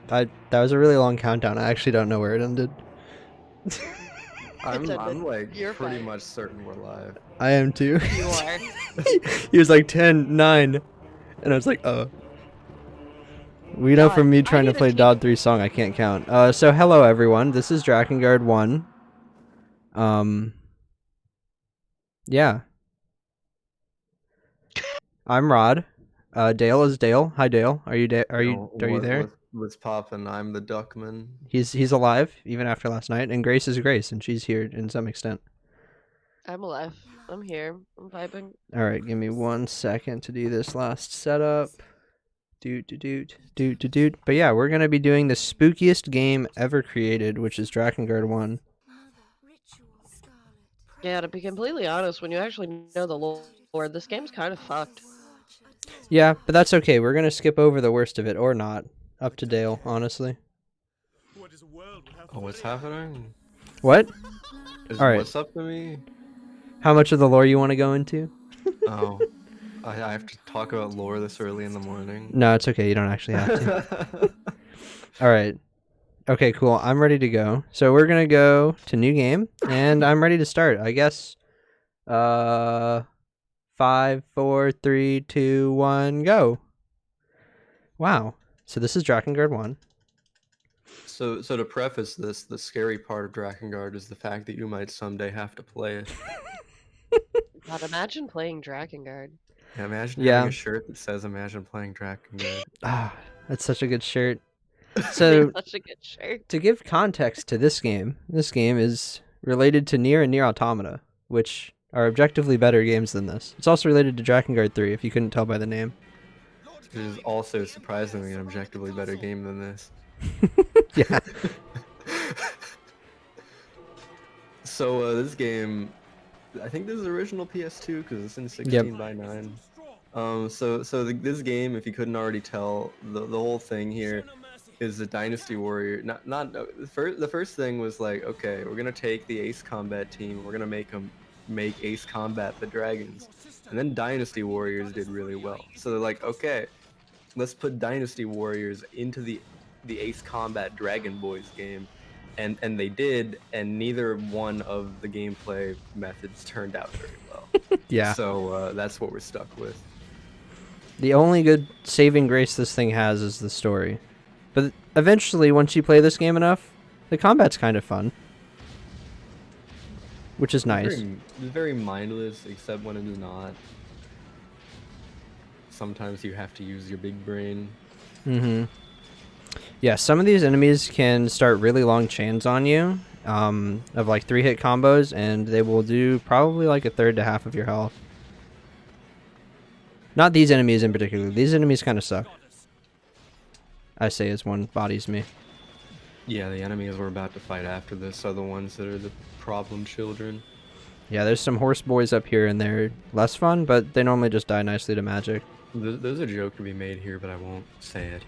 That was a really long countdown. I actually don't know where it ended. I'm like You're pretty fine. much certain we're live. I am too. You are. He was like 10, 9, and I was like, We know God, from me I trying to need to play teach. Dod 3 song, I can't count. So hello everyone. This is Drakengard 1. Yeah. I'm Rod. Dale is Dale. Hi Dale. Are you are Yo, you there? what's poppin'? I'm the Duckman. He's alive even after last night, and Grace is Grace, and she's here in some extent. I'm alive. I'm here. I'm vibing. All right, give me 1 second to do this last setup. Doot. But yeah, we're gonna be doing the spookiest game ever created, which is Drakengard 1. Yeah, to be completely honest, when you actually know the lore, this game's kind of fucked. Yeah, but that's okay. We're gonna skip over the worst of it, or not. Up to Dale, honestly. Oh, what's happening? What? Is All right. what's up to me? How much of the lore you want to go into? Oh, I have to talk about lore this early in the morning. No, it's okay. You don't actually have to. All right. Okay, cool. I'm ready to go. So we're gonna go to new game, and I'm ready to start. I guess. 5, 4, 3, 2, 1, go. Wow. So this is Drakengard 1. So to preface this, the scary part of Drakengard is the fact that you might someday have to play it. God, imagine playing Drakengard. Yeah, imagine having Yeah. a shirt that says "Imagine playing Drakengard." Ah, that's such a good shirt. It's So such a good shirt. to give context to this game is related to Nier and Nier Automata, which are objectively better games than this. It's also related to Drakengard 3, if you couldn't tell by the name. It is also surprisingly an objectively better game than this. Yeah. So this game, I think this is original PS2 because it's in 16 Yep. by 9. This game, if you couldn't already tell, the whole thing here is the Dynasty Warrior. The first thing was like, okay, we're gonna take the Ace Combat team, we're gonna make Ace Combat the Dragons, and then Dynasty Warriors did really well. So they're like, okay, let's put Dynasty Warriors into the Ace Combat Dragon Boys game. And they did, and neither one of the gameplay methods turned out very well. Yeah. So that's what we're stuck with. The only good saving grace this thing has is the story. But eventually, once you play this game enough, the combat's kind of fun. Which is nice. It's very mindless, except when it is not. Sometimes you have to use your big brain. Mm-hmm. Yeah, some of these enemies can start really long chains on you, of like 3-hit combos, and they will do probably like a third to half of your health. Not these enemies in particular. These enemies kind of suck. I say as one bodies me. Yeah, the enemies we're about to fight after this are the ones that are the problem children. Yeah, there's some horse boys up here, and they're less fun, but they normally just die nicely to magic. There's a joke to be made here, but I won't say it.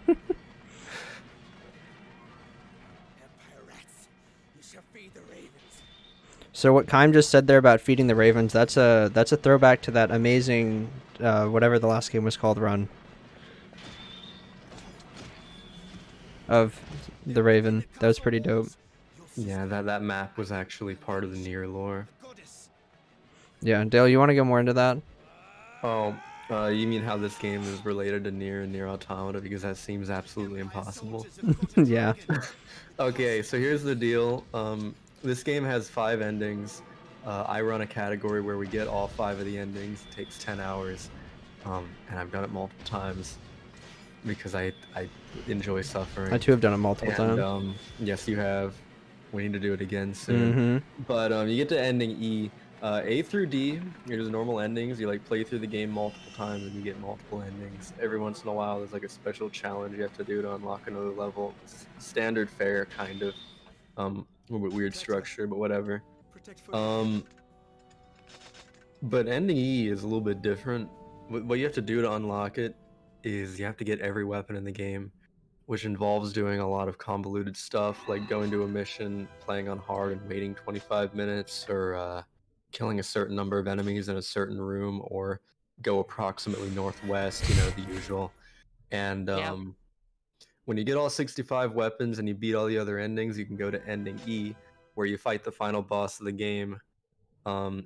So what Kaim just said there about feeding the ravens, that's a throwback to that amazing, whatever the last game was called, run. Of the Raven. That was pretty dope. Yeah, that map was actually part of the Nier lore. Yeah, Dale, you want to go more into that? Oh, you mean how this game is related to Nier and Nier Automata, because that seems absolutely impossible. Yeah. Okay, so here's the deal. This game has 5 endings. I run a category where we get all 5 of the endings. It takes 10 hours, and I've done it multiple times because I enjoy suffering. I too have done it multiple times. Yes, you have. We need to do it again soon. But you get to ending E. A through D, there's normal endings. You like play through the game multiple times and you get multiple endings. Every once in a while, there's like a special challenge you have to do to unlock another level. Standard fare, kind of. A little bit weird structure, but whatever. But ending E is a little bit different. What you have to do to unlock it is you have to get every weapon in the game, which involves doing a lot of convoluted stuff, like going to a mission, playing on hard and waiting 25 minutes, or killing a certain number of enemies in a certain room, or go approximately northwest, you know, the usual. And when you get all 65 weapons and you beat all the other endings, you can go to ending E, where you fight the final boss of the game.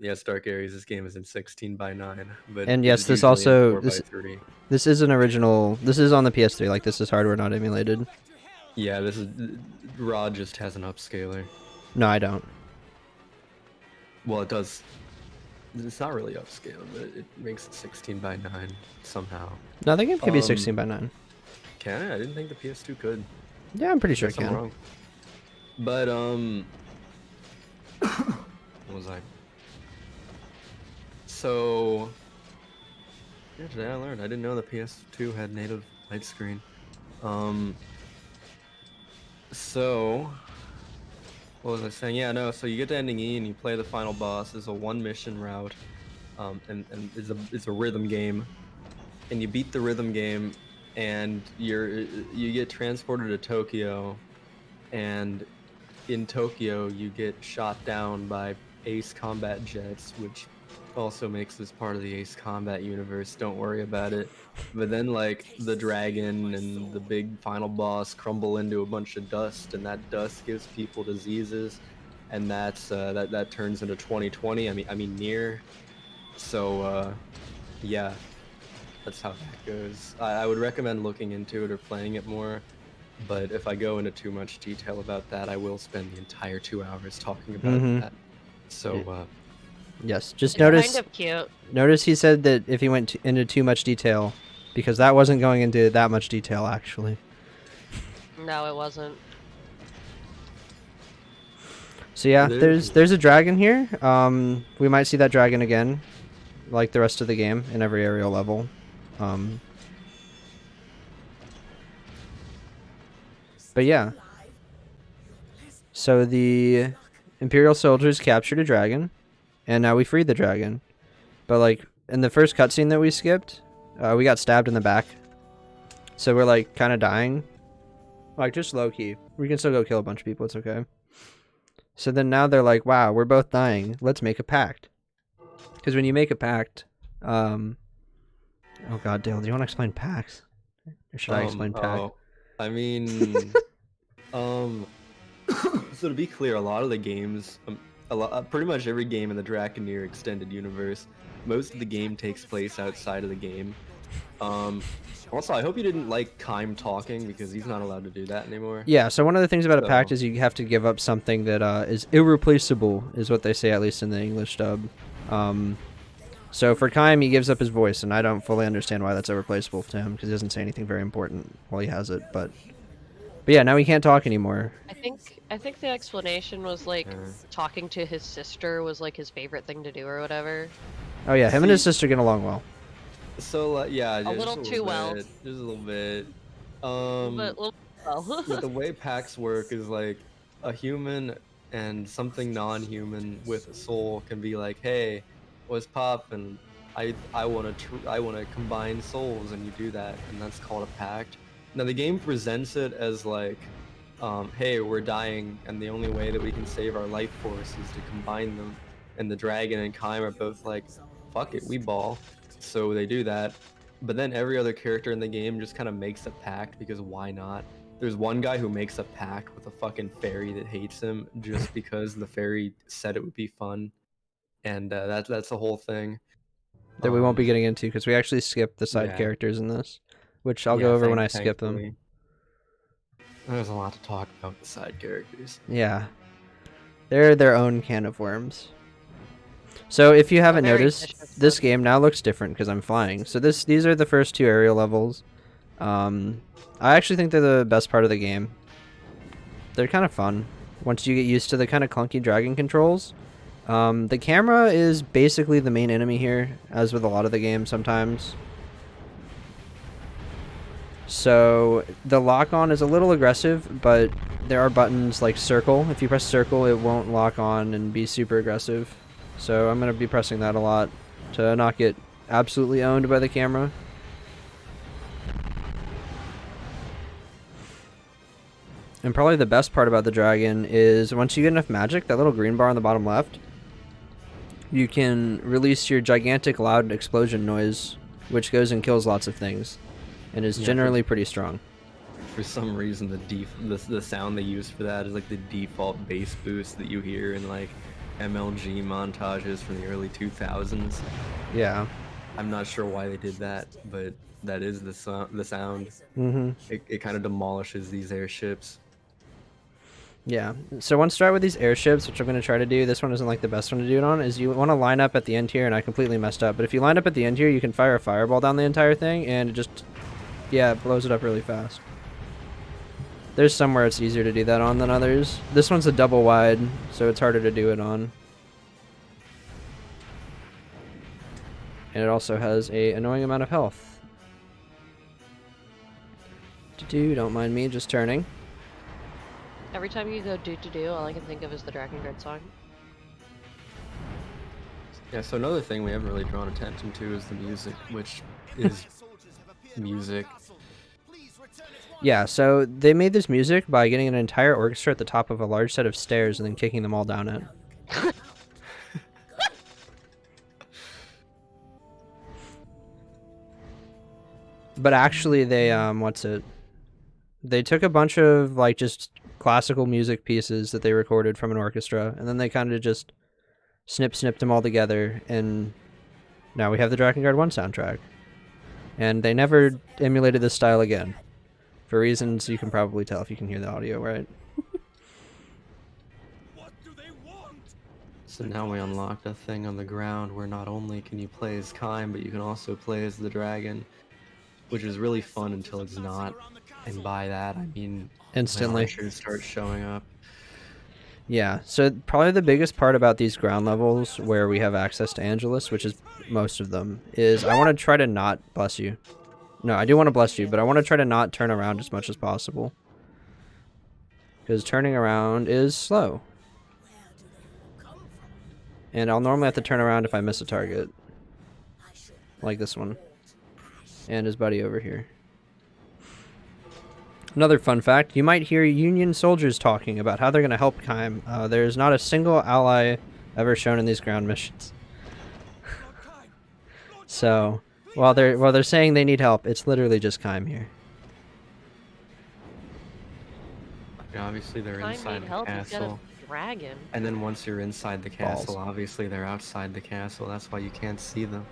Yes, Dark Aries, this game is in 16:9, but And it yes, is this usually in also 4:3. this is an original. This is on the PS3. Like this is hardware not emulated. Yeah, this is ROD just has an upscaler. No, I don't. Well, it does. It's not really upscaled, but it makes it 16:9 somehow. No, the game can be 16:9. Can it? I didn't think the PS2 could. Yeah, I'm pretty sure it Guess I'm can. wrong. But what was I? So yeah, today I learned. I didn't know the PS2 had native widescreen. So what was I saying? Yeah, no. So you get to ending E and you play the final boss. It's a one mission route, and it's a rhythm game, and you beat the rhythm game, and you get transported to Tokyo, and in Tokyo you get shot down by Ace Combat jets, which also makes this part of the Ace Combat universe. Don't worry about it. But then like the dragon and the big final boss crumble into a bunch of dust, and that dust gives people diseases, and that turns into 2020. I mean near. So yeah, that's how that goes. I would recommend looking into it or playing it more. But if I go into too much detail about that, I will spend the entire 2 hours talking about that. So Yes, just It's notice. kind of cute. Notice he said that if he went into too much detail, because that wasn't going into that much detail actually. No, it wasn't. So yeah, there's a dragon here. We might see that dragon again, like the rest of the game in every aerial level. But yeah. So the Imperial soldiers captured a dragon, and now we freed the dragon. But like in the first cutscene that we skipped, we got stabbed in the back. So we're like kind of dying. Like just low key. We can still go kill a bunch of people, it's okay. So then now they're like, wow, we're both dying. Let's make a pact. Because when you make a pact, oh god, Dale, do you want to explain pacts? Or should I explain pact? I mean, so to be clear, a lot of the games, pretty much every game in the Drakengard extended universe, most of the game takes place outside of the game. Also, I hope you didn't like Kaim talking, because he's not allowed to do that anymore. Yeah, so one of the things about a pact is you have to give up something that is irreplaceable, is what they say, at least in the English dub. So for Kaim, he gives up his voice, and I don't fully understand why that's irreplaceable to him, because he doesn't say anything very important while he has it, but yeah, now he can't talk anymore. I think the explanation was like talking to his sister was like his favorite thing to do or whatever. Oh yeah, him and his sister get along well. So yeah, A little too well. Just a little bit. But the way pacts work is like a human and something non-human with a soul can be like, hey, what's poppin'? I want to combine souls, and you do that, and that's called a pact. Now the game presents it as like, hey, we're dying, and the only way that we can save our life force is to combine them. And the dragon and Kaim are both like, fuck it, we ball. So they do that. But then every other character in the game just kind of makes a pact, because why not? There's one guy who makes a pact with a fucking fairy that hates him just because the fairy said it would be fun. And that's the whole thing. That we won't be getting into, because we actually skipped the side characters in this, which I'll go over when I skip them. There's a lot to talk about the side characters. Yeah. They're their own can of worms. So if you haven't noticed, this game now looks different because I'm flying. So these are the first two aerial levels. I actually think they're the best part of the game. They're kind of fun once you get used to the kind of clunky dragon controls. The camera is basically the main enemy here, as with a lot of the game sometimes. So the lock-on is a little aggressive, but there are buttons like circle. If you press circle, it won't lock on and be super aggressive. So I'm going to be pressing that a lot to not get absolutely owned by the camera. And probably the best part about the dragon is once you get enough magic, that little green bar on the bottom left, you can release your gigantic loud explosion noise, which goes and kills lots of things, and is generally pretty strong. for some reason the sound they use for that is like the default bass boost that you hear in like MLG montages from the early 2000s. Yeah. I'm not sure why they did that, but that is the sound. Mm-hmm. It kind of demolishes these airships. Yeah. So one strat with these airships, which I'm going to try to do, this one isn't like the best one to do it on, is you want to line up at the end here, and I completely messed up. But if you line up at the end here, you can fire a fireball down the entire thing, and it just, yeah, it blows it up really fast. There's somewhere it's easier to do that on than others. This one's a double wide, so it's harder to do it on. And it also has a annoying amount of health. Don't mind me just turning. Every time you go do, all I can think of is the Drakengard song. Yeah, so another thing we haven't really drawn attention to is the music, which is music. Yeah, so they made this music by getting an entire orchestra at the top of a large set of stairs and then kicking them all down it. But actually they, they took a bunch of, like, just classical music pieces that they recorded from an orchestra, and then they kind of just snipped them all together, and now we have the Drakengard 1 soundtrack. And they never emulated this style again. For reasons you can probably tell if you can hear the audio, right? So now we unlocked a thing on the ground where not only can you play as Kaim, but you can also play as the dragon, which is really fun until it's not. And by that, I mean Instantly. archers start showing up. Yeah, so probably the biggest part about these ground levels where we have access to Angelus, which is most of them, is I want to try to not bless you. No, I do want to bless you, but I want to try to not turn around as much as possible. Because turning around is slow. And I'll normally have to turn around if I miss a target. Like this one. And his buddy over here. Another fun fact, you might hear Union soldiers talking about how they're going to help Kaim. There's not a single ally ever shown in these ground missions. So, while they're saying they need help, it's literally just Kaim here. Yeah, obviously they're inside the castle. Dragon. And then once you're inside the castle, obviously they're outside the castle. That's why you can't see them.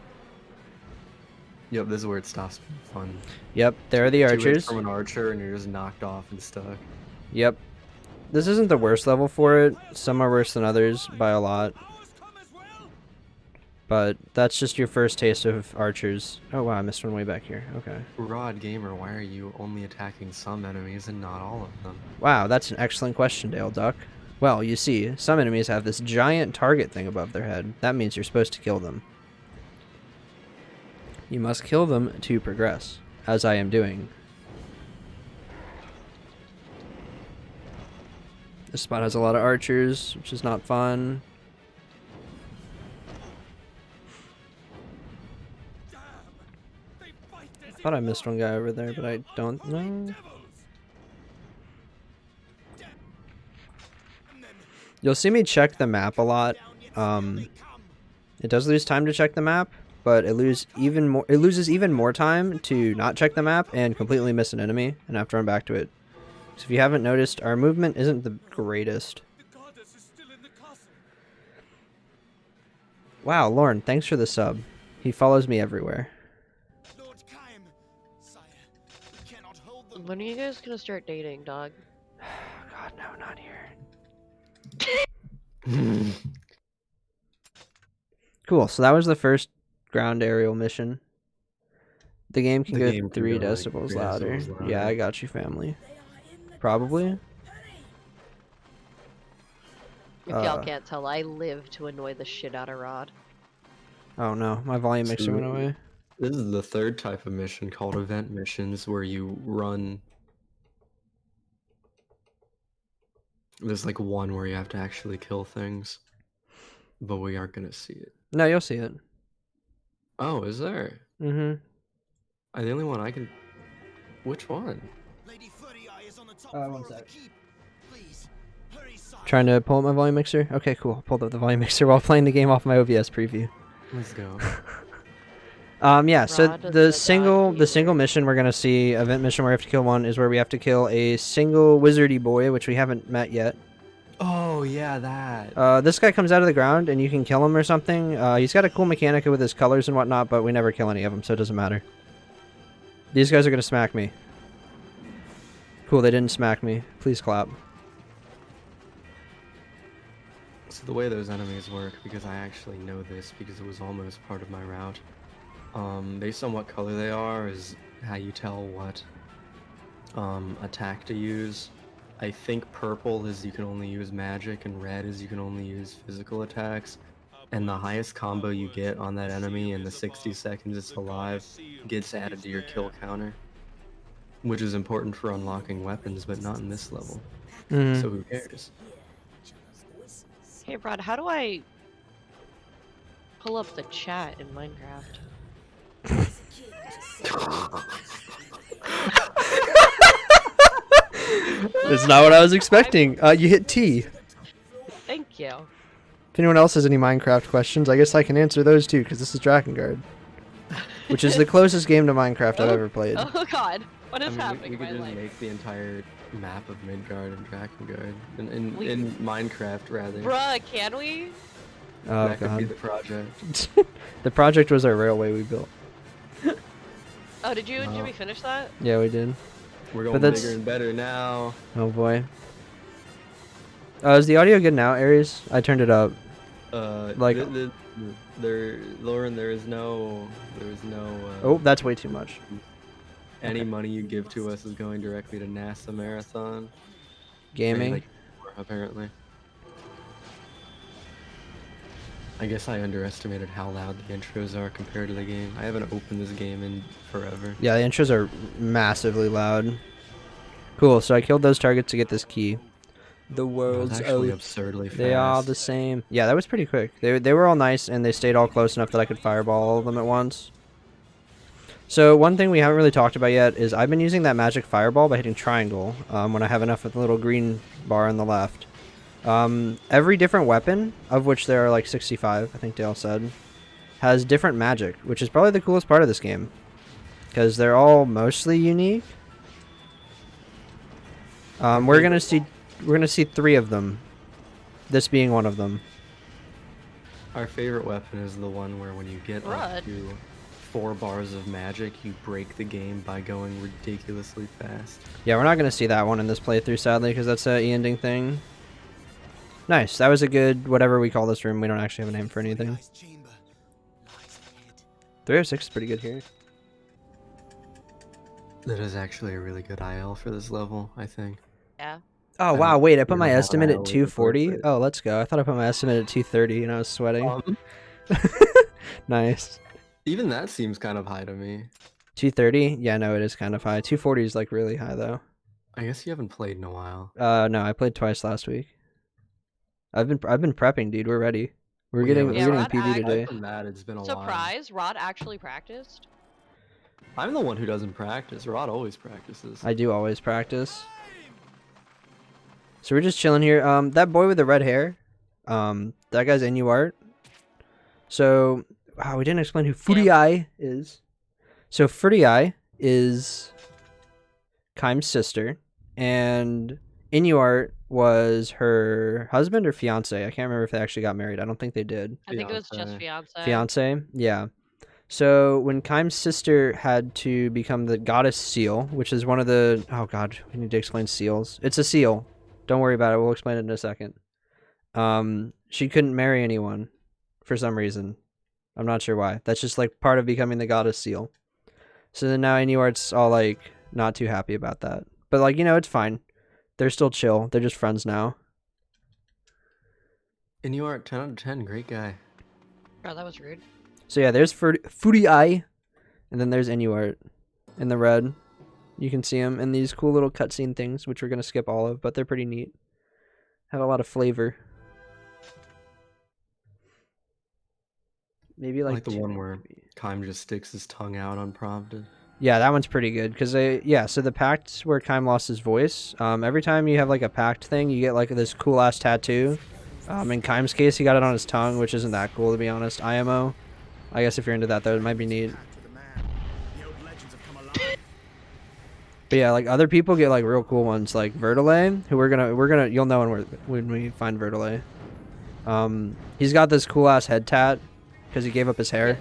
Yep, this is where it stops being fun. Yep, there are the archers. From an archer and you're just knocked off and stuck. Yep. This isn't the worst level for it. Some are worse than others by a lot. But that's just your first taste of archers. Oh wow, I missed one way back here. Okay. Rod Gamer, why are you only attacking some enemies and not all of them? Wow, that's an excellent question, Dale Duck. Well, you see, some enemies have this giant target thing above their head. That means you're supposed to kill them. You must kill them to progress, as I am doing. This spot has a lot of archers, which is not fun. I thought I missed one guy over there, but I don't know. You'll see me check the map a lot. It does lose time to check the map, but it loses even more time to not check the map and completely miss an enemy and have to run back to it. So if you haven't noticed, our movement isn't the greatest. Wow, Lorne, thanks for the sub. He follows me everywhere. When are you guys gonna start dating, dog? God, no, not here. Cool, so that was the first ground aerial mission. The game can go 3 decibels louder. Yeah, I got you, family. Probably. If y'all can't tell, I live to annoy the shit out of Rod. Oh no, my volume mixer went away. This is the third type of mission called event missions, where you run. There's like one where you have to actually kill things, but we aren't gonna see it. No, you'll see it. Oh, is there? Mm-hmm. The only one I can. Which one? One sec. Trying to pull up my volume mixer? Okay, cool. Pulled up the volume mixer while playing the game off my OBS preview. Let's go. Yeah, so Rod the the single God-Eater. mission we're gonna see, event mission where we have to kill one, is where we have to kill a single wizardy boy, which we haven't met yet. Oh yeah, that. This guy comes out of the ground and you can kill him or something. He's got a cool mechanic with his colors and whatnot, but we never kill any of them, so it doesn't matter. These guys are gonna smack me. Cool, they didn't smack me. Please clap. So the way those enemies work, because I actually know this because it was almost part of my route. Based on what color they are is how you tell what attack to use. I think purple is you can only use magic, and red is you can only use physical attacks. And the highest combo you get on that enemy in the 60 seconds it's alive gets added to your kill counter. Which is important for unlocking weapons, but not in this level. Mhm. So who cares? Hey, Rod, how do I pull up the chat in Minecraft? That's not what I was expecting. You hit T. Thank you. If anyone else has any Minecraft questions, I guess I can answer those too, because this is Drakengard. Which is the closest game to Minecraft I've ever played. Oh god, what is I mean, happening we in my could just life? make the entire map of Midgard and Drakengard. We- In Minecraft, rather. Bruh, can we? Oh That could be god. the project. The project was our railway we built. Oh, did we finish that? Yeah, we did. We're But going that's- bigger and better now. Oh boy. Is the audio good now, Aries? I turned it up. Like- Lauren, there is no. Oh, that's way too much. Any okay. money you give to us is going directly to NASA Marathon. Gaming. Like, apparently. I guess I underestimated how loud the intros are compared to the game. I haven't opened this game in forever. Yeah, the intros are massively loud. Cool, so I killed those targets to get this key. The It was world's actually oath. absurdly fast. They are the same. Yeah, that was pretty quick. They were all nice, and they stayed all close enough that I could fireball all of them at once. So one thing we haven't really talked about yet is I've been using that magic fireball by hitting triangle when I have enough of the little green bar on the left. Every different weapon, of which there are like 65, I think Dale said, has different magic, which is probably the coolest part of this game. Because they're all mostly unique. We're gonna see 3 of them. This being one of them. Our favorite weapon is the one where when you get up Rod. to 4 bars of magic, you break the game by going ridiculously fast. Yeah, we're not gonna see that one in this playthrough, sadly, because that's a ending thing. Nice. That was a good whatever we call this room. We don't actually have a name for anything. 306 is pretty good here. That is actually a really good IL for this level, I think. Yeah. Oh I wow! don't Wait, I put my know how estimate that at was 240. appropriate. Oh, let's go. I thought I put my estimate at 230, and I was sweating. Nice. Even that seems kind of high to me. 230? Yeah, no, it is kind of high. 240 is like really high though. I guess you haven't played in a while. No, I played twice last week. I've been prepping, dude. We're ready. We're Well, getting yeah, we're Rod getting PB act- today. Other than that, it's been a while. Surprise, Rod actually practiced? I'm the one who doesn't practice. Rod always practices. I do always practice. So we're just chilling here. That boy with the red hair, that guy's Inuart. So, wow, we didn't explain who Furiai is. So Furiai is Kaim's sister, and Inuart was her husband or fiance. I can't remember if they actually got married. I don't think they did. I think it was just Fiancé. fiance. Fiance, yeah. So when Kaim's sister had to become the goddess seal, which is one of the we need to explain seals. It's a seal. Don't worry about it. We'll explain it in a second. She couldn't marry anyone for some reason. I'm not sure why. That's just like part of becoming the goddess seal. So then now Inuart's all like not too happy about that. But like, it's fine. They're still chill. They're just friends now. And you are 10 out of 10. Great guy. Oh, that was rude. So yeah, there's Furiai, and then there's Inuart in the red. You can see him in these cool little cutscene things, which we're going to skip all of, but they're pretty neat. Have a lot of flavor. Maybe I like like the two, one where maybe. Kaim just sticks his tongue out unprompted. Yeah, that one's pretty good, because so the pact where Kaim lost his voice, every time you have like a pact thing, you get like this cool-ass tattoo. In Kaim's case, he got it on his tongue, which isn't that cool, to be honest. IMO. I guess if you're into that, though, it might be neat. But yeah, like other people get like real cool ones, like Vertile, who you'll know when we find Vertile. He's got this cool ass head tat because he gave up his hair.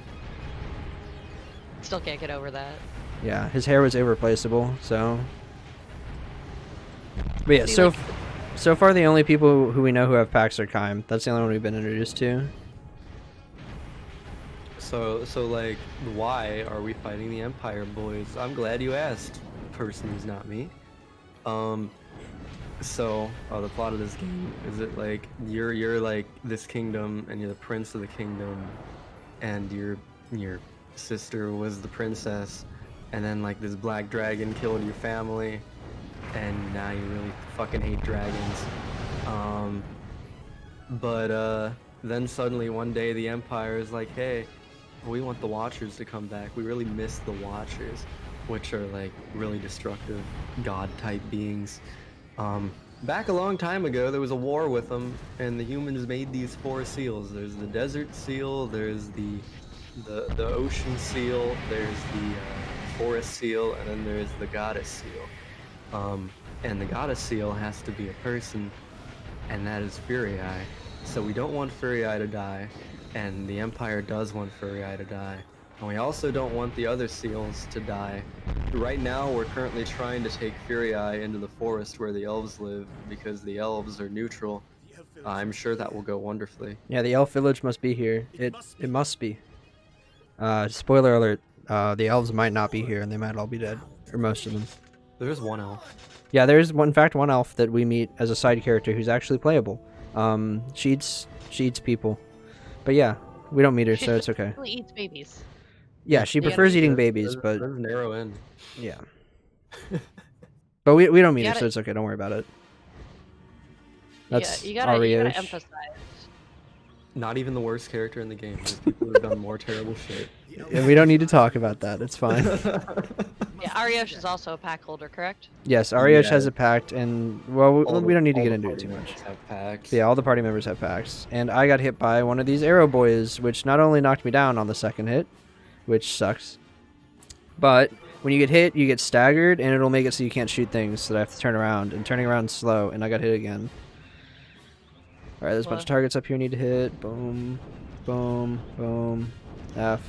Still can't get over that. Yeah, his hair was irreplaceable. So, but yeah, See, so like, so far the only people who we know who have packs are Kaim. That's the only one we've been introduced to. So like, why are we fighting the Empire, boys? I'm glad you asked, person who's not me. So, the plot of this game is it like you're like this kingdom, and you're the prince of the kingdom, and your sister was the princess, and then like this black dragon killed your family, and now you really fucking hate dragons. But then suddenly one day the Empire is like, hey, we want the Watchers to come back. We really miss the Watchers, which are like really destructive god-type beings. Back a long time ago, there was a war with them, and the humans made these 4 seals. There's the desert seal, there's the ocean seal, there's the forest seal, and then there's the goddess seal. And the goddess seal has to be a person, and that is Furii. So we don't want Furii to die, and the Empire does want Furii to die. And we also don't want the other seals to die. Right now, we're currently trying to take Furii into the forest where the elves live, because the elves are neutral. I'm sure that will go wonderfully. Yeah, the elf village must be here. It must be. Spoiler alert, the elves might not be here, and they might all be dead. Or most of them. There's one elf. Yeah, there's, in fact, one elf that we meet as a side character who's actually playable. She eats people. But yeah, we don't meet her, so it's okay. She eats babies. Yeah, she prefers eating babies, but... There's narrow in. Yeah. But we don't meet You her, gotta- so it's okay, don't worry about it. That's yeah, you gotta RodG. emphasize. Not even the worst character in the game. There's people who've done more terrible shit. And we don't need to talk about that, it's fine. Yeah, RodG is also a pack holder, correct? Yes, RodG Yeah. has a pact, and, well, All we don't need to all get the into it party too much. members have packs. Yeah, all the party members have packs. And I got hit by one of these arrow boys, which not only knocked me down on the second hit, which sucks, but when you get hit, you get staggered, and it'll make it so you can't shoot things, so I have to turn around, and turning around is slow, and I got hit again. Alright, there's a bunch of targets up here I need to hit. Boom, boom, boom, F.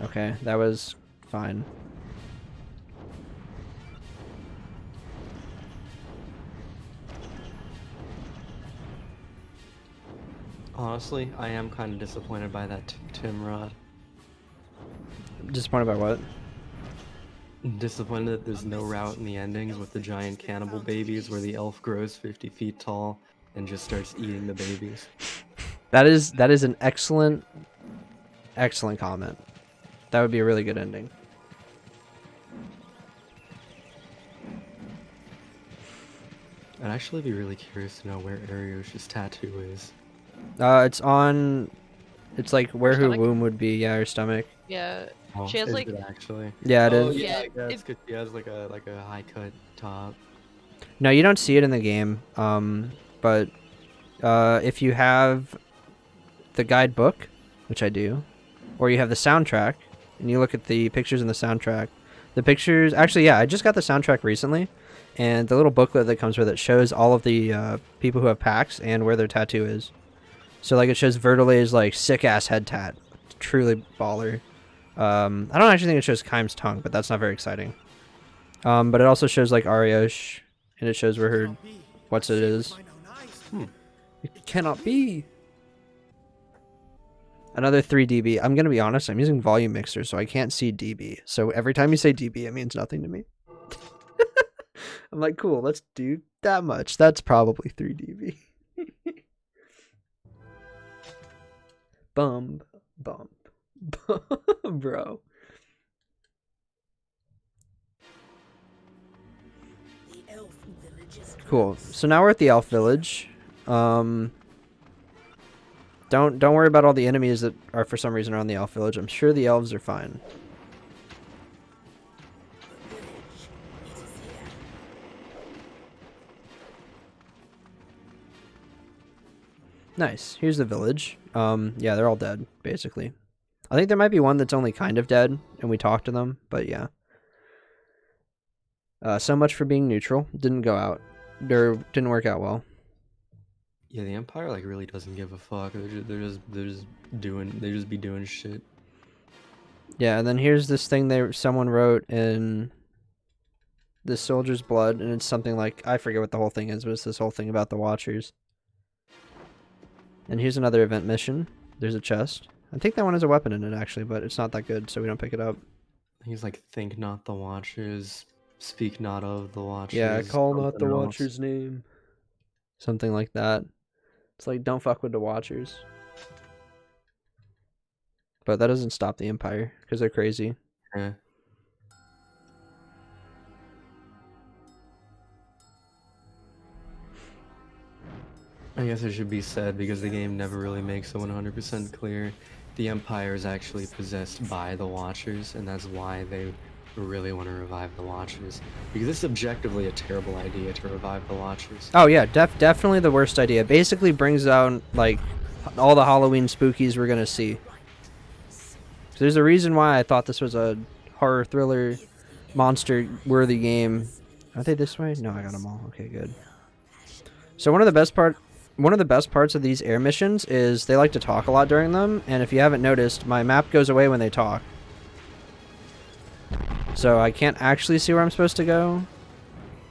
Okay, that was fine. Honestly, I am kind of disappointed by that Tim Rod. Disappointed by what? Disappointed that there's no route in the endings with the giant cannibal babies where the elf grows 50 feet tall and just starts eating the babies. That is an excellent comment. That would be a really good ending. I'd actually be really curious to know where Ariosh's tattoo is. It's like where her stomach? womb would be, yeah, her stomach. Yeah. Oh, She has, is like- it actually? Yeah, it Oh, is. yeah, Yeah, that's because she has like a high cut top. No, you don't see it in the game. But if you have the guidebook, which I do, or you have the soundtrack, and you look at the pictures in the soundtrack, the pictures... Actually, yeah, I just got the soundtrack recently, and the little booklet that comes with it shows all of the people who have packs and where their tattoo is. So, like, it shows Vertile's, like, sick-ass head tat. Truly baller. I don't actually think it shows Kaim's tongue, but that's not very exciting. But it also shows, like, Ariosh, and it shows where her... What's it is. It cannot be. Another 3 dB. I'm going to be honest, I'm using volume mixer, so I can't see dB. So every time you say dB, it means nothing to me. I'm like, cool, let's do that much. That's probably 3 dB. Bump, bump, bro. Cool. So now we're at the elf village. Don't worry about all the enemies that are for some reason around the elf village. I'm sure the elves are fine. Nice. Here's the village. Yeah, they're all dead, basically. I think there might be one that's only kind of dead, and we talked to them, but yeah. So much for being neutral. Didn't go out. Or didn't work out well. Yeah, the Empire like really doesn't give a fuck. They're just be doing shit. Yeah, and then here's this thing someone wrote in the Soldier's Blood, and it's something like, I forget what the whole thing is, but it's this whole thing about the Watchers. And here's another event mission. There's a chest. I think that one has a weapon in it, actually, but it's not that good, so we don't pick it up. He's like, think not the Watchers, speak not of the Watchers. Yeah, call not the something else. Watcher's name. Something like that. It's like, don't fuck with the Watchers. But that doesn't stop the Empire, because they're crazy. Yeah. I guess it should be said, because the game never really makes it 100% clear, the Empire is actually possessed by the Watchers, and that's why they really want to revive the Watchers. Because it's objectively a terrible idea to revive the Watchers. Oh yeah, definitely the worst idea. Basically brings down, like, all the Halloween spookies we're gonna see. So there's a reason why I thought this was a horror thriller, monster-worthy game. Are they this way? No, I got them all. Okay, good. So one of the best parts of these air missions is they like to talk a lot during them, and if you haven't noticed, my map goes away when they talk. So I can't actually see where I'm supposed to go.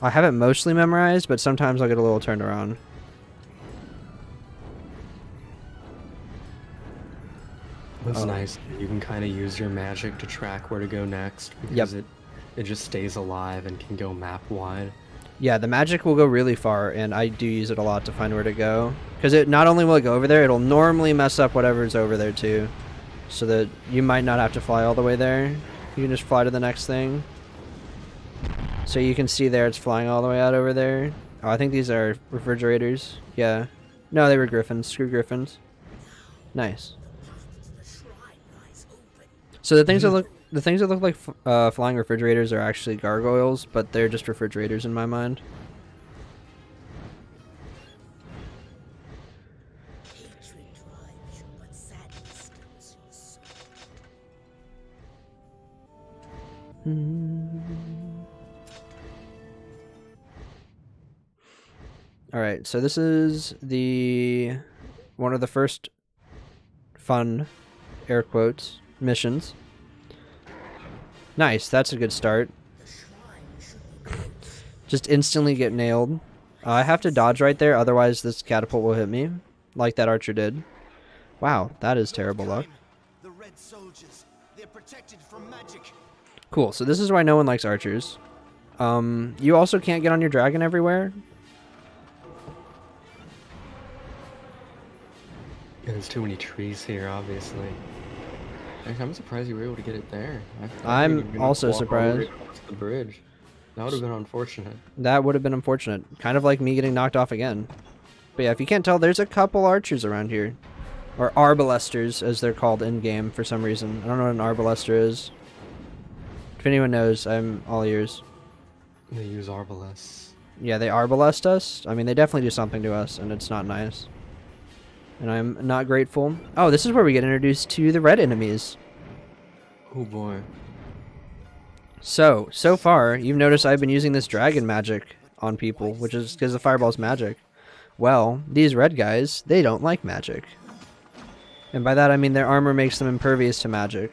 I have it mostly memorized, but sometimes I'll get a little turned around. That's nice. You can kind of use your magic to track where to go next, because it just stays alive and can go map wide. Yeah, the magic will go really far, and I do use it a lot to find where to go. Because it not only will it go over there, it'll normally mess up whatever's over there too. So that you might not have to fly all the way there. You can just fly to the next thing. So you can see there it's flying all the way out over there. Oh, I think these are refrigerators. Yeah. No, they were griffins. Screw griffins. Nice. So the things that look like flying refrigerators are actually gargoyles, but they're just refrigerators in my mind. All right, so this is one of the first fun, air quotes, missions. Nice, that's a good start. Just instantly get nailed. I have to dodge right there, otherwise this catapult will hit me, like that archer did. Wow, that is terrible luck. The red soldiers, they're protected from magic. Cool, so this is why no one likes archers. You also can't get on your dragon everywhere. Yeah, there's too many trees here, obviously. I'm surprised you were able to get it there. I'm also surprised. The bridge. That would have been unfortunate. That would have been unfortunate. Kind of like me getting knocked off again. But yeah, if you can't tell, there's a couple archers around here. Or arbalesters, as they're called in-game for some reason. I don't know what an arbalester is. If anyone knows, I'm all ears. They use arbalests. Yeah, they arbalest us. I mean, they definitely do something to us, and it's not nice. And I'm not grateful. Oh, this is where we get introduced to the red enemies. Oh boy. So far, you've noticed I've been using this dragon magic on people, which is because the fireball's magic. Well, these red guys, they don't like magic. And by that I mean their armor makes them impervious to magic.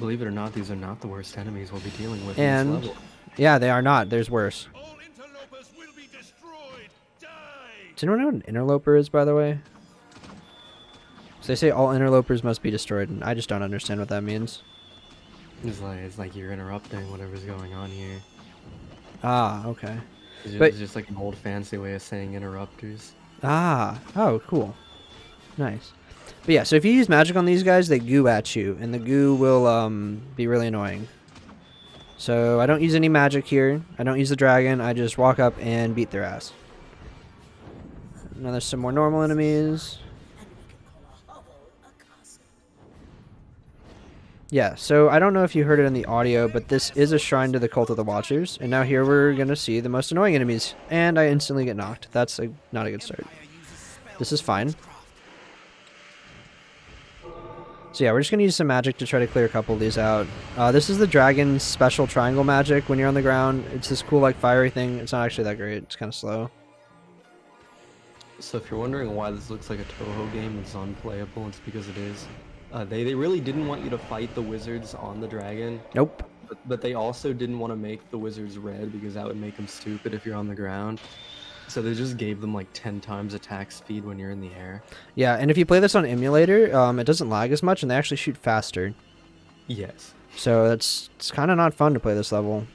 Believe it or not, these are not the worst enemies we'll be dealing with in And this level. yeah, they are not. There's worse. All interlopers will be destroyed. Die. Does anyone know what an interloper is, by the way? So they say all interlopers must be destroyed, and I just don't understand what that means. It's like you're interrupting whatever's going on here. Ah, okay. It's just like an old fancy way of saying interrupters. Ah, oh, cool. Nice. But yeah, so if you use magic on these guys, they goo at you, and the goo will be really annoying. So I don't use any magic here. I don't use the dragon. I just walk up and beat their ass. Now there's some more normal enemies. Yeah, so I don't know if you heard it in the audio, but this is a shrine to the Cult of the Watchers, and now here we're going to see the most annoying enemies, and I instantly get knocked. That's not a good start. This is fine. So yeah, we're just gonna use some magic to try to clear a couple of these out. This is the dragon's special triangle magic when you're on the ground. It's this cool like fiery thing. It's not actually that great. It's kind of slow. So if you're wondering why this looks like a Toho game that's unplayable, it's because it is. They really didn't want you to fight the wizards on the dragon. Nope. But they also didn't want to make the wizards red because that would make them stupid if you're on the ground. So they just gave them like 10 times attack speed when you're in the air. Yeah, and if you play this on emulator, it doesn't lag as much, and they actually shoot faster. Yes. So it's kind of not fun to play this level.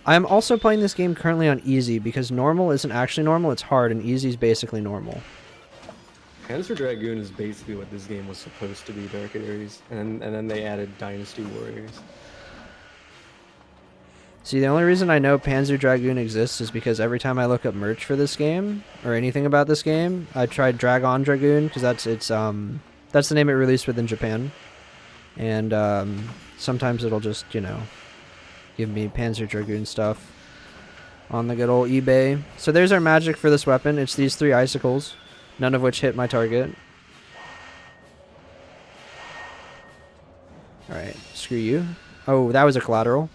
I'm also playing this game currently on easy because normal isn't actually normal, it's hard, and easy is basically normal. Panzer Dragoon is basically what this game was supposed to be, Dark Ares, and then they added Dynasty Warriors. See, the only reason I know Panzer Dragoon exists is because every time I look up merch for this game, or anything about this game, I tried Dragon Dragoon, because that's the name it released with in Japan. And sometimes it'll just, you know, give me Panzer Dragoon stuff on the good old eBay. So there's our magic for this weapon. It's these 3 icicles, none of which hit my target. Alright, screw you. Oh, that was a collateral.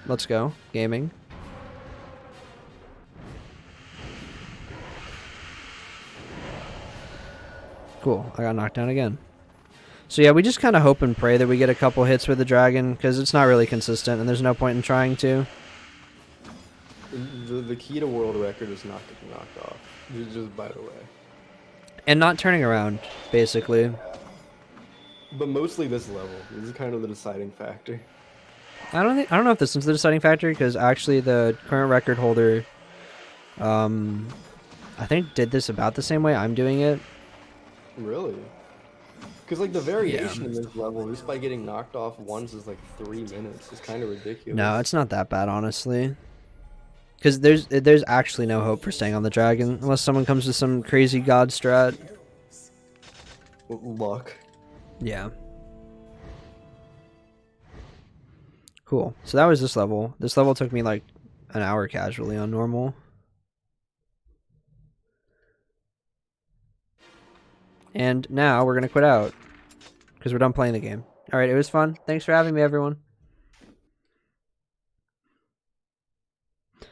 Let's go. Gaming. Cool. I got knocked down again. So yeah, we just kind of hope and pray that we get a couple hits with the dragon, because it's not really consistent, and there's no point in trying to. The key to world record is not getting knocked off, just by the way. And not turning around, basically. But mostly this level. This is kind of the deciding factor. I don't know if this is the deciding factor, because actually the current record holder, I think did this about the same way I'm doing it. Really? Because like the variation in this level, just by getting knocked off once is like 3 minutes. It's kind of ridiculous. No, it's not that bad, honestly. Because there's actually no hope for staying on the dragon, unless someone comes with some crazy god strat. Luck. Yeah. Cool. So that was this level. This level took me like an hour casually on normal. And now we're going to quit out. Because we're done playing the game. Alright, it was fun. Thanks for having me, everyone.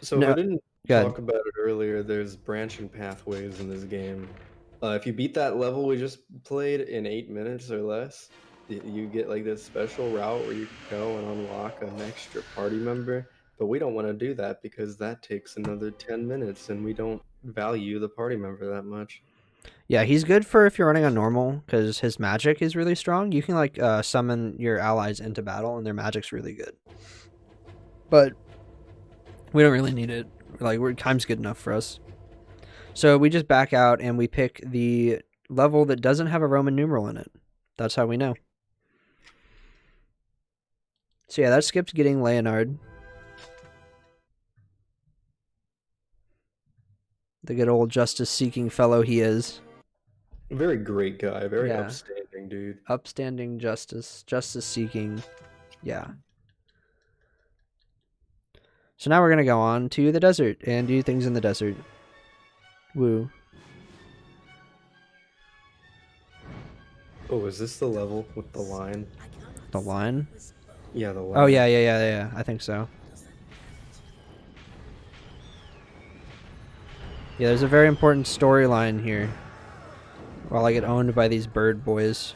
So if I didn't talk about it earlier, there's branching pathways in this game. If you beat that level we just played in 8 minutes or less, you get like this special route where you can go and unlock an extra party member. But we don't want to do that because that takes another 10 minutes and we don't value the party member that much. Yeah, he's good for if you're running on normal, because his magic is really strong. You can like summon your allies into battle and their magic's really good. But we don't really need it. Like, time's good enough for us. So we just back out and we pick the level that doesn't have a Roman numeral in it. That's how we know. So yeah, that skipped getting Leonard. The good old justice-seeking fellow he is. Very great guy, very upstanding dude. Upstanding justice-seeking, yeah. So now we're going to go on to the desert and do things in the desert. Woo. Oh, is this the level with the line? The line? Yeah, the line. Oh, yeah. I think so. Yeah, there's a very important storyline here. While I get owned by these bird boys.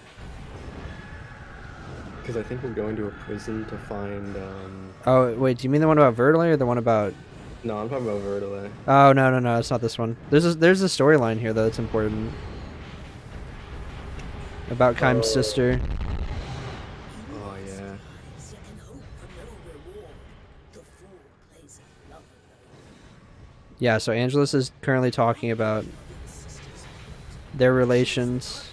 Because I think we're going to a prison to find... Oh, wait, do you mean the one about Vertile or the one about... No, I'm talking about Vertile. Oh, no, it's not this one. There's a storyline here, though, that's important. About Kaim's sister. Oh, yeah. Yeah, so Angelus is currently talking about their relations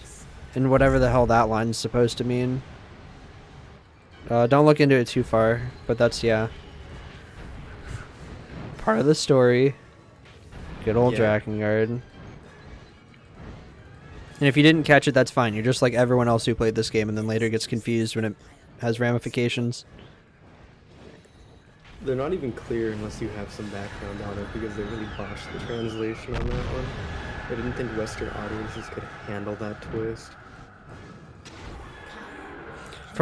and whatever the hell that line's supposed to mean. Don't look into it too far, but that's, yeah, part of the story. Good old Drakengard. And if you didn't catch it, that's fine. You're just like everyone else who played this game and then later gets confused when it has ramifications. They're not even clear unless you have some background on it because they really botched the translation on that one. I didn't think Western audiences could handle that twist.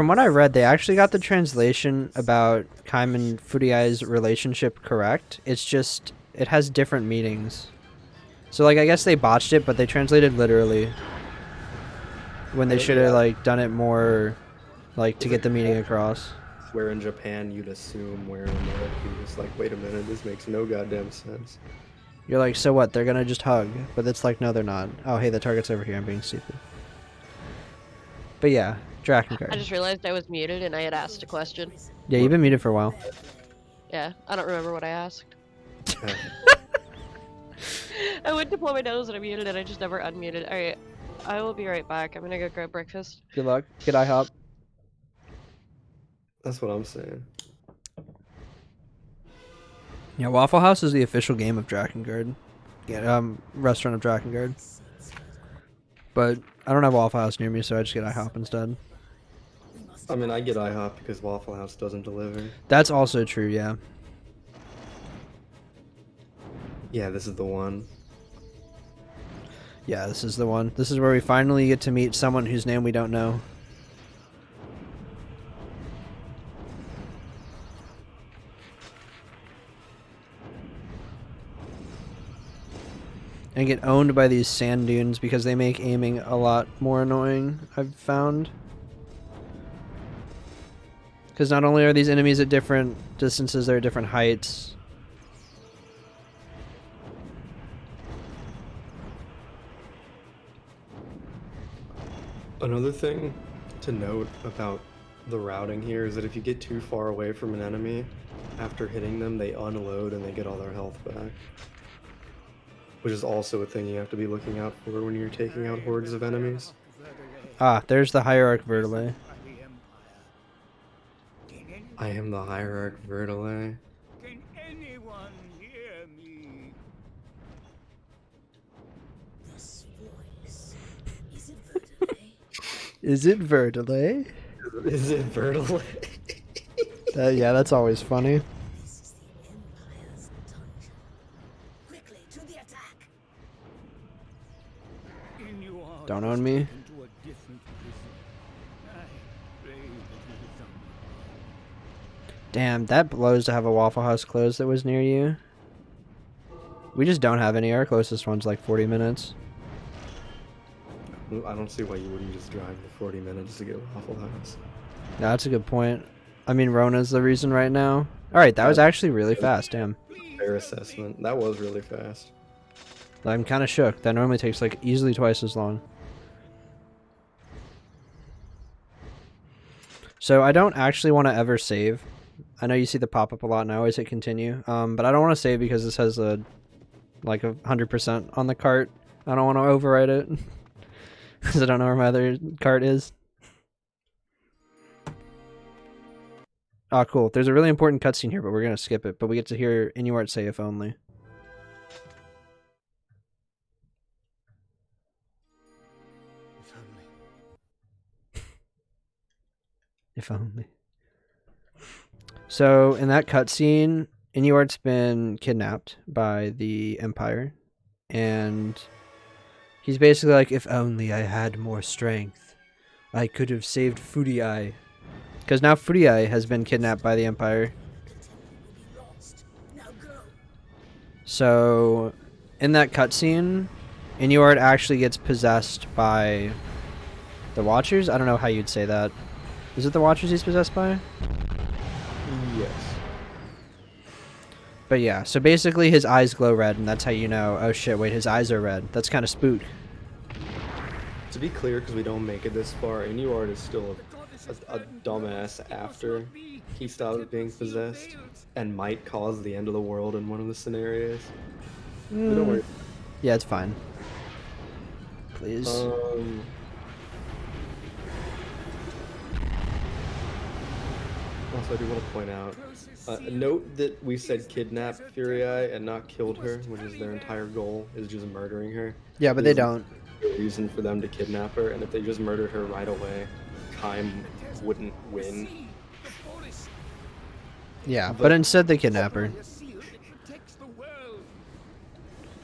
From what I read, they actually got the translation about Kaim and Furiai's relationship correct. It's just, it has different meanings. So, like, I guess they botched it, but they translated literally. When they should have, like, done it more, like, to get the meaning across. Where in Japan you'd assume, where in America you're just like, wait a minute, this makes no goddamn sense. You're like, so what? They're gonna just hug. But it's like, no, they're not. Oh, hey, the target's over here. I'm being stupid. But yeah, Drakengard. I just realized I was muted and I had asked a question. Yeah, you've been muted for a while. Yeah, I don't remember what I asked. I went to blow my nose and I muted and I just never unmuted. Alright, I will be right back. I'm gonna go grab breakfast. Good luck. Good IHOP. That's what I'm saying. Yeah, Waffle House is the official game of Drakengard. Yeah, restaurant of Drakengard. But I don't have Waffle House near me, so I just get IHOP instead. I mean, I get IHOP because Waffle House doesn't deliver. That's also true, yeah. Yeah, this is the one. Yeah, this is the one. This is where we finally get to meet someone whose name we don't know. And get owned by these sand dunes because they make aiming a lot more annoying, I've found. Because not only are these enemies at different distances, they're at different heights. Another thing to note about the routing here is that if you get too far away from an enemy, after hitting them, they unload and they get all their health back. Which is also a thing you have to be looking out for when you're taking out hordes of enemies. Ah, there's the Hierarch Vertile. I am the Hierarch Vertile. Can anyone hear me? This voice. Is it Vertile? Is it Vertile? Is it Vertile? Yeah, that's always funny. This is the Empire's dungeon. Quickly, to the attack! Don't own me. Damn, that blows to have a Waffle House closed that was near you. We just don't have any. Our closest one's like 40 minutes. I don't see why you wouldn't just drive the 40 minutes to get a Waffle House. No, that's a good point. I mean, Rona's the reason right now. Alright, that was actually really fast, damn. Fair assessment. That was really fast. I'm kind of shook. That normally takes like easily twice as long. So I don't actually want to ever save. I know you see the pop-up a lot and I always hit continue. But I don't want to save because this has a like 100% on the cart. I don't want to overwrite it. Because I don't know where my other cart is. Oh, cool. There's a really important cutscene here, but we're going to skip it. But we get to hear Inuart say if only. If only. If only. So, in that cutscene, Inuart's been kidnapped by the Empire. And he's basically like, if only I had more strength, I could have saved Furiai. Because now Furiai has been kidnapped by the Empire. So, in that cutscene, Inuart actually gets possessed by the Watchers? I don't know how you'd say that. Is it the Watchers he's possessed by? Yes. But yeah, so basically his eyes glow red, and that's how you know, oh shit, wait, his eyes are red. That's kind of spook. To be clear, because we don't make it this far, Inuart is still a dumbass after he stops being possessed, and might cause the end of the world in one of the scenarios. But don't worry. Yeah, it's fine. Please. Also, I do want to point out, note that we said kidnap Furiai and not killed her, which is their entire goal, is just murdering her. Yeah, but they don't. There's no reason for them to kidnap her, and if they just murdered her right away, Kaim wouldn't win. Yeah, but instead they kidnap her.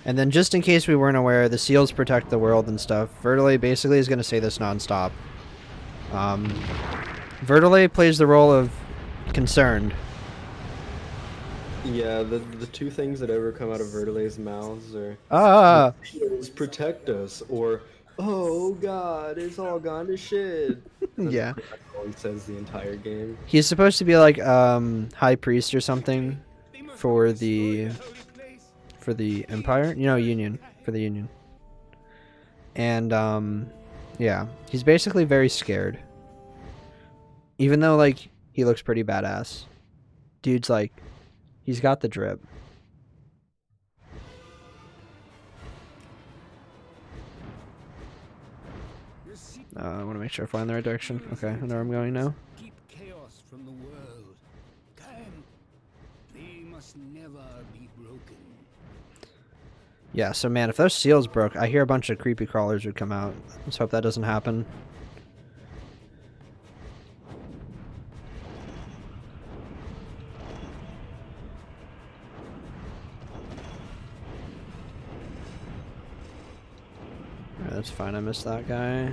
And then just in case we weren't aware, the seals protect the world and stuff. Vertile basically is going to say this nonstop. Vertile plays the role of concerned. Yeah, the two things that ever come out of Vertile's mouths are Ah! "Shields protect us," or "Oh God, it's all gone to shit." And that's Yeah. pretty much all he says the entire game. He's supposed to be like high priest or something for the Empire, Union, for the Union. And yeah, he's basically very scared. Even though like he looks pretty badass. Dude's like he's got the drip. I want to make sure I find the right direction. Okay, I know where I'm going now. Keep chaos from the world. Come. They must never be broken. Yeah, so man, if those seals broke, I hear a bunch of creepy crawlers would come out. Let's hope that doesn't happen. Alright, that's fine, I missed that guy.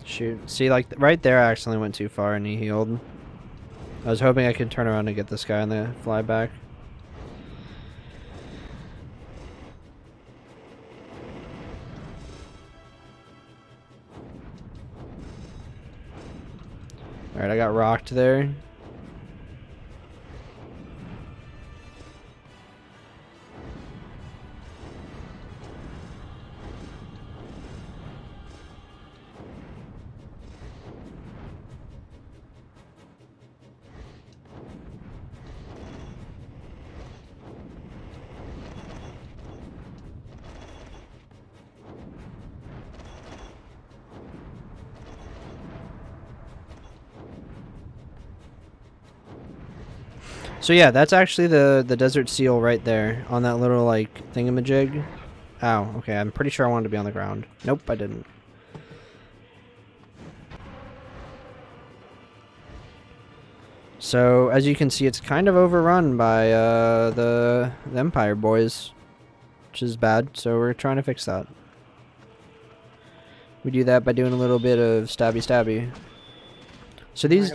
Shoot. See, like, right there I accidentally went too far and he healed. I was hoping I could turn around and get this guy on the flyback. Alright, I got rocked there. So yeah, that's actually the desert seal right there on that little like thingamajig. Ow, okay, I'm pretty sure I wanted to be on the ground. Nope, I didn't. So as you can see, it's kind of overrun by the Empire boys, which is bad. So we're trying to fix that. We do that by doing a little bit of stabby stabby. So these,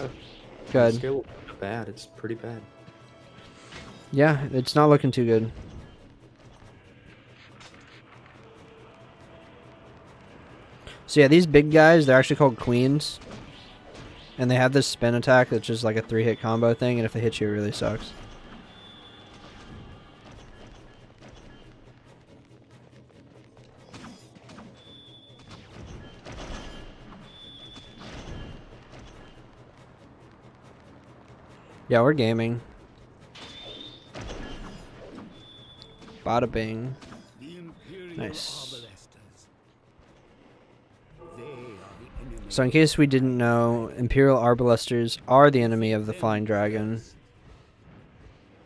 good. Skill bad. It's pretty bad. Yeah, it's not looking too good. So yeah, these big guys, they're actually called queens. And they have this spin attack that's just like a 3-hit combo thing, and if they hit you, it really sucks. Yeah, we're gaming. Bada bing. The Imperial Nice. Arbolesters. They are the enemy. So in case we didn't know, Imperial Arbolesters are the enemy of the Flying Dragon.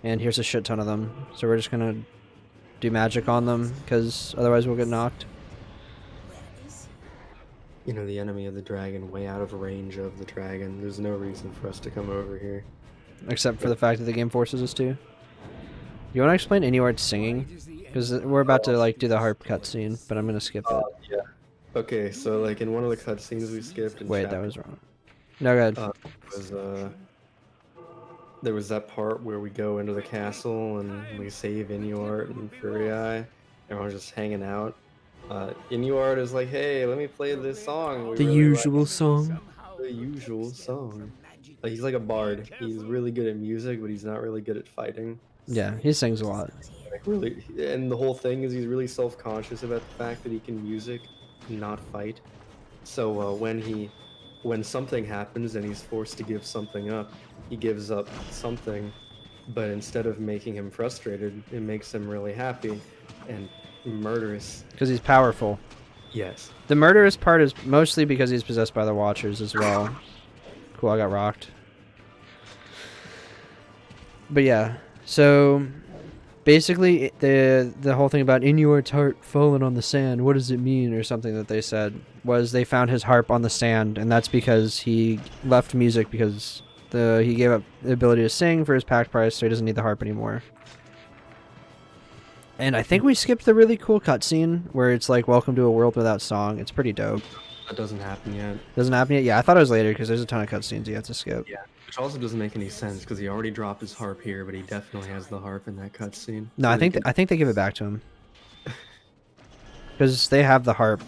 And here's a shit ton of them. So we're just gonna do magic on them, because otherwise we'll get knocked. Where is You know, the enemy of the dragon, way out of range of the dragon. There's no reason for us to come over here. Except for the fact that the game forces us to. You want to explain Inuart singing? Because we're about to like do the harp cutscene, but I'm gonna skip it. Yeah. Okay, so like in one of the cutscenes we skipped. In Wait, that chapter, was wrong. No, go ahead. was there was that part where we go into the castle and we save Inuart and Furii. Everyone's just hanging out. Inuart is like, "Hey, let me play this song." We The really usual like song. the usual song. Like, he's like a bard. He's really good at music, but he's not really good at fighting. Yeah, he sings a lot. Like really, and the whole thing is he's really self-conscious about the fact that he can music, not fight. So when something happens and he's forced to give something up, he gives up something, but instead of making him frustrated, it makes him really happy and murderous. Because he's powerful. Yes. The murderous part is mostly because he's possessed by the Watchers as well. Cool, I got rocked. But yeah, so basically the whole thing about Inuart's heart falling on the sand, what does it mean, or something that they said, was they found his harp on the sand, and that's because he left music because he gave up the ability to sing for his pack price, so he doesn't need the harp anymore. And I think we skipped the really cool cutscene where it's like, welcome to a world without song. It's pretty dope. That doesn't happen yet. Doesn't happen yet? Yeah, I thought it was later because there's a ton of cutscenes you have to skip. Yeah, which also doesn't make any sense because he already dropped his harp here, but he definitely has the harp in that cutscene. No, So I think they give it back to him. Because they have the harp.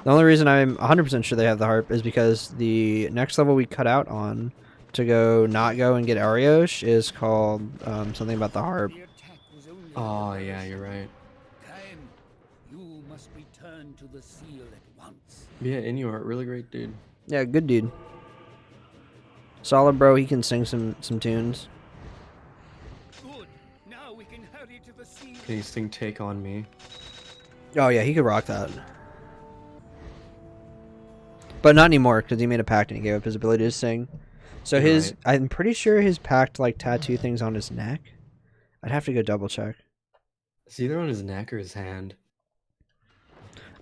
The only reason I'm 100% sure they have the harp is because the next level we cut out on to not go and get Ariosh is called something about the harp. The attack was only Oh yeah, you're right. Cain, you must return to the seal at once. Yeah, Inuart, really great dude. Yeah, good dude. Solid bro, he can sing some tunes. Good. Now we can hurry to the seal. Can you sing "Take on Me"? Oh yeah, he could rock that. But not anymore because he made a pact and he gave up his ability to sing. So his, Right. I'm pretty sure his pact like tattoo things on his neck. I'd have to go double check. It's either on his neck or his hand.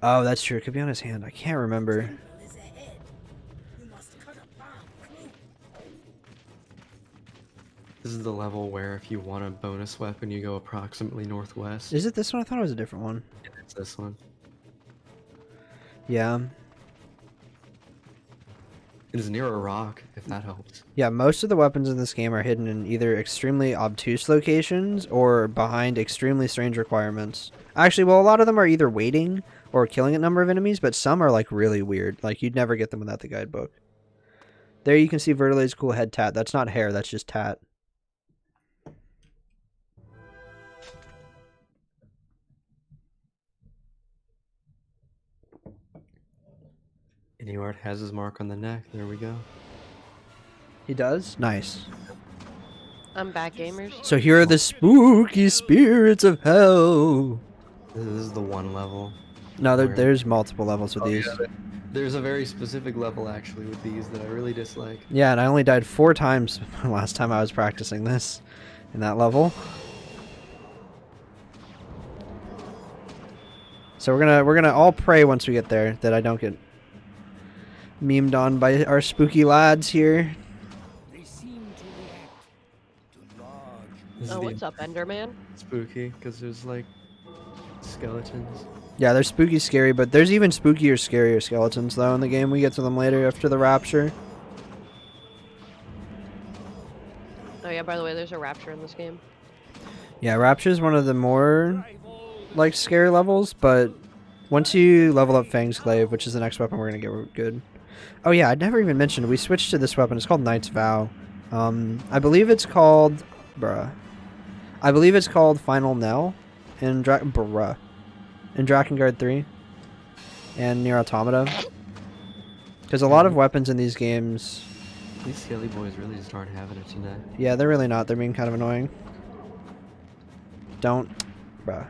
Oh, that's true. It could be on his hand. I can't remember. Temple is ahead. You must cut a path through. This is the level where if you want a bonus weapon, you go approximately northwest. Is it this one? I thought it was a different one. It's this one. Yeah. It is near a rock, if that helps. Yeah, most of the weapons in this game are hidden in either extremely obtuse locations or behind extremely strange requirements. Actually, well, a lot of them are either waiting or killing a number of enemies, but some are like really weird. Like you'd never get them without the guidebook. There you can see Vertile's cool head tat. That's not hair, that's just tat. Inuart has his mark on the neck. There we go. He does? Nice. I'm back, gamers. So here are the spooky spirits of hell. This is the one level. No, Where- there's multiple levels with these. There's a very specific level actually with these that I really dislike. Yeah, and I only died 4 times last time I was practicing this in that level. So we're gonna all pray once we get there that I don't get memed on by our spooky lads here. They seem to react to large. This Oh, is what's up, Enderman? spooky because there's like skeletons. Yeah, they're spooky scary, but there's even spookier, scarier skeletons though in the game. We get to them later after the rapture. Oh yeah, by the way, there's a rapture in this game. Yeah, rapture is one of the more like scary levels, but once you level up Fang's Glaive, which is the next weapon we're gonna get good. Oh yeah, I never even mentioned we switched to this weapon. It's called Knight's Vow. I believe it's called I believe it's called Final Knell in Drakengard 3 and Nier Automata. Because a lot of weapons in these games, These skelly boys really just aren't having it today. yeah, they're really not. They're being kind of annoying. Don't, bruh.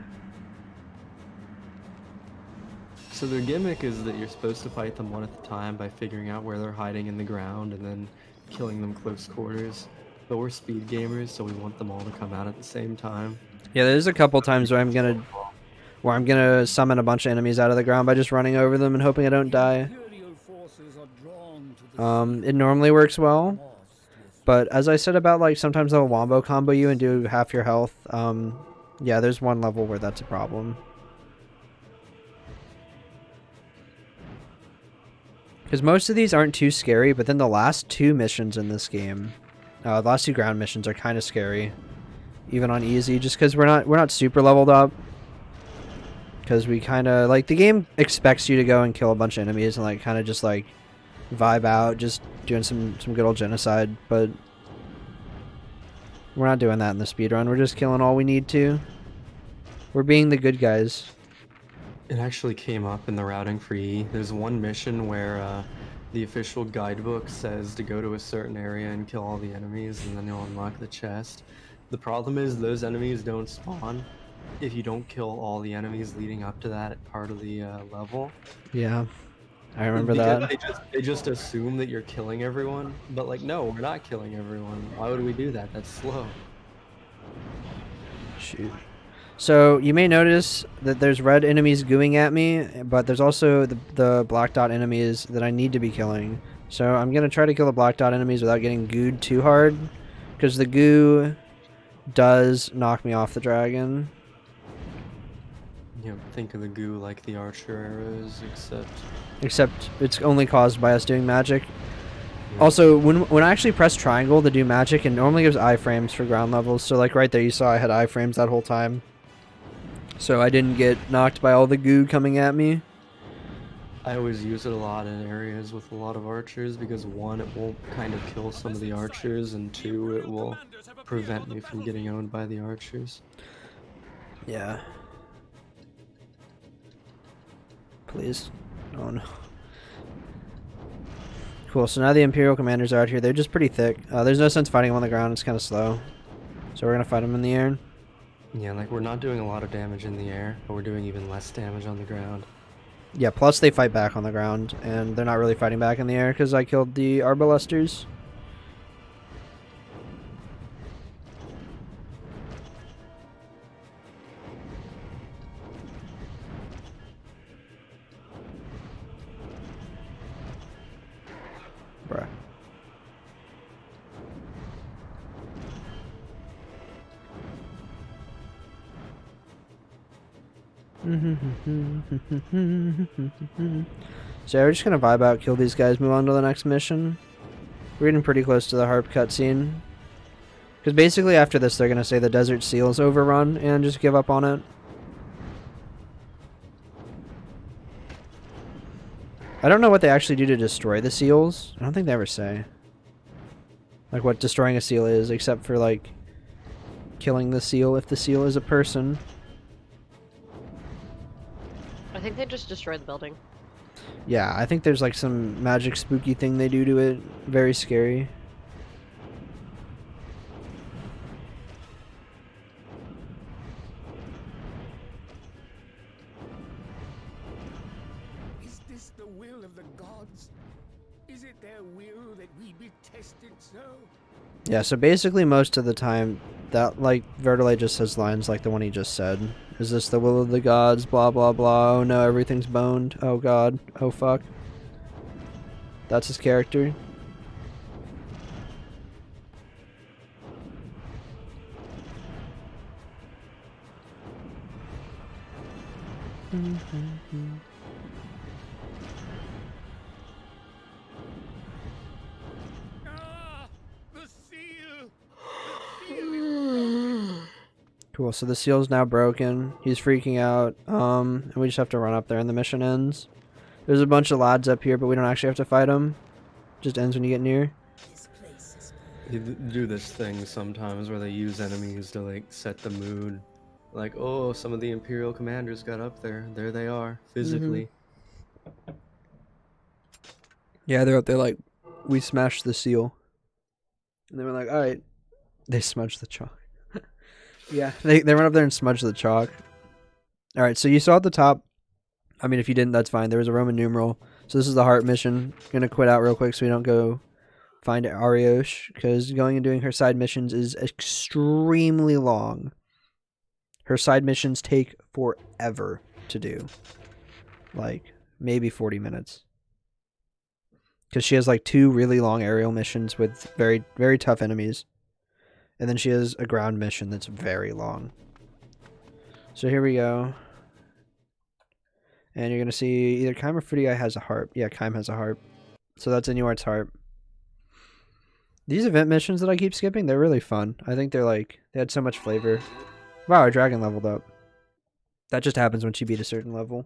So their gimmick is that you're supposed to fight them one at a time by figuring out where they're hiding in the ground and then killing them close quarters. But we're speed gamers, so we want them all to come out at the same time. Yeah, there's a couple times where I'm gonna summon a bunch of enemies out of the ground by just running over them and hoping I don't die. Imperial forces are drawn to the It normally works well, north to but as I said about like sometimes they'll wombo combo you and do half your health. Yeah, there's one level where that's a problem. Because most of these aren't too scary, but then the last 2 missions in this game, the last 2 ground missions are kind of scary, even on easy, just because we're not super leveled up. Because we kind of like the game expects you to go and kill a bunch of enemies and like kind of just like vibe out, just doing some good old genocide, but we're not doing that in the speedrun. We're just killing all we need to. We're being the good guys. It actually came up in the routing for E. There's one mission where the official guidebook says to go to a certain area and kill all the enemies, and then you'll unlock the chest. The problem is those enemies don't spawn if you don't kill all the enemies leading up to that part of the level. Yeah, I remember Because that. they just assume that you're killing everyone, but like, no, we're not killing everyone. Why would we do that? That's slow. Shoot. So you may notice that there's red enemies gooing at me, but there's also the black dot enemies that I need to be killing. So I'm going to try to kill the black dot enemies without getting gooed too hard, because the goo does knock me off the dragon. You know, think of the goo like the Archer arrows, Except it's only caused by us doing magic. yeah. Also, when I actually press triangle to do magic, it normally gives iframes for ground levels. So like right there, you saw I had iframes that whole time. So I didn't get knocked by all the goo coming at me. I always use it a lot in areas with a lot of archers because one, it will kind of kill some of the archers, and two, it will prevent me from getting owned by the archers. Yeah. Please. Oh no. Cool, so now the Imperial commanders are out here. They're just pretty thick. There's no sense fighting them on the ground. It's kind of slow. So we're going to fight them in the air. Yeah, like we're not doing a lot of damage in the air, but we're doing even less damage on the ground. Yeah, plus they fight back on the ground, and they're not really fighting back in the air because I killed the Arbalesters. Bruh. So we're just gonna vibe out, kill these guys, move on to the next mission. We're getting pretty close to the harp cutscene. Because basically after this they're gonna say the desert seal's overrun and just give up on it. I don't know what they actually do to destroy the seals. I don't think they ever say. Like what destroying a seal is, except for like killing the seal if the seal is a person. I think they just destroyed the building. Yeah, I think there's like some magic spooky thing they do to it. Very scary. Is this the will of the gods? Is it their will that we be tested so? Yeah, so basically most of the time that like Vertile just says lines like the one he just said. Is this the will of the gods? Blah blah blah. Oh no, everything's boned. Oh god. Oh fuck. That's his character. Ah, the seal! The seal is broken. Cool, so the seal's now broken. He's freaking out. And we just have to run up there and the mission ends. There's a bunch of lads up here, but we don't actually have to fight them. Just ends when you get near. This place is They do this thing sometimes where they use enemies to like set the mood. Like, oh, some of the Imperial commanders got up there. There they are, physically. Yeah, they're up there like, we smashed the seal. And they were like, alright. They smudged the chalk. Yeah, they went up there and smudged the chalk. Alright, so you saw at the top, I mean, if you didn't, that's fine. There was a Roman numeral. So this is the heart mission. Gonna quit out real quick so we don't go find Ariosh, because going and doing her side missions is extremely long. Her side missions take forever to do. Like, maybe 40 minutes. Because she has like 2 really long aerial missions with very, very tough enemies. And then she has a ground mission that's very long. So here we go. And you're going to see either Kaim or Fudiai has a harp. Yeah, Kaim has a harp. So that's Inuart's harp. These event missions that I keep skipping, they're really fun. I think they're like, they had so much flavor. Wow, our dragon leveled up. That just happens when she beat a certain level.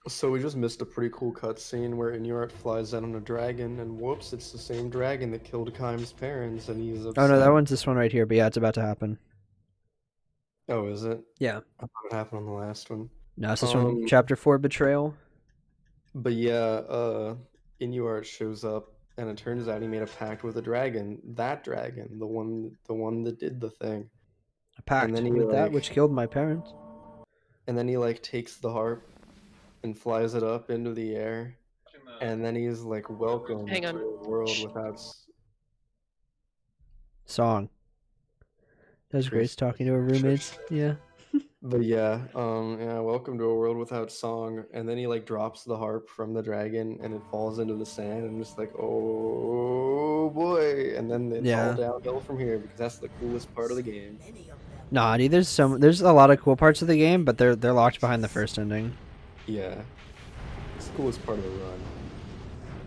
So we just missed a pretty cool cutscene where Inuart flies out on a dragon, and whoops, it's the same dragon that killed Kaim's parents, and he's upset. Oh no, that one's this one right here, but yeah, it's about to happen. Oh, is it? Yeah. I thought it happened on the last one. No, it's this one, Chapter 4, Betrayal. But yeah, Inuart shows up, and it turns out he made a pact with a dragon. That dragon, the one that did the thing. A pact then he, with that like- which killed my parents. And then he like takes the harp and flies it up into the air, and then he's like, "Welcome Hang on. to a world without." Song. That was Grace talking to her roommates. Yeah. But yeah, welcome to a world without song. And then he like drops the harp from the dragon, and it falls into the sand, and just like, oh boy, and then it's all downhill from here because that's the coolest part of the game. many of them. Nah, dude, there's a lot of cool parts of the game, but they're locked behind the first ending. Yeah. It's the coolest part of the run.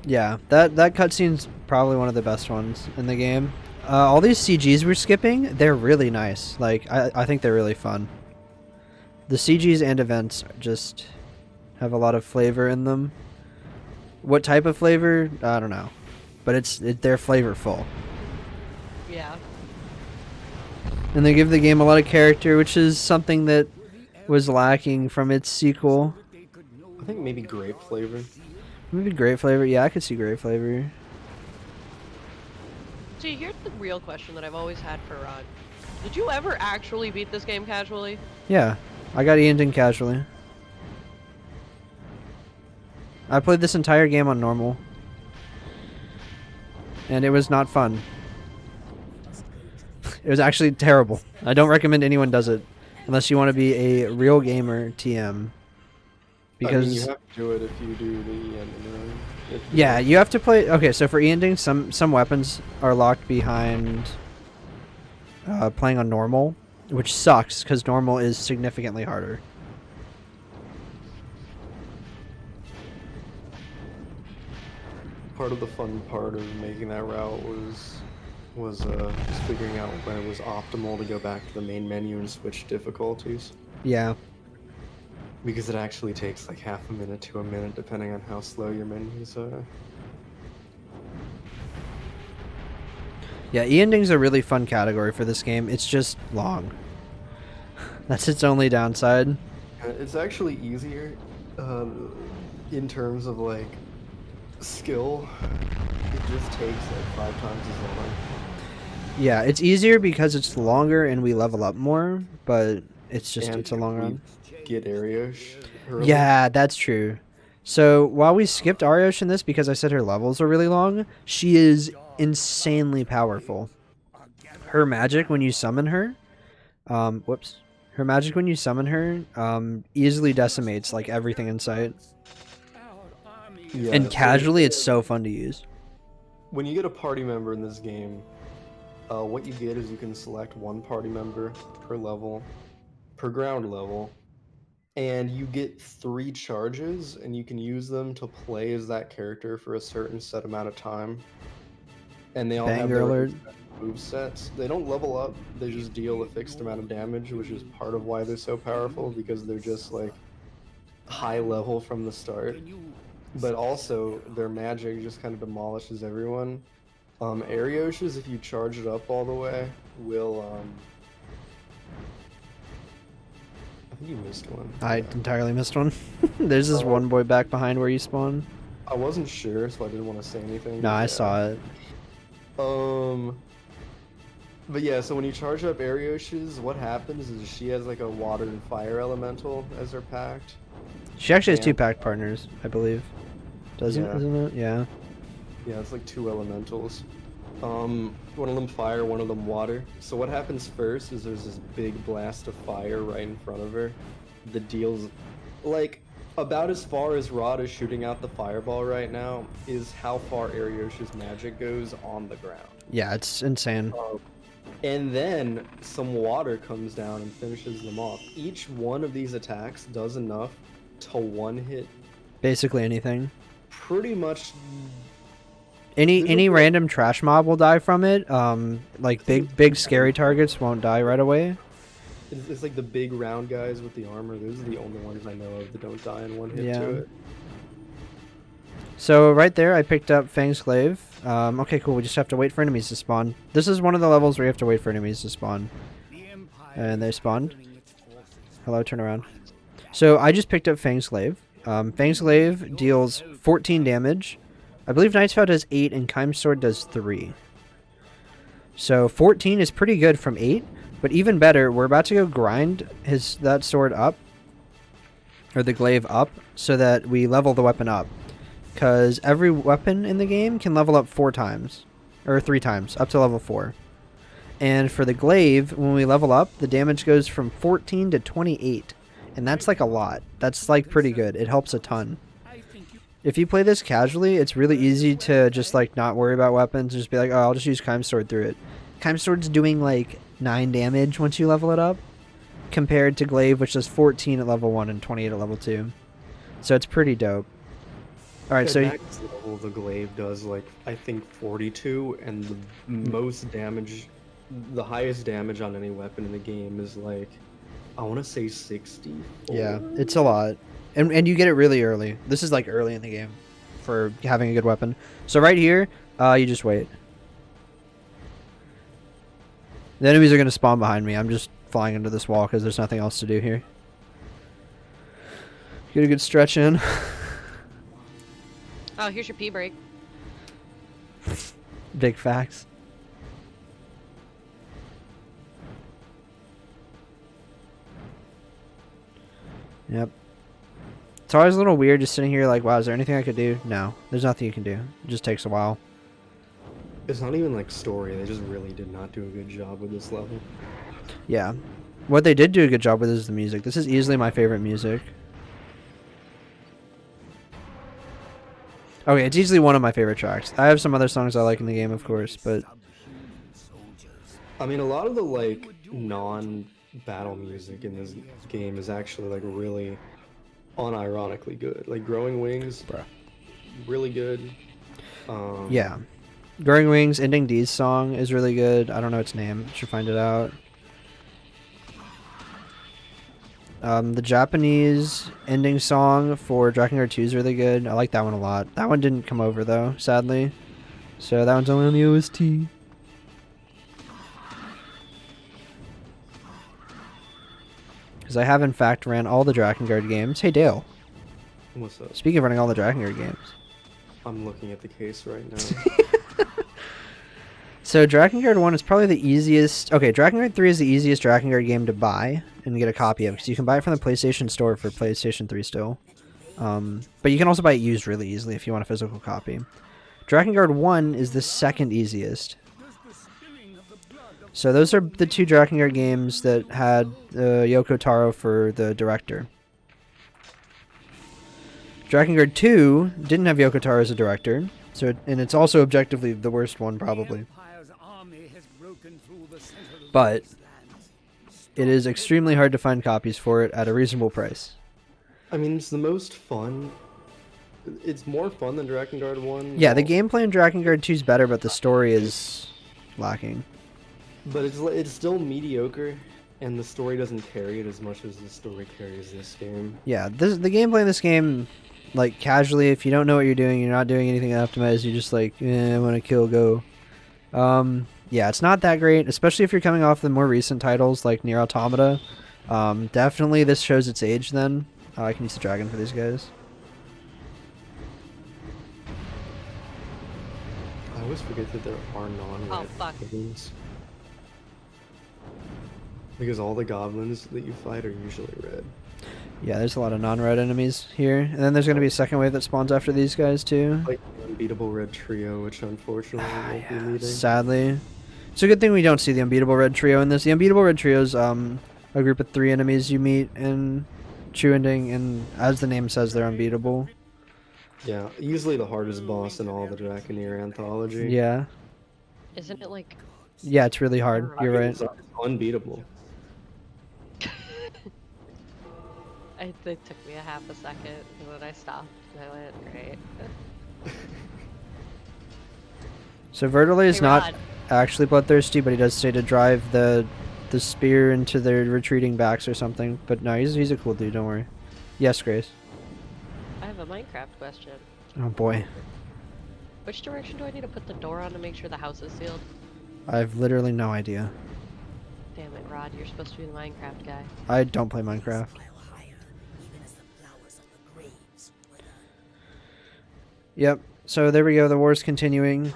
Yeah, that cutscene's probably one of the best ones in the game. All these CGs we're skipping, they're really nice. Like, I think they're really fun. The CGs and events just have a lot of flavor in them. What type of flavor? I don't know. But they're flavorful. Yeah. And they give the game a lot of character, which is something that was lacking from its sequel. I think maybe grape flavor. Maybe grape flavor. Yeah, I could see grape flavor. See, here's the real question that I've always had for Rod. Did you ever actually beat this game casually? Yeah, I got ending casually. I played this entire game on normal. And it was not fun. It was actually terrible. I don't recommend anyone does it. Unless you want to be a real gamer TM. Because I mean, you have to do it if you do the ending. yeah, you have to play... Okay, so for ending, some weapons are locked behind playing on normal, which sucks because normal is significantly harder. Part of the fun part of making that route was just figuring out when it was optimal to go back to the main menu and switch difficulties. Yeah. Because it actually takes like half a minute to a minute depending on how slow your menus are. Yeah, e-ending's a really fun category for this game. It's just long. That's its only downside. It's actually easier in terms of like skill. It just takes like 5 times as long. Yeah, it's easier because it's longer and we level up more, but it's a long run. Get Ariosh early. Yeah, that's true. So while we skipped Ariosh in this because I said her levels are really long, she is insanely powerful. Her magic when you summon her, her magic when you summon her, easily decimates like everything in sight. Yeah, And so casually, it's so fun to use. when you get a party member in this game, what you get is you can select one party member per level, per ground level, and you get 3 charges, and you can use them to play as that character for a certain set amount of time. And they all have Banger their alert. move sets. They don't level up; they just deal a fixed amount of damage, which is part of why they're so powerful because they're just like high level from the start. But also, their magic just kind of demolishes everyone. Ariosh's, if you charge it up all the way, will I think you missed one. I entirely missed one. There's this one boy back behind where you spawn. I wasn't sure, so I didn't want to say anything. No, but I yeah. saw it. But yeah, so when you charge up Ariosh's, what happens is she has like a water and fire elemental as her pact. She actually has Yeah. 2 pact partners, I believe. Doesn't Yeah. isn't it? Yeah. Yeah, it's like 2 elementals. One of them fire, one of them water. So what happens first is there's this big blast of fire right in front of her that deals like about as far as Rod is shooting out the fireball right now is how far Ariosh's magic goes on the ground. Yeah, it's insane. And then some water comes down and finishes them off. Each one of these attacks does enough to one-hit Basically anything. pretty much. Any random trash mob will die from it. Like big scary targets won't die right away. It's like the big round guys with the armor. Those are the only ones I know of that don't die in one hit Yeah. to it. So right there, I picked up Fang's Glaive. Okay, cool. We just have to wait for enemies to spawn. This is one of the levels where you have to wait for enemies to spawn. And they spawned. Hello, turn around. So I just picked up Fang's Glaive. Fang's Glaive deals 14 damage. I believe Knight's Vow does 8 and Keim's Sword does 3. So 14 is pretty good from 8. But even better, we're about to go grind that sword up. Or the glaive up. So that we level the weapon up. Because every weapon in the game can level up 4 times. Or 3 times. Up to level 4. And for the glaive, when we level up, the damage goes from 14 to 28. And that's like a lot. That's like pretty good. It helps a ton. If you play this casually, it's really easy to just like not worry about weapons. Just be like, oh, I'll just use Keim's Sword through it. Keim's Sword's doing like 9 damage once you level it up, compared to Glaive, which does 14 at level 1 and 28 at level 2. So it's pretty dope. Alright, At so max level, the glaive does like I think 42, and the most damage, the highest damage on any weapon in the game is like, I want to say 60. yeah, it's a lot. And you get it really early. This is like early in the game for having a good weapon. So right here, you just wait. The enemies are going to spawn behind me. I'm just flying into this wall because there's nothing else to do here. Get a good stretch in. Oh, here's your pee break. Big facts. Yep. It's always a little weird just sitting here like, wow, is there anything I could do? No, there's nothing you can do. It just takes a while. It's not even like story. They just really did not do a good job with this level. Yeah. What they did do a good job with is the music. This is easily my favorite music. Okay, it's easily one of my favorite tracks. I have some other songs I like in the game, of course, but I mean, a lot of the like non-battle music in this game is actually like really unironically good. Like Growing Wings, Bruh. really good. Yeah. Growing Wings, Ending D's song is really good. I don't know its name. Should find it out. The Japanese ending song for Drakengard 2 is really good. I like that one a lot. That one didn't come over though, sadly. So that one's only on the OST. Because I have in fact ran all the Drakengard games. Hey Dale, What's up? speaking of running all the Drakengard games. I'm looking at the case right now. So Drakengard 1 is probably the easiest. Okay, Drakengard 3 is the easiest Drakengard game to buy and get a copy of, because you can buy it from the PlayStation Store for PlayStation 3 still. But you can also buy it used really easily if you want a physical copy. Drakengard 1 is the second easiest. So those are the two Drakengard games that had Yoko Taro for the director. Drakengard 2 didn't have Yoko Taro as a director, and it's also objectively the worst one probably. But it is extremely hard to find copies for it at a reasonable price. I mean, it's the most fun. It's more fun than Drakengard 1. Yeah, the gameplay in Drakengard 2 is better, but the story is lacking. But it's still mediocre, and the story doesn't carry it as much as the story carries this game. Yeah, the gameplay in this game, like casually, if you don't know what you're doing, you're not doing anything optimized, you're just like, I want to kill, go. Yeah, it's not that great, especially if you're coming off the more recent titles like Nier Automata. Definitely this shows its age then. I can use the dragon for these guys. I always forget that there are non-red Oh, fuck. goblins. Because all the goblins that you fight are usually red. Yeah, there's a lot of non-red enemies here. And then there's going to be a second wave that spawns after these guys too. Like the unbeatable red trio, which unfortunately won't be meeting. Sadly. It's a good thing we don't see the unbeatable red trio in this. The unbeatable red trio is a group of 3 enemies you meet in True Ending, and as the name says, they're unbeatable. Yeah, easily the hardest boss in all the Draconeer anthology. Yeah. Isn't it like... Yeah, it's really hard. I You're mean, right. It's unbeatable. It took me a half a second, and then I stopped, and I went, great. So Vertile is Hey, not Rod. actually bloodthirsty, but he does say to drive the spear into their retreating backs or something. But no, he's a cool dude, don't worry. Yes, Grace. I have a Minecraft question. Oh boy. Which direction do I need to put the door on to make sure the house is sealed? I have literally no idea. Damn it, Rod, you're supposed to be the Minecraft guy. I don't play Minecraft. Yep. So there we go. The war's continuing.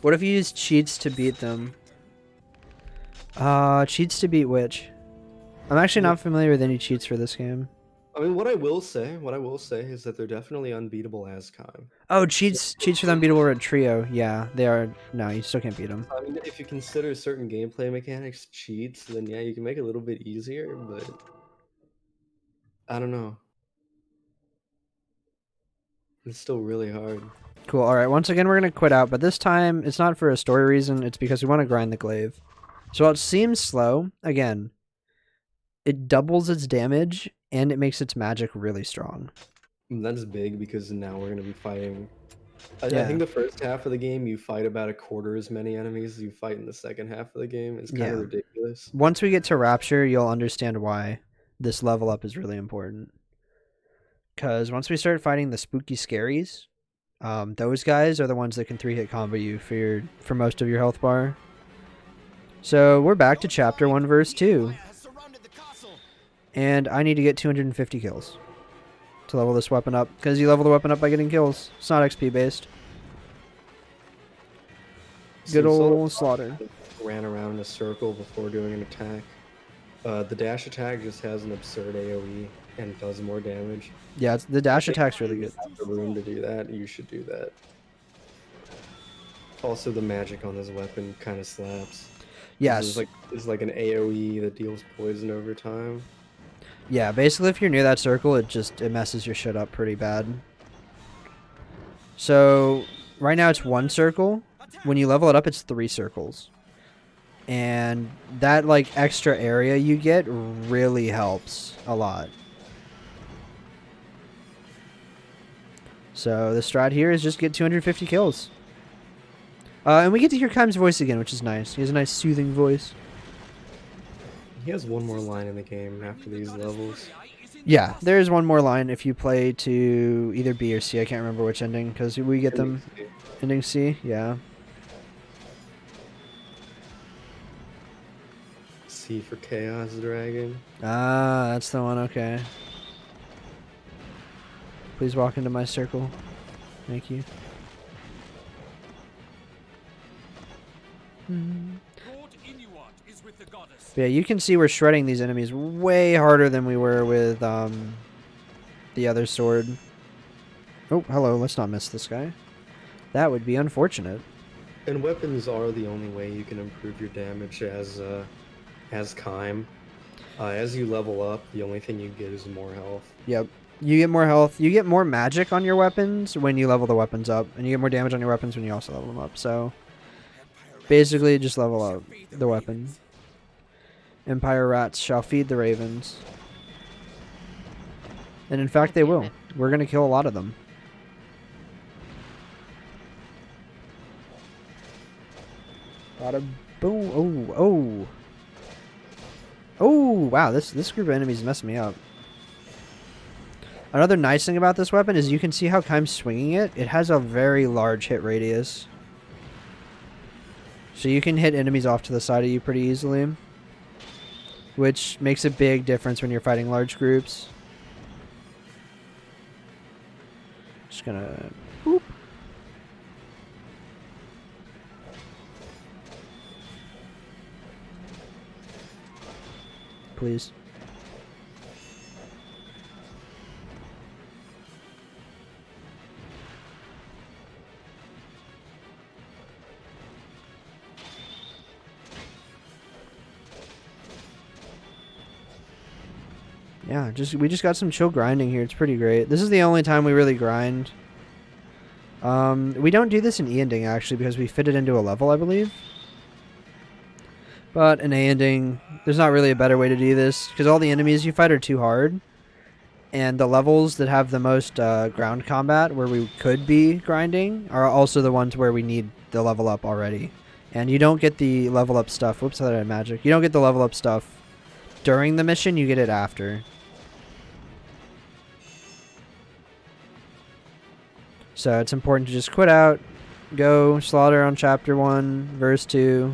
What if you use cheats to beat them? Cheats to beat which? I'm actually not familiar with any cheats for this game. I mean, what I will say is that they're definitely unbeatable as Kime. Oh, cheats for the unbeatable red trio. Yeah, they are. No, you still can't beat them. I mean, if you consider certain gameplay mechanics cheats, then yeah, you can make it a little bit easier, but I don't know. It's still really hard. Cool. All right. Once again, we're going to quit out, but this time it's not for a story reason. It's because we want to grind the glaive. So while it seems slow, again, it doubles its damage and it makes its magic really strong. That's big because now we're going to be fighting. I Yeah. think the first half of the game, you fight about a quarter as many enemies as you fight in the second half of the game. It's kind of Yeah. ridiculous. Once we get to Rapture, you'll understand why this level up is really important. Because once we start fighting the spooky scaries, those guys are the ones that can 3-hit combo you for most of your health bar. So we're back to chapter 1 verse 2. And I need to get 250 kills to level this weapon up. Because you level the weapon up by getting kills. It's not XP based. Good old Slaughter. Ran around in a circle before doing an attack. The dash attack just has an absurd AoE and does more damage. Yeah, the dash attack's really good. If you have the room to do that, you should do that. Also, the magic on this weapon kind of slaps. Yes. It's like an AoE that deals poison over time. Yeah, basically if you're near that circle, it messes your shit up pretty bad. So, right now it's 1 circle. When you level it up, it's 3 circles. And that, like, extra area you get really helps a lot. So, the strat here is just get 250 kills. And we get to hear Kaim's voice again, which is nice. He has a nice soothing voice. He has one more line in the game after these levels. Yeah, there's one more line if you play to either B or C. I can't remember which ending, because we get them... Ending C? Yeah. C for Chaos Dragon. Ah, that's the one, okay. Please walk into my circle. Thank you. But yeah, you can see we're shredding these enemies way harder than we were with the other sword. Oh, hello. Let's not miss this guy. That would be unfortunate. And weapons are the only way you can improve your damage as Kaim. As you level up, the only thing you get is more health. Yep. You get more health. You get more magic on your weapons when you level the weapons up. And you get more damage on your weapons when you also level them up. So, basically, just level up the weapon. Empire rats shall feed the ravens. And in fact, they will. We're going to kill a lot of them. Bada boom. Oh. Oh, wow. This group of enemies messed me up. Another nice thing about this weapon is you can see how Kaim's swinging it. It has a very large hit radius. So you can hit enemies off to the side of you pretty easily. Which makes a big difference when you're fighting large groups. Just gonna... Boop. Please. Yeah, we just got some chill grinding here. It's pretty great. This is the only time we really grind. We don't do this in E ending actually because we fit it into a level, I believe. But in A ending, there's not really a better way to do this because all the enemies you fight are too hard. And the levels that have the most ground combat where we could be grinding are also the ones where we need the level up already. And you don't get the level up stuff. Whoops, I thought I had magic. You don't get the level up stuff during the mission, you get it after. So it's important to just quit out, go slaughter on chapter 1, verse 2.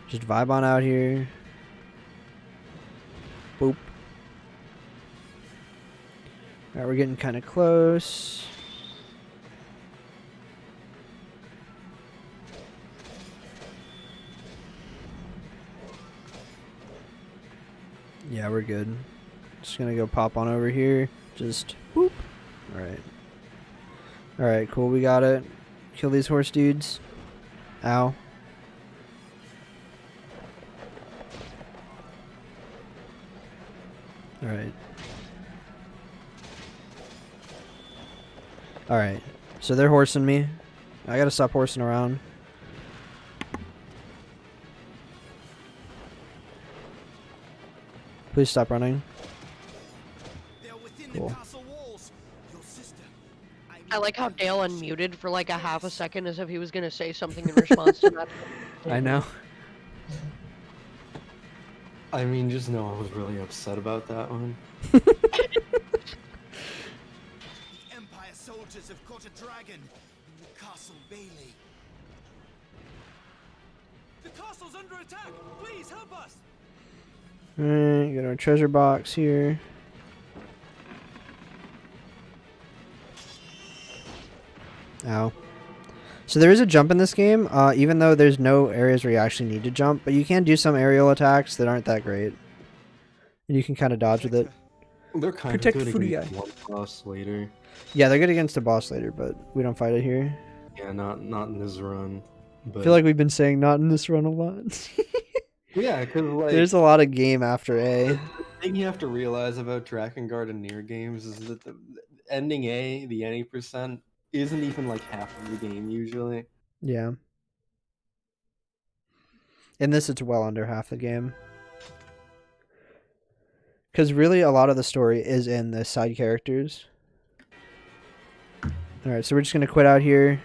Just vibe on out here. Boop. Alright, we're getting kind of close. Yeah, we're good. Just gonna go pop on over here. Just boop. Alright. Alright, cool. We got it. Kill these horse dudes. Ow. Alright. Alright. So they're horsing me. I gotta stop horsing around. Please stop running. They're within Cool. the castle walls. Your sister. I like how Dale unmuted for like a half a second as if he was gonna say something in response to that. I know. I mean, just know I was really upset about that one. The Empire soldiers have caught a dragon in the castle bailey. The castle's under attack. Please help us. Alright, got our treasure box here. Ow. So there is a jump in this game, even though there's no areas where you actually need to jump, but you can do some aerial attacks that aren't that great. And you can kind of dodge with it. They're kind Protect of good Foodie against Guy. one boss later. Yeah, they're good against the boss later, but we don't fight it here. Yeah, not in this run. But I feel like we've been saying not in this run a lot. yeah, because like There's a lot of game after A. the thing you have to realize about Drakengard and near games is that the ending A, the any percent, isn't even like half of the game usually. Yeah. In this, it's well under half the game. Because really, a lot of the story is in the side characters. Alright, so we're just going to quit out here.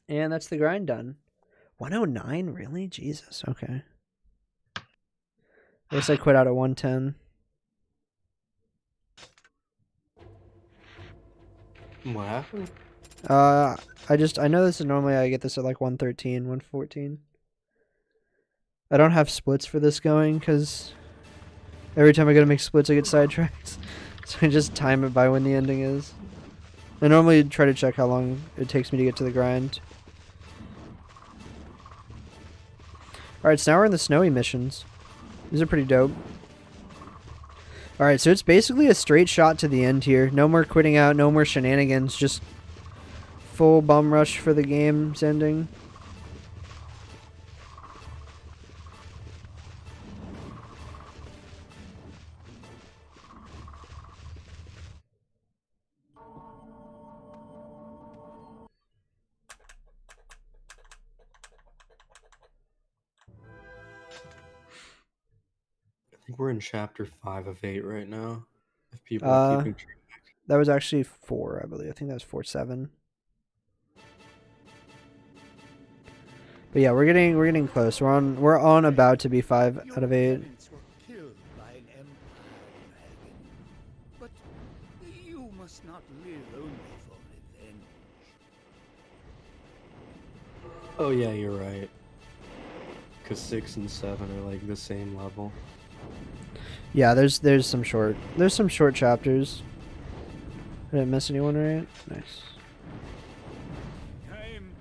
And that's the grind done. 109? Really? Jesus. Okay. I guess I quit out at 110. What happened? I know this is normally I get this at like 113, 114. I don't have splits for this going because every time I gotta make splits I get sidetracked. So I just time it by when the ending is. I normally try to check how long it takes me to get to the grind. Alright, so now we're in the snowy missions. These are pretty dope. Alright, so it's basically a straight shot to the end here. No more quitting out, no more shenanigans, just full bum rush for the game's ending. I think we're in chapter 5 of 8 right now. If people are keeping track. That was actually 4, I believe. I think that was 4-7. But yeah, we're getting close. We're on about to be 5 out of 8. parents were killed by an Empire dragon. But you must not live only for revenge. Oh yeah, you're right. Because 6 and 7 are like the same level. Yeah, there's some short chapters. I didn't miss anyone, right? Nice. Time,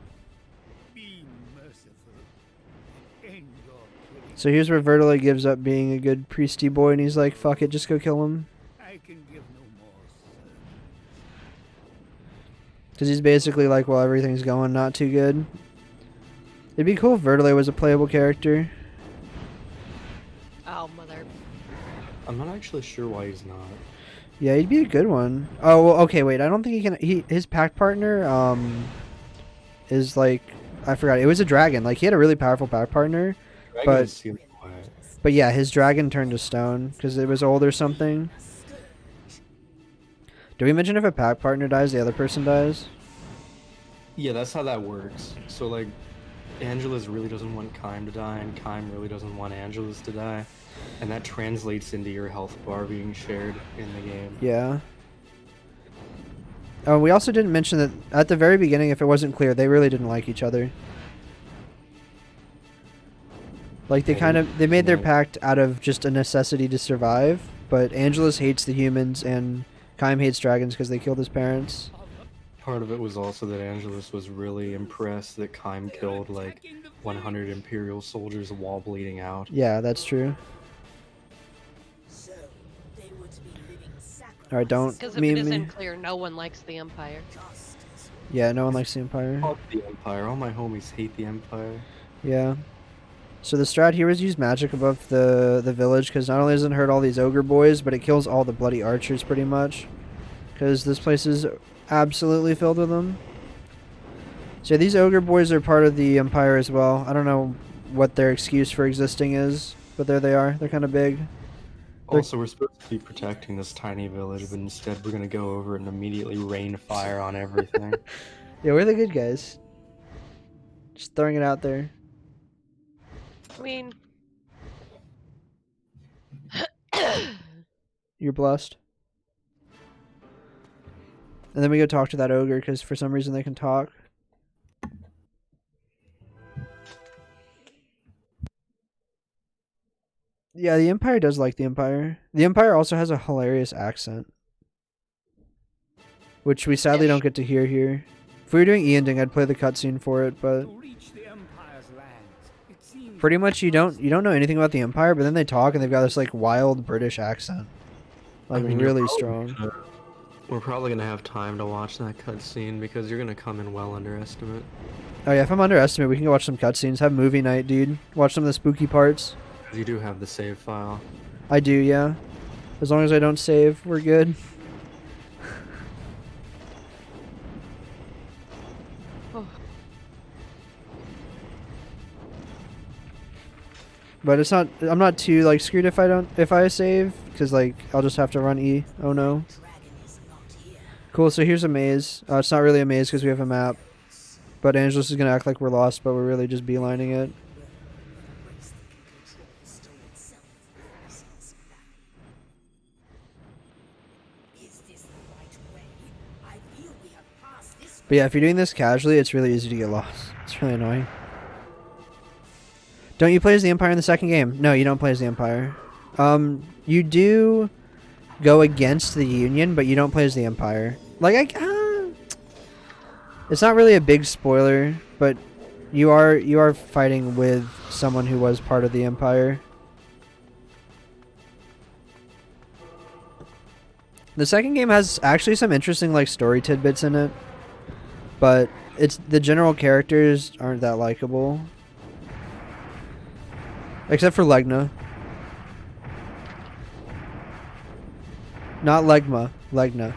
be merciful. End your killing. So here's where Vertile gives up being a good priesty boy, and he's like, "Fuck it, just go kill him." I can give no more service. Because he's basically like, well, everything's going not too good. It'd be cool if Vertile was a playable character. Oh, mother. I'm not actually sure why he's not. Yeah, he'd be a good one. Oh, well, okay, wait. I don't think he can. His pack partner is like, I forgot. It was a dragon. Like he had a really powerful pack partner. Dragon But- is seeming quiet. But yeah, his dragon turned to stone because it was old or something. Did we mention if a pack partner dies, the other person dies? Yeah, that's how that works. So like, Angelus really doesn't want Kym to die, and Kym really doesn't want Angelus to die, and that translates into your health bar being shared in the game. Yeah. Oh, we also didn't mention that at the very beginning, if it wasn't clear, they really didn't like each other. Like they made their pact out of just a necessity to survive, but Angelus hates the humans and Kym hates dragons because they killed his parents. Part of it was also that Angelus was really impressed that Kym killed like 100 Imperial soldiers while bleeding out. Yeah, that's true. So they were to be living sacrifices. Alright, don't Because if meme it me. isn't clear, no one likes the Empire. Justice. Yeah, no one likes the Empire. Fuck the Empire. All my homies hate the Empire. Yeah. So the strat here is use magic above the village, because not only does it hurt all these ogre boys, but it kills all the bloody archers pretty much. Because this place is absolutely filled with them. So these ogre boys are part of the Empire as well. I don't know what their excuse for existing is, but there they are. They're kind of big. Also, we're supposed to be protecting this tiny village, but instead we're gonna go over and immediately rain fire on everything. Yeah, we're the good guys. Just throwing it out there. I mean, You're blessed. And then we go talk to that ogre, because for some reason they can talk. Yeah, the Empire does like the Empire. The Empire also has a hilarious accent, which we sadly don't get to hear here. If we were doing E-ending, I'd play the cutscene for it, but To reach the Empire's lands, it seems pretty much you don't know anything about the Empire, but then they talk and they've got this like wild British accent, like I mean, you're really probably strong. We're probably gonna have time to watch that cutscene because you're gonna come in well underestimate. Oh yeah, if I'm underestimate, we can go watch some cutscenes. Have movie night, dude. Watch some of the spooky parts. You do have the save file. I do, yeah. As long as I don't save, we're good. oh, But it's not. I'm not too like screwed if I save, because like I'll just have to run E. Oh no. Dragon is not here. Cool. So here's a maze. It's not really a maze because we have a map. But Angelus is gonna act like we're lost, but we're really just beelining it. Race that can control the stone itself since back. Is this the right way? I feel we have passed this. But yeah, if you're doing this casually, it's really easy to get lost. It's really annoying. Don't you play as the Empire in the second game? No, you don't play as the Empire. You do go against the Union, but you don't play as the Empire. Like, it's not really a big spoiler, but you are fighting with someone who was part of the Empire. The second game has actually some interesting like story tidbits in it, but the general characters aren't that likable. Except for Legna. Not Legma, Legna.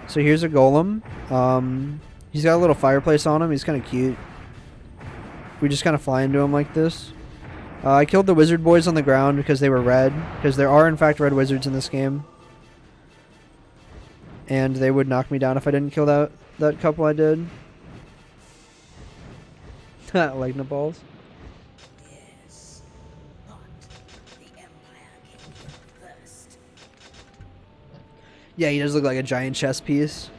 So here's a golem. He's got a little fireplace on him. He's kind of cute. We just kind of fly into him like this. I killed the wizard boys on the ground because they were red. Because there are in fact red wizards in this game. And they would knock me down if I didn't kill that couple I did. Legna balls. Yes, but the Empire came here first. Yeah, he does look like a giant chess piece.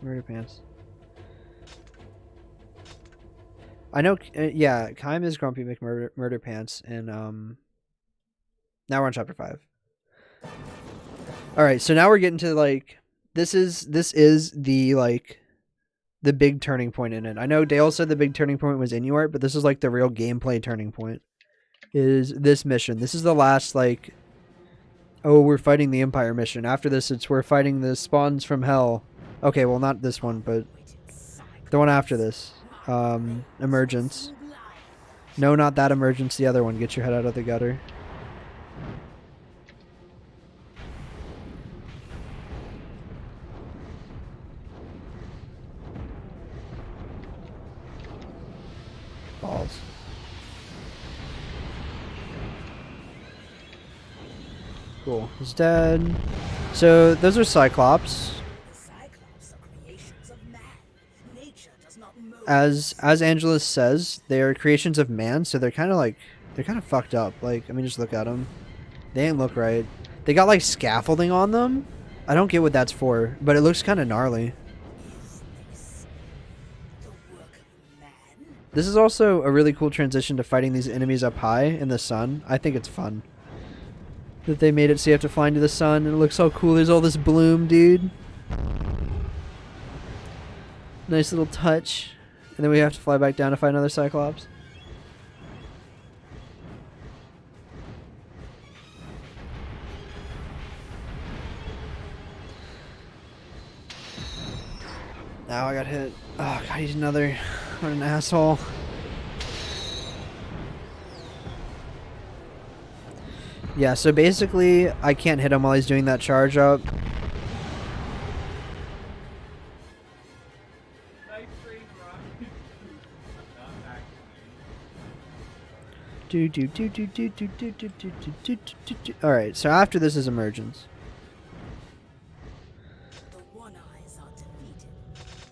Murder pants. I know, yeah, Kaim is Grumpy McMurder Pants, and now we're on chapter 5. All right, so now we're getting to like this is the like the big turning point in it. I know Dale said the big turning point was Inuart, but this is like the real gameplay turning point. Is this mission? This is the last like, oh, we're fighting the Empire mission. After this, it's we're fighting the spawns from hell. Okay, well not this one, but the one after this. Emergence. No, not that Emergence, the other one. Get your head out of the gutter. Balls. Cool. He's dead. So those are Cyclops. The Cyclops are creations of man. Nature does not mold. As Angelus says, they are creations of man, so they're kind of fucked up. Like, I mean, just look at them. They ain't look right. They got like scaffolding on them. I don't get what that's for, but it looks kind of gnarly. Is this the work of man? This is also a really cool transition to fighting these enemies up high in the sun. I think it's fun that they made it so you have to fly into the sun, and it looks so cool. There's all this bloom, dude. Nice little touch. And then we have to fly back down to fight another Cyclops. I got hit. Oh god, he's another. What an asshole. Yeah, so basically, I can't hit him while he's doing that charge up. Alright, so after this is Emergence. The One-Eyes are defeated.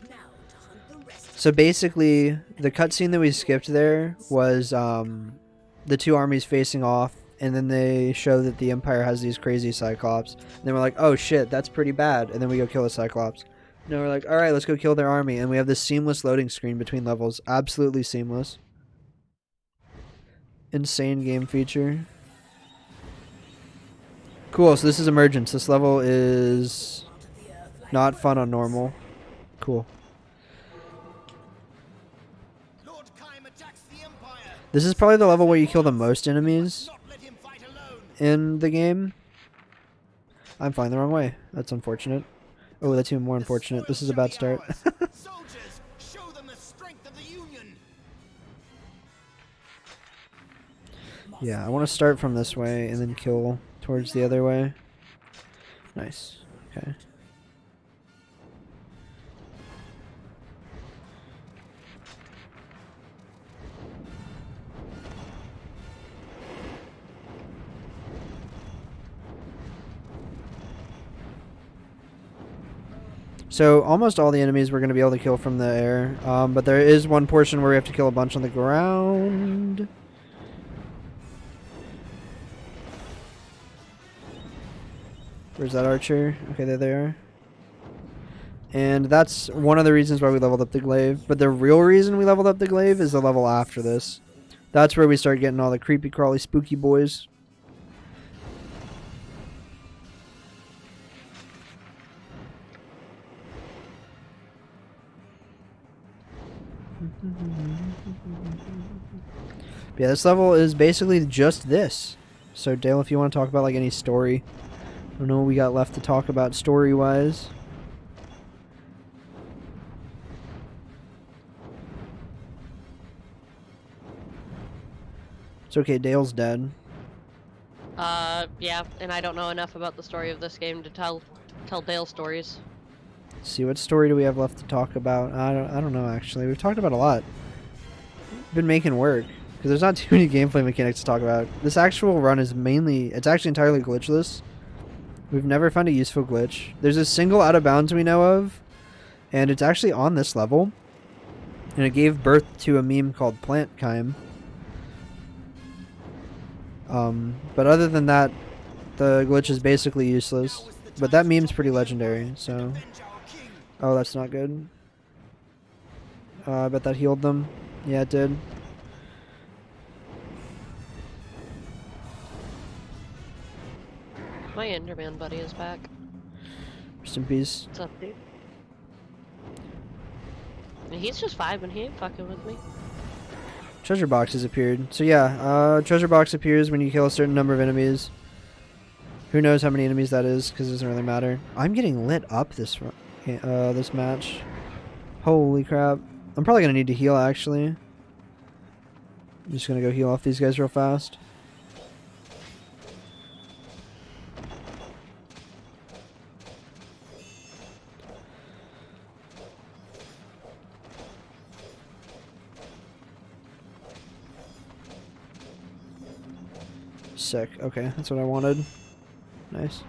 Now to hunt the rest. So basically, the cutscene that we skipped there was the two armies facing off, and then they show that the Empire has these crazy Cyclops. And then we're like, oh shit, that's pretty bad. And then we go kill the Cyclops. And then we're like, alright, let's go kill their army. And we have this seamless loading screen between levels. Absolutely seamless. Insane game feature. Cool, so this is Emergence. This level is not fun on normal. Cool. Lord Kime attacks the Empire. This is probably the level where you kill the most enemies Not let him fight alone. in the game. I'm flying the wrong way. That's unfortunate. Oh, that's even more unfortunate. This is a bad start. Soldiers, show them the strength of the Union. Yeah, I want to start from this way and then kill towards the other way. Nice. Okay. So almost all the enemies we're going to be able to kill from the air, but there is one portion where we have to kill a bunch on the ground. Where's that archer? Okay, there they are. And that's one of the reasons why we leveled up the glaive. But the real reason we leveled up the glaive is the level after this. That's where we start getting all the creepy crawly spooky boys. But yeah, this level is basically just this. So Dale, if you want to talk about like any story, I don't know what we got left to talk about story-wise. It's okay, Dale's dead. Yeah, and I don't know enough about the story of this game to tell Dale stories. Let's see, what story do we have left to talk about? I don't know actually. We've talked about a lot. Been making work because there's not too many gameplay mechanics to talk about. This actual run is it's actually entirely glitchless. We've never found a useful glitch. There's a single out of bounds we know of, and it's actually on this level. And it gave birth to a meme called Plant Kime. But other than that, the glitch is basically useless. But that meme's pretty legendary, so... Avenge our king. Oh, that's not good. I bet that healed them. Yeah, it did. My Enderman buddy is back. Rest in peace. What's up, dude? And he's just vibing. He ain't fucking with me. Treasure box has appeared. So yeah, treasure box appears when you kill a certain number of enemies. Who knows how many enemies that is, because it doesn't really matter. I'm getting lit up this match. Holy crap. I'm probably going to need to heal, actually. I'm just going to go heal off these guys real fast. Sick. Okay, that's what I wanted. Nice.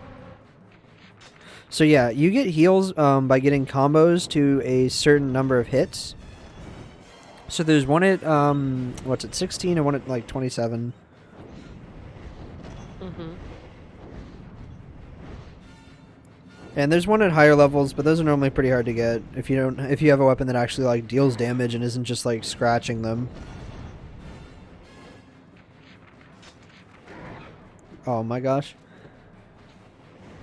So yeah, you get heals by getting combos to a certain number of hits. So there's one at, what's it, 16 and one at like 27. Mm-hmm. And there's one at higher levels, but those are normally pretty hard to get if you have a weapon that actually like deals damage and isn't just like scratching them. Oh my gosh.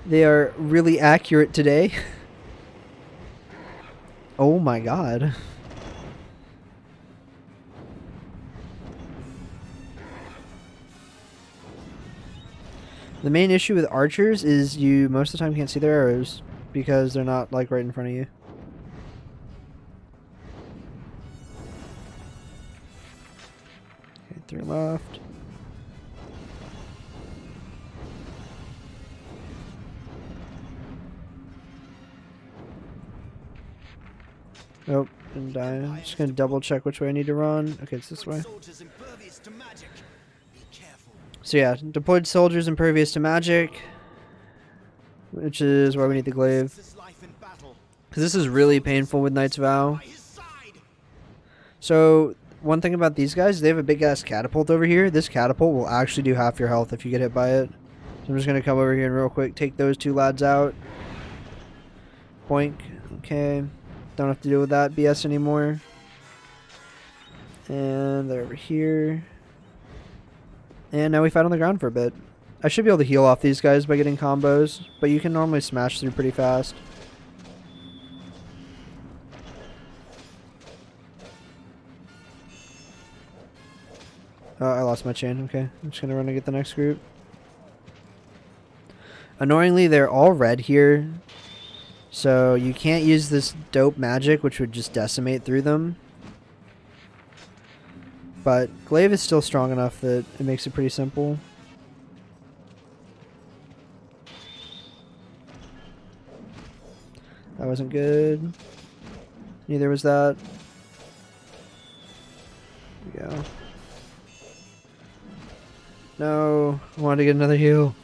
They are really accurate today. Oh my god. The main issue with archers is you most of the time can't see their arrows because they're not like right in front of you. 3 left. Oh, didn't die. I'm just gonna double check which way I need to run. Okay, it's this way. Soldiers impervious to magic. Be careful. So yeah, deployed soldiers impervious to magic, which is why we need the glaive. His life in battle. Because this is really painful with Knight's Vow. By his side. So one thing about these guys, they have a big ass catapult over here. This catapult will actually do half your health if you get hit by it. So I'm just gonna come over here and real quick take those 2 lads out. Boink. Okay. Don't have to deal with that BS anymore. And they're over here. And now we fight on the ground for a bit. I should be able to heal off these guys by getting combos, but you can normally smash through pretty fast. Oh, I lost my chain. Okay, I'm just gonna run and get the next group. Annoyingly, they're all red here. So you can't use this dope magic, which would just decimate through them. But glaive is still strong enough that it makes it pretty simple. That wasn't good. Neither was that. There we go. No, I wanted to get another heal.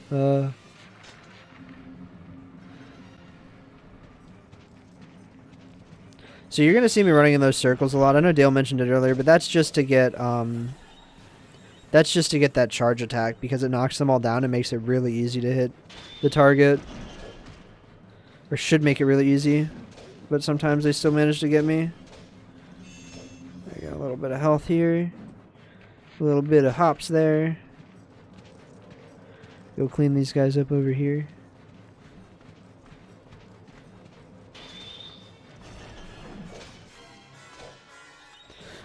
So you're gonna see me running in those circles a lot. I know Dale mentioned it earlier, but that's just to get that charge attack because it knocks them all down and makes it really easy to hit the target. Or should make it really easy. But sometimes they still manage to get me. I got a little bit of health here. A little bit of hops there. Go clean these guys up over here.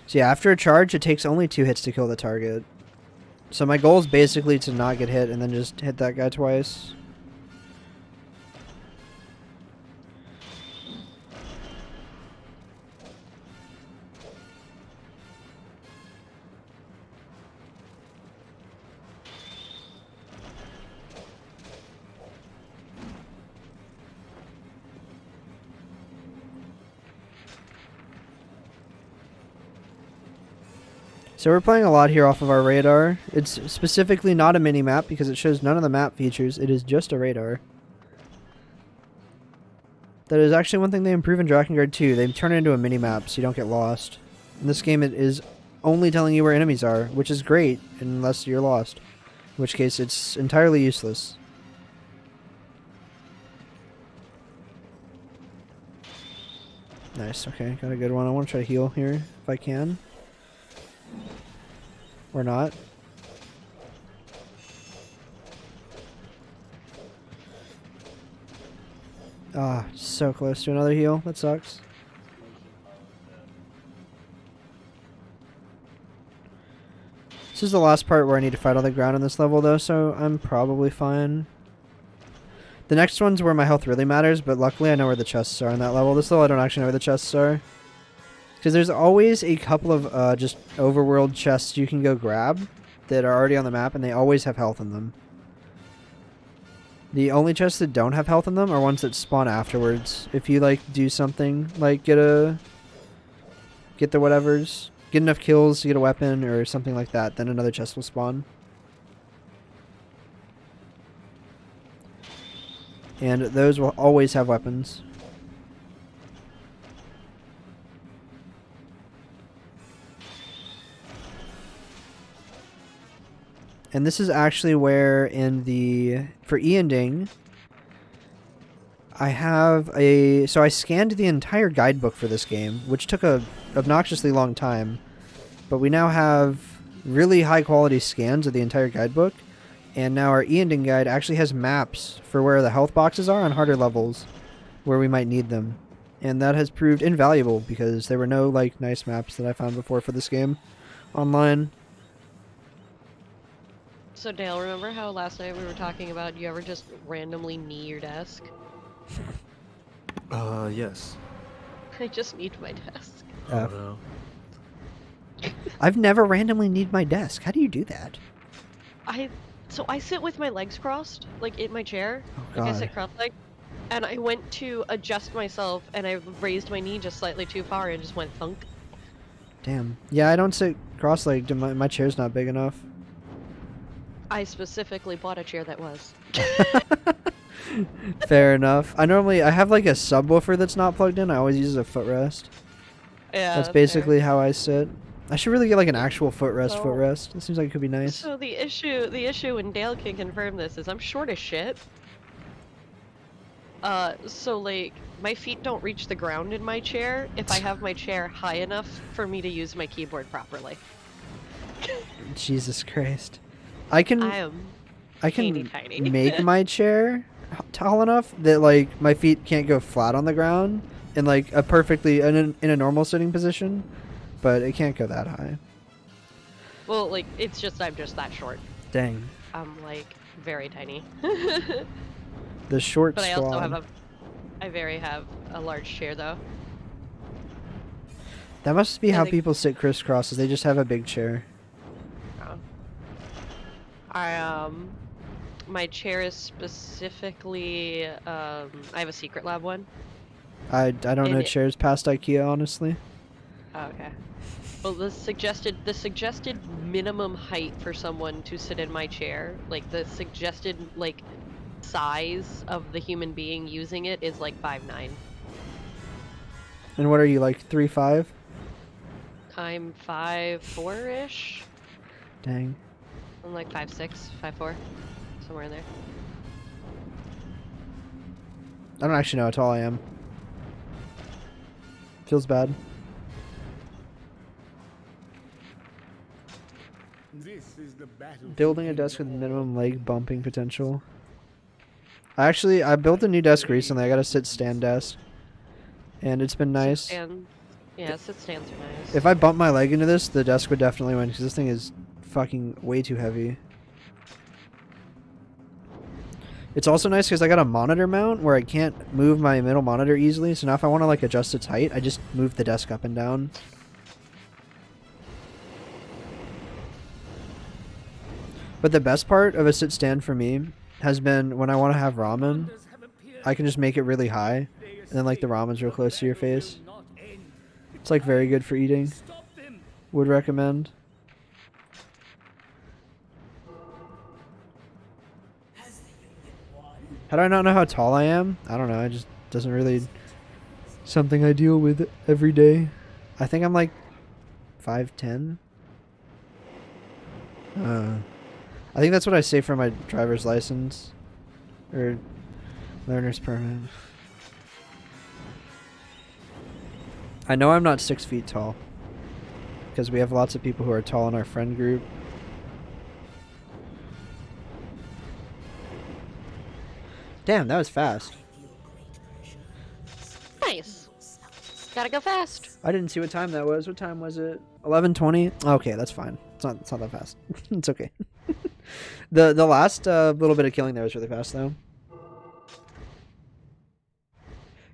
So yeah, after a charge, it takes only 2 hits to kill the target. So my goal is basically to not get hit and then just hit that guy twice. So we're playing a lot here off of our radar. It's specifically not a mini-map because it shows none of the map features. It is just a radar. That is actually one thing they improve in Drakengard 2. They turn it into a mini-map so you don't get lost. In this game it is only telling you where enemies are, which is great unless you're lost. In which case it's entirely useless. Nice, okay, got a good one. I want to try to heal here if I can. Or not. Ah, so close to another heal. That sucks. This is the last part where I need to fight on the ground on this level though, so I'm probably fine. The next one's where my health really matters, but luckily I know where the chests are on that level. This level I don't actually know where the chests are. Because there's always a couple of just overworld chests you can go grab that are already on the map, and they always have health in them. The only chests that don't have health in them are ones that spawn afterwards. If you like do something like get the whatevers, get enough kills to get a weapon or something like that, then another chest will spawn. And those will always have weapons. And this is actually where for E-ending, I have so I scanned the entire guidebook for this game, which took a obnoxiously long time, but we now have really high quality scans of the entire guidebook, and now our E-ending guide actually has maps for where the health boxes are on harder levels, where we might need them. And that has proved invaluable because there were no like nice maps that I found before for this game online. So Dale, remember how last night we were talking about you ever just randomly knee your desk? Yes. I just kneed my desk. Oh no. I've never randomly need my desk. How do you do that? So I sit with my legs crossed, like in my chair. Oh, Like I God. sit cross-legged. And I went to adjust myself, and I raised my knee just slightly too far and just went thunk. Damn. Yeah, I don't sit cross-legged. And my chair's not big enough. I specifically bought a chair that was. Fair enough. I have like a subwoofer that's not plugged in. I always use a footrest. Yeah, That's fair. basically how I sit. I should really get like an actual So- footrest. It seems like it could be nice. So the issue, and Dale can confirm this, is I'm short as shit. So like, my feet don't reach the ground in my chair if I have my chair high enough for me to use my keyboard properly. Jesus Christ. I can Teeny-tiny. make my chair tall enough that like my feet can't go flat on the ground in like a perfectly in a normal sitting position, but it can't go that high. Well, like, it's just I'm just that short. Dang. I'm like very tiny. The short But I squad. also have a large chair though. That must be I how think- people sit crisscross, is they just have a big chair. Oh. My chair is specifically I have a Secret Lab one. I don't know And it- chairs past IKEA, honestly. Oh, okay. Well, the suggested minimum height for someone to sit in my chair, like the suggested like size of the human being using it is like 5'9". And what are you, like 3'5"? I'm 5'4"-ish. Dang. I'm like 5'6", 5'4", somewhere in there. I don't actually know how tall I am. Feels bad. This is the battle. Building a desk with minimum leg bumping potential. I built a new desk recently. I got a sit-stand desk. And it's been nice. And yeah, sit stands are nice. If I bump my leg into this, the desk would definitely win, because this thing is fucking way too heavy. It's also nice because I got a monitor mount where I can't move my middle monitor easily, so now if I want to like adjust its height, I just move the desk up and down. But the best part of a sit stand for me has been when I want to have ramen, I can just make it really high, and then like the ramen's real close to your face. It's like very good for eating. Would recommend. How do I not know how tall I am? I don't know. It just doesn't really something I deal with every day. I think I'm like 5'10". I think that's what I say for my driver's license or learner's permit. I know I'm not 6 feet tall because we have lots of people who are tall in our friend group. Damn, that was fast. Nice. Gotta go fast. I didn't see what time that was. What time was it? 11:20. Okay, that's fine. It's not that fast. It's okay. The last little bit of killing there was really fast though.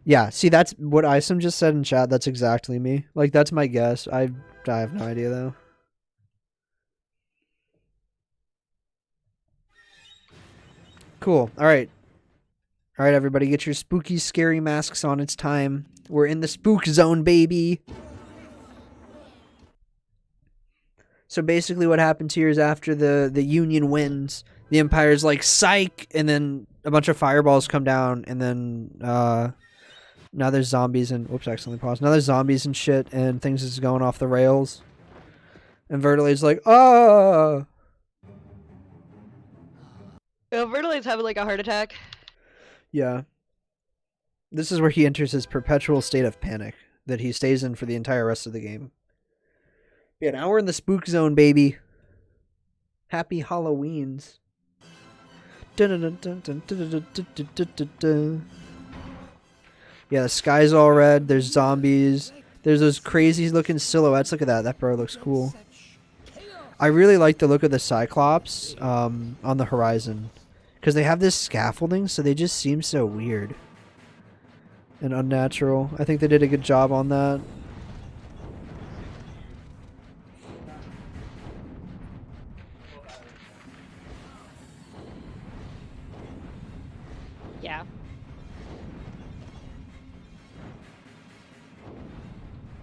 Yeah, see, that's what Isom just said in chat. That's exactly me. Like, that's my guess. I have no idea though. Cool. All right, everybody, get your spooky, scary masks on. It's time. We're in the spook zone, baby. So basically what happens here is after the Union wins, the Empire's like, psych! And then a bunch of fireballs come down, and then now there's zombies and... Whoops, I accidentally paused. Now there's zombies and shit, and things is going off the rails. And Vertilade's like, ah! Yeah, Vertilade's having like a heart attack. Yeah. This is where he enters his perpetual state of panic that he stays in for the entire rest of the game. Yeah, now we're in the spook zone, baby. Happy Halloweens. Yeah, the sky's all red. There's zombies. There's those crazy looking silhouettes. Look at that. That bro looks cool. I really like the look of the Cyclops on the horizon. Because they have this scaffolding, so they just seem so weird. And unnatural. I think they did a good job on that.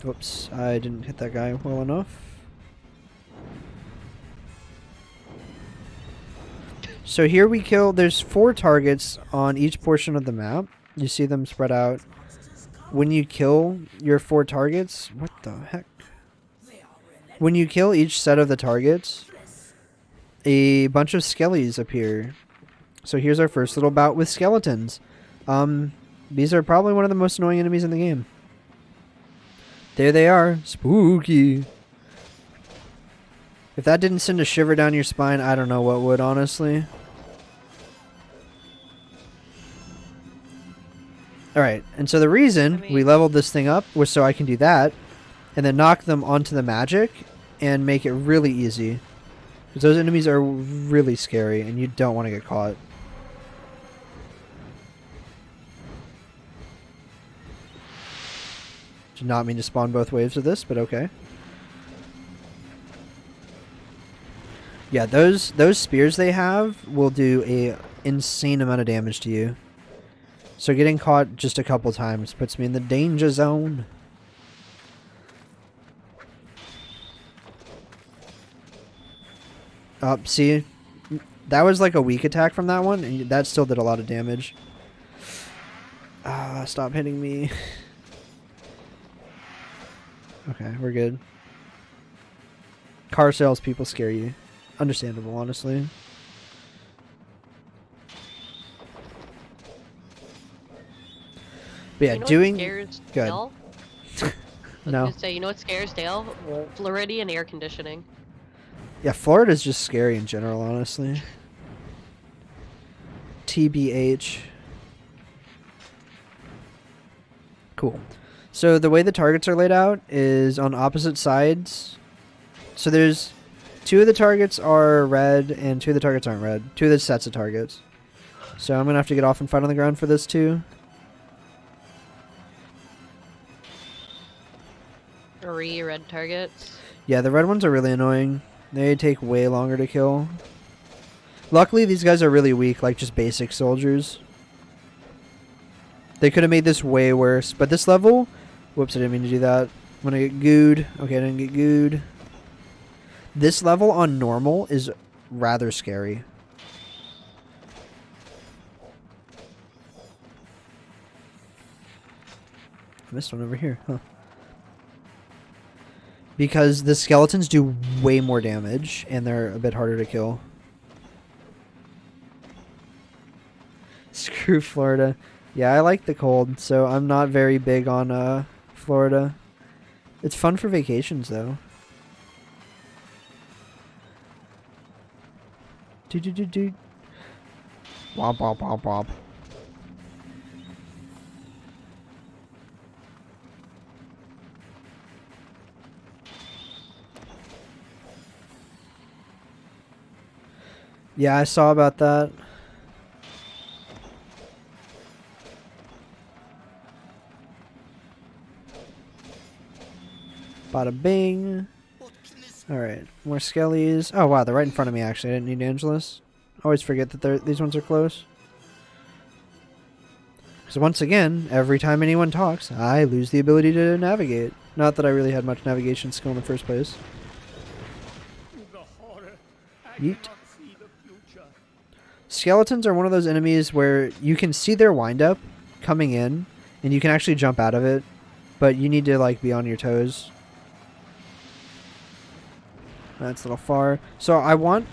Oops, I didn't hit that guy well enough. So here we kill, there's 4 targets on each portion of the map. You see them spread out. When you kill your 4 targets, what the heck? When you kill each set of the targets, a bunch of skellies appear. So here's our first little bout with skeletons. These are probably one of the most annoying enemies in the game. There they are. Spooky. If that didn't send a shiver down your spine, I don't know what would, honestly. Alright, and so the reason we leveled this thing up was so I can do that, and then knock them onto the magic, and make it really easy. Because those enemies are really scary, and you don't want to get caught. Did not mean to spawn both waves of this, but okay. Yeah, those spears they have will do a insane amount of damage to you. So getting caught just a couple times puts me in the danger zone. See? That was like a weak attack from that one, and that still did a lot of damage. Ah, stop hitting me. Okay, we're good. Car salespeople scare you. Understandable, honestly. But yeah, You know doing what scares good. Dale? I was No. gonna say, you know what scares Dale? Floridian air conditioning. Yeah, Florida's just scary in general, honestly. TBH. Cool. So the way the targets are laid out is on opposite sides. So there's 2 of the targets are red and 2 of the targets aren't red. 2 of the sets of targets. So I'm going to have to get off and fight on the ground for this too. Red targets. Yeah, the red ones are really annoying. They take way longer to kill. Luckily, these guys are really weak, like just basic soldiers. They could have made this way worse, but this level... Whoops, I didn't mean to do that. I'm gonna get gooed. Okay, I didn't get gooed. This level on normal is rather scary. I missed one over here, huh? Because the skeletons do way more damage, and they're a bit harder to kill. Screw Florida. Yeah, I like the cold, so I'm not very big on Florida. It's fun for vacations, though. Do. Womp womp womp womp. Yeah, I saw about that. Bada bing. Alright, more skellies. Oh wow, they're right in front of me actually. I didn't need Angelus. I always forget that these ones are close. Because once again, every time anyone talks, I lose the ability to navigate. Not that I really had much navigation skill in the first place. The horror. I Yeet. cannot see the future. Skeletons are one of those enemies where you can see their windup coming in, and you can actually jump out of it, but you need to like be on your toes. That's a little far. So I want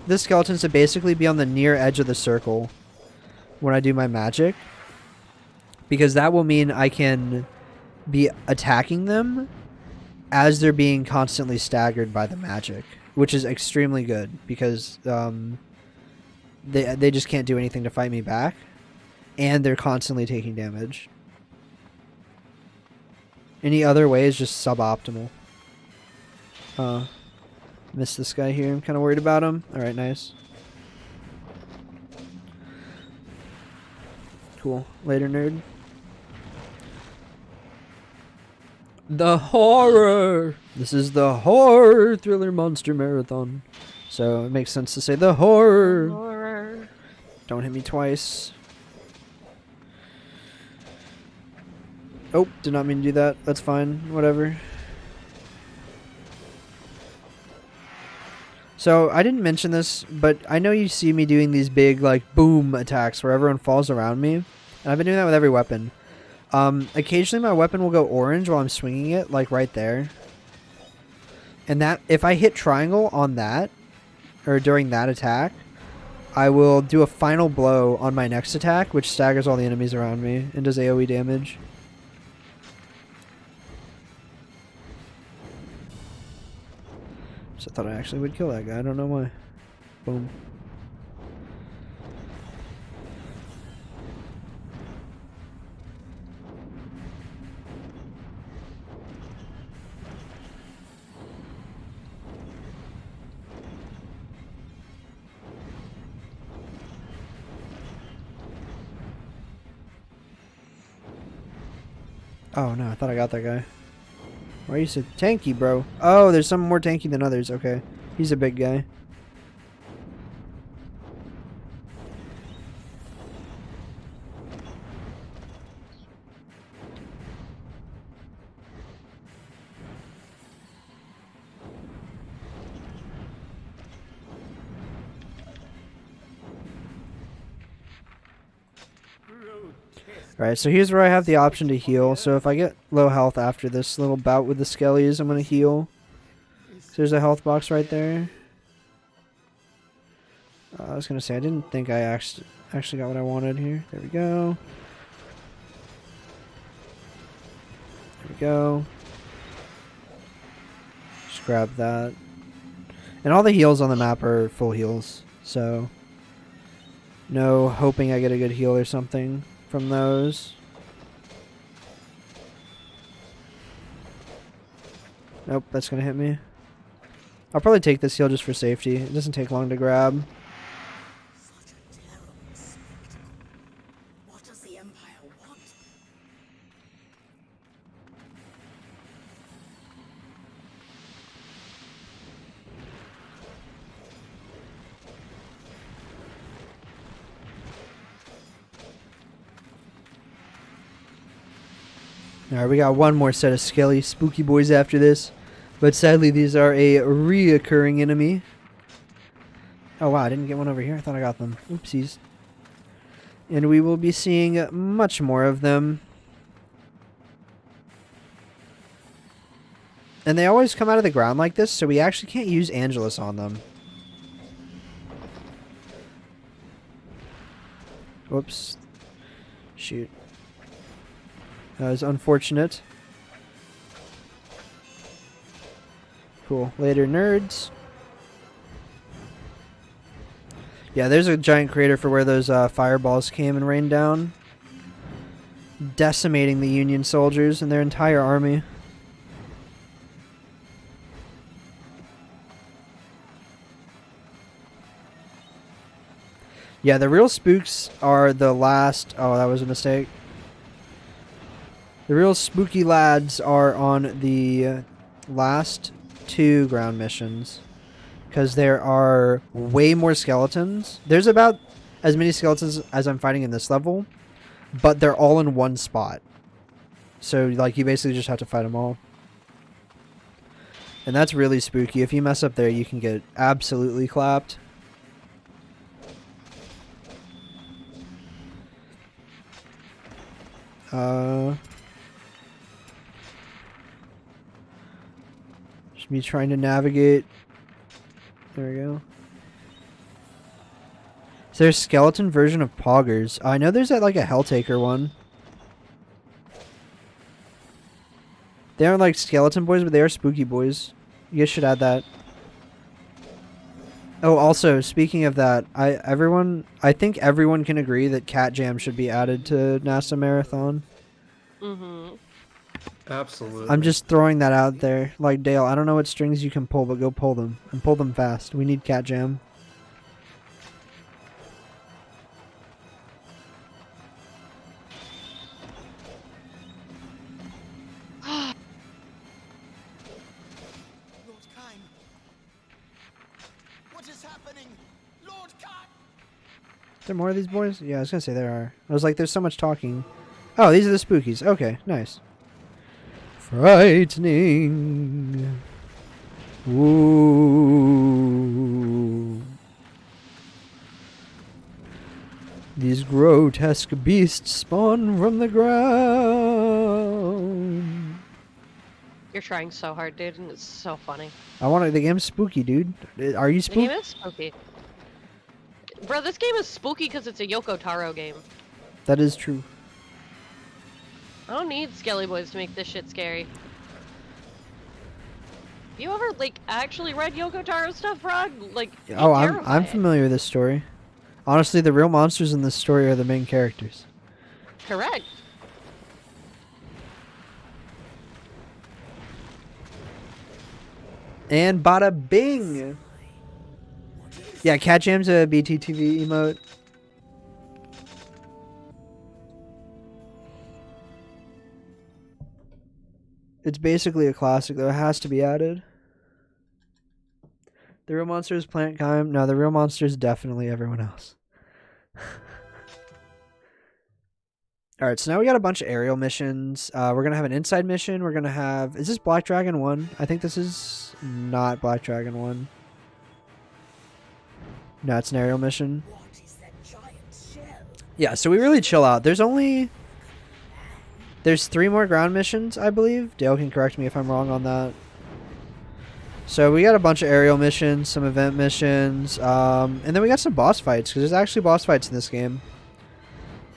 the skeletons to basically be on the near edge of the circle when I do my magic, because that will mean I can be attacking them as they're being constantly staggered by the magic, which is extremely good because they just can't do anything to fight me back, and they're constantly taking damage. Any other way is just suboptimal. Missed this guy here. I'm kind of worried about him. Alright, nice. Cool. Later, nerd. The horror! This is the horror thriller monster marathon. So it makes sense to say the horror. Horror. Don't hit me twice. Oh, did not mean to do that. That's fine. Whatever. So, I didn't mention this, but I know you see me doing these big, like, boom attacks where everyone falls around me. And I've been doing that with every weapon. Occasionally my weapon will go orange while I'm swinging it, like right there. And that, if I hit triangle on that, or during that attack, I will do a final blow on my next attack, which staggers all the enemies around me and does AoE damage. So I thought I actually would kill that guy. I don't know why. Boom. Oh no, I thought I got that guy. Why are you so tanky, bro? Oh, there's some more tanky than others. Okay. He's a big guy. Alright, so here's where I have the option to heal. So if I get low health after this little bout with the skellies, I'm going to heal. So there's a health box right there. I was going to say, I didn't think I actually got what I wanted here. There we go. There we go. Just grab that. And all the heals on the map are full heals. So no hoping I get a good heal or something from those. Nope, that's gonna hit me. I'll probably take this heal just for safety. It doesn't take long to grab. Such a terrible spectacle. What does the Empire want? Alright, we got one more set of skelly spooky boys after this. But sadly, these are a reoccurring enemy. Oh wow, I didn't get one over here. I thought I got them. Oopsies. And we will be seeing much more of them. And they always come out of the ground like this, so we actually can't use Angelus on them. Whoops. Shoot. That was unfortunate. Cool. Later, nerds. Yeah, there's a giant crater for where those fireballs came and rained down. Decimating the Union soldiers and their entire army. Yeah, the real spooks are the last... Oh, that was a mistake. The real spooky lads are on the last 2 ground missions. Because there are way more skeletons. There's about as many skeletons as I'm fighting in this level. But they're all in one spot. So, like, you basically just have to fight them all. And that's really spooky. If you mess up there, you can get absolutely clapped. Just me trying to navigate. There we go. Is there a skeleton version of Poggers? I know there's like a Helltaker one. They aren't like skeleton boys, but they are spooky boys. You guys should add that. Oh, also, speaking of that, I think everyone can agree that Cat Jam should be added to NASA Marathon. Mm-hmm. Absolutely. I'm just throwing that out there. Like, Dale, I don't know what strings you can pull, but go pull them. And pull them fast. We need Cat Jam. Lord Kine. What is happening? Lord Kine! Are there more of these boys? Yeah, I was gonna say there are. I was like, there's so much talking. Oh, these are the spookies. Okay, nice. Frightening. Ooh. These grotesque beasts spawn from the ground. You're trying so hard, dude, and it's so funny. I want to. The game's spooky, dude. Are you The game spooky? is spooky. Bro, this game is spooky because it's a Yoko Taro game. That is true. I don't need Skelly Boys to make this shit scary. You ever, like, actually read Yoko Taro stuff, RodG? Like, Oh, I'm terrified. familiar with this story. Honestly, the real monsters in this story are the main characters. Correct. And bada bing. Yeah, Cat Jam's a BTTV emote. It's basically a classic, though. It has to be added. The real monster is Plant Kime. No, the real monster is definitely everyone else. Alright, so now we got a bunch of aerial missions. We're going to have an inside mission. We're going to have... Is this Black Dragon 1? I think this is not Black Dragon 1. No, it's an aerial mission. What is that giant shell? Yeah, so we really chill out. There's 3 more ground missions, I believe. Dale can correct me if I'm wrong on that. So we got a bunch of aerial missions, some event missions, and then we got some boss fights, because there's actually boss fights in this game.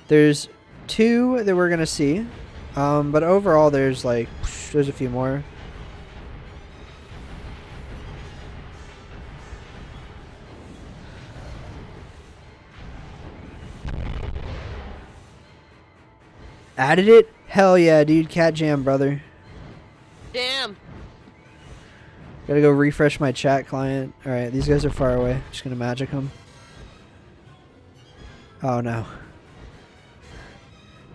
There's 2 that we're going to see, but overall there's like, there's a few more. Added it? Hell yeah, dude. Cat Jam, brother. Damn. Gotta go refresh my chat client. Alright, these guys are far away. Just gonna magic them. Oh no.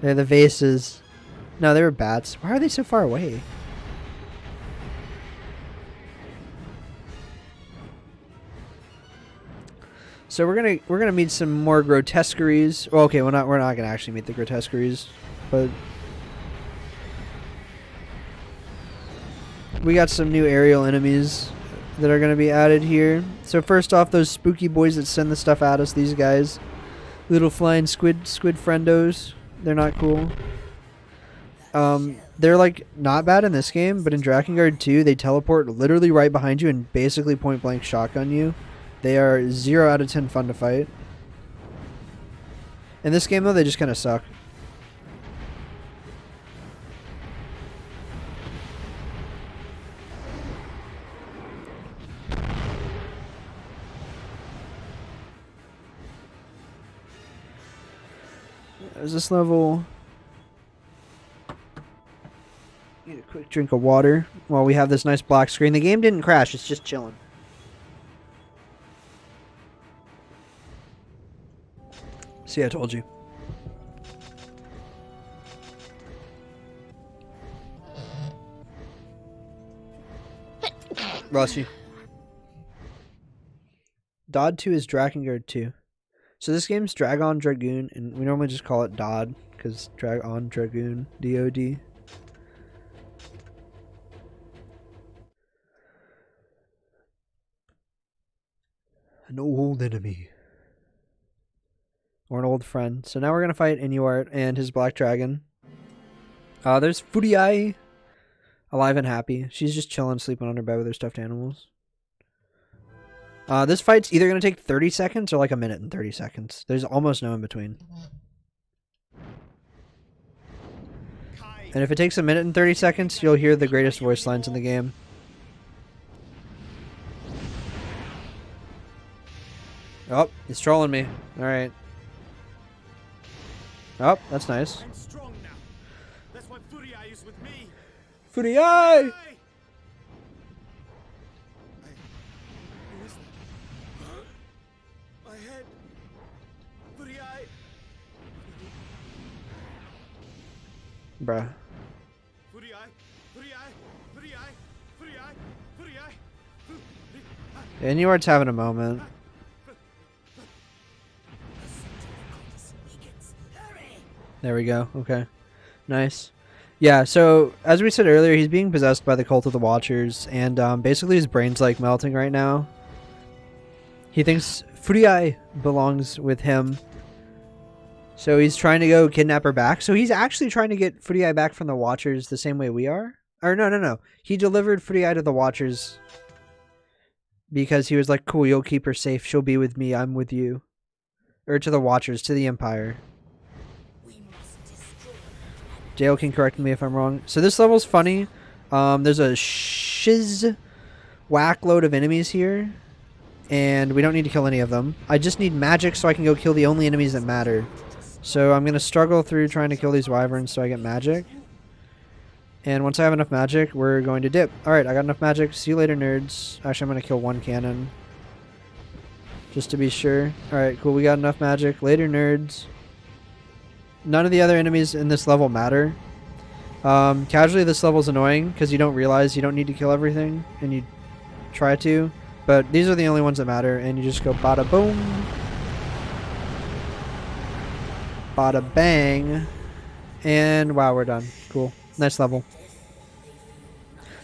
They're the vases. No, they were bats. Why are they so far away? So we're gonna meet some more grotesqueries. Well, okay, we're not gonna actually meet the grotesqueries, but we got some new aerial enemies that are gonna be added here. So first off, those spooky boys that send the stuff at us, these guys, little flying squid friendos. They're not cool. They're like not bad in this game, but in Drakengard 2, they teleport literally right behind you and basically point blank shotgun you. They are 0 out of 10 fun to fight. In this game, though, they just kind of suck. There's this level. Need a quick drink of water while we have this nice black screen. The game didn't crash, it's just chilling. See, I told you. Rossi. Dodd 2 is Drakengard 2. So this game's Dragon Dragoon, and we normally just call it Dodd, because Dragon Dragoon, D-O-D. An old enemy. Or an old friend. So now we're going to fight Inuart and his black dragon. There's Furiai. Alive and happy. She's just chilling, sleeping on her bed with her stuffed animals. This fight's either going to take 30 seconds or like a minute and 30 seconds. There's almost no in between. And if it takes a minute and 30 seconds, you'll hear the greatest voice lines in the game. Oh, he's trolling me. Alright. Oh, that's nice. I'm strong now. That's why Furiai is with me. Furiai! Who is that? Huh? My head. Furiai. Bruh. Furiai. Furiai. Furiai. Furiai. Furiai. Inuart's having a moment. There we go. Okay. Nice. Yeah, so as we said earlier, he's being possessed by the Cult of the Watchers, and basically his brain's like melting right now. He thinks Furiai belongs with him, so he's trying to go kidnap her back. So he's actually trying to get Furiai back from the Watchers the same way we are? Or no. He delivered Furiai to the Watchers because he was like, cool, you'll keep her safe. She'll be with me. I'm with you. Or to the Watchers, to the Empire. Dale can correct me if I'm wrong. So this level's funny. There's a shiz whack load of enemies here. And we don't need to kill any of them. I just need magic so I can go kill the only enemies that matter. So I'm going to struggle through trying to kill these wyverns so I get magic. And once I have enough magic, we're going to dip. Alright, I got enough magic. See you later, nerds. Actually, I'm going to kill one cannon. Just to be sure. Alright, cool. We got enough magic. Later, nerds. None of the other enemies in this level matter. Casually, this level's annoying because you don't realize you don't need to kill everything, and you try to. But these are the only ones that matter, and you just go bada boom, bada bang, and wow, we're done. Cool. Nice level.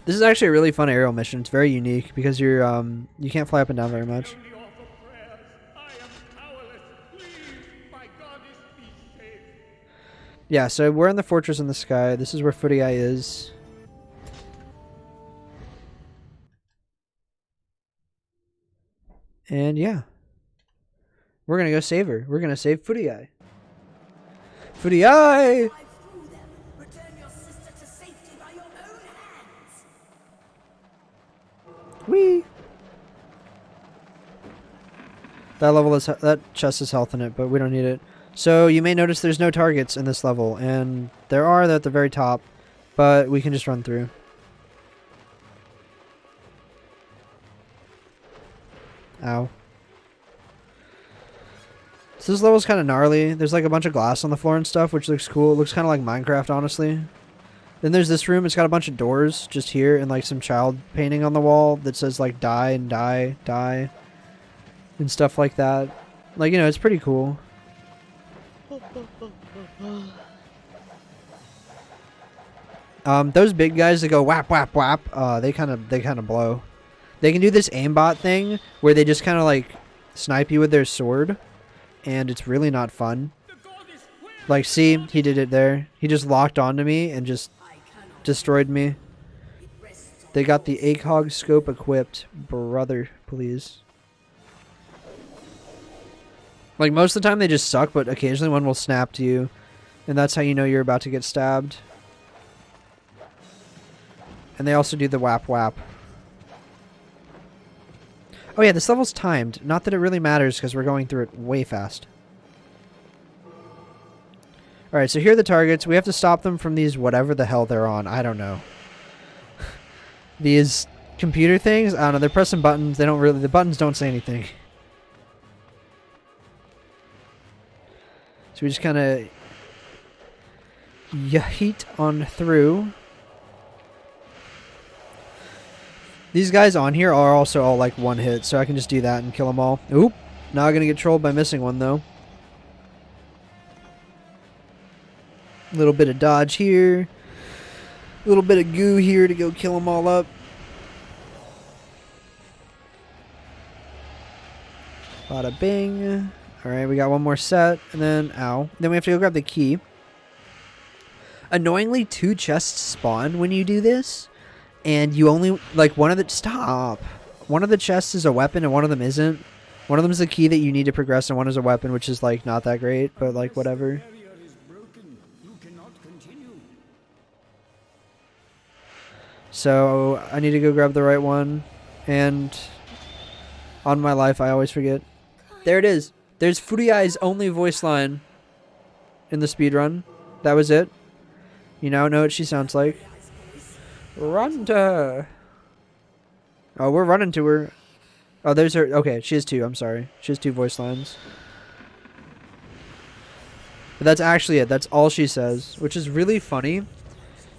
This is actually a really fun aerial mission. It's very unique because you're you can't fly up and down very much. Yeah, so we're in the fortress in the sky. This is where Furiai is. And yeah. We're going to go save her. We're going to save Furiai. Furiai! Return your sister to safety by your own hands. Whee! That level is that chest has health in it, but we don't need it. So you may notice there's no targets in this level, and there are at the very top, but we can just run through. Ow. So this level's kind of gnarly. There's like a bunch of glass on the floor and stuff, which looks cool. It looks kind of like Minecraft, honestly. Then there's this room. It's got a bunch of doors just here and like some child painting on the wall that says like die and die, die, and stuff like that. Like, you know, it's pretty cool. Those big guys that go whap whap whap, they kind of blow. They can do this aimbot thing where they just kind of like snipe you with their sword, and it's really not fun. Like, see, he did it there. He just locked onto me and just destroyed me. They got the ACOG scope equipped, brother, please. Like, most of the time they just suck, but occasionally one will snap to you, and that's how you know you're about to get stabbed. And they also do the whap whap. Oh yeah, this level's timed. Not that it really matters because we're going through it way fast. Alright, so here are the targets. We have to stop them from these whatever the hell they're on. I don't know. These computer things, I don't know, they're pressing buttons. They don't really, the buttons don't say anything. So we just kind of yeet on through. These guys on here are also all like one hit, so I can just do that and kill them all. Oop! Now I'm going to get trolled by missing one, though. A little bit of dodge here. A little bit of goo here to go kill them all up. Bada bing. Alright, we got one more set, and then, ow. Then we have to go grab the key. Annoyingly, 2 chests spawn when you do this. And you only, like, one of the, stop. One of the chests is a weapon and one of them isn't. One of them is a key that you need to progress and one is a weapon, which is, like, not that great, but, like, whatever. So, I need to go grab the right one. And on my life, I always forget. There it is. There's Furiai's only voice line in the speedrun. That was it. You now know what she sounds like. Run to her. Oh, we're running to her. Oh, there's her. Okay, she has 2. I'm sorry. She has 2 voice lines. But that's actually it. That's all she says, which is really funny.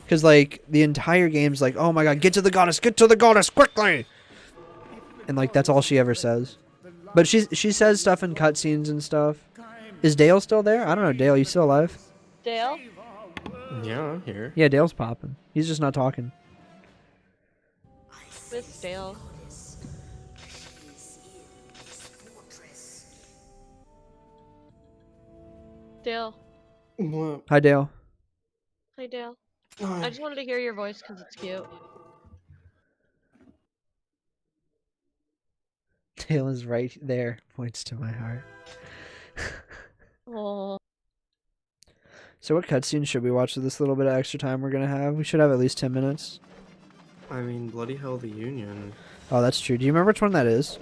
Because, like, the entire game's like, oh my god, get to the goddess, quickly! And, like, that's all she ever says. But she says stuff in cutscenes and stuff. Is Dale still there? I don't know, Dale, you still alive? Dale? Yeah, I'm here. Yeah, Dale's popping. He's just not talking. Miss Dale. Dale. What? Hi, Dale. Hi, Dale. I just wanted to hear your voice because it's cute. Dale is right there. Points to my heart. Oh. So what cutscene should we watch with this little bit of extra time we're gonna have? We should have at least 10 minutes. I mean, bloody hell, the Union. Oh, that's true. Do you remember which one that is?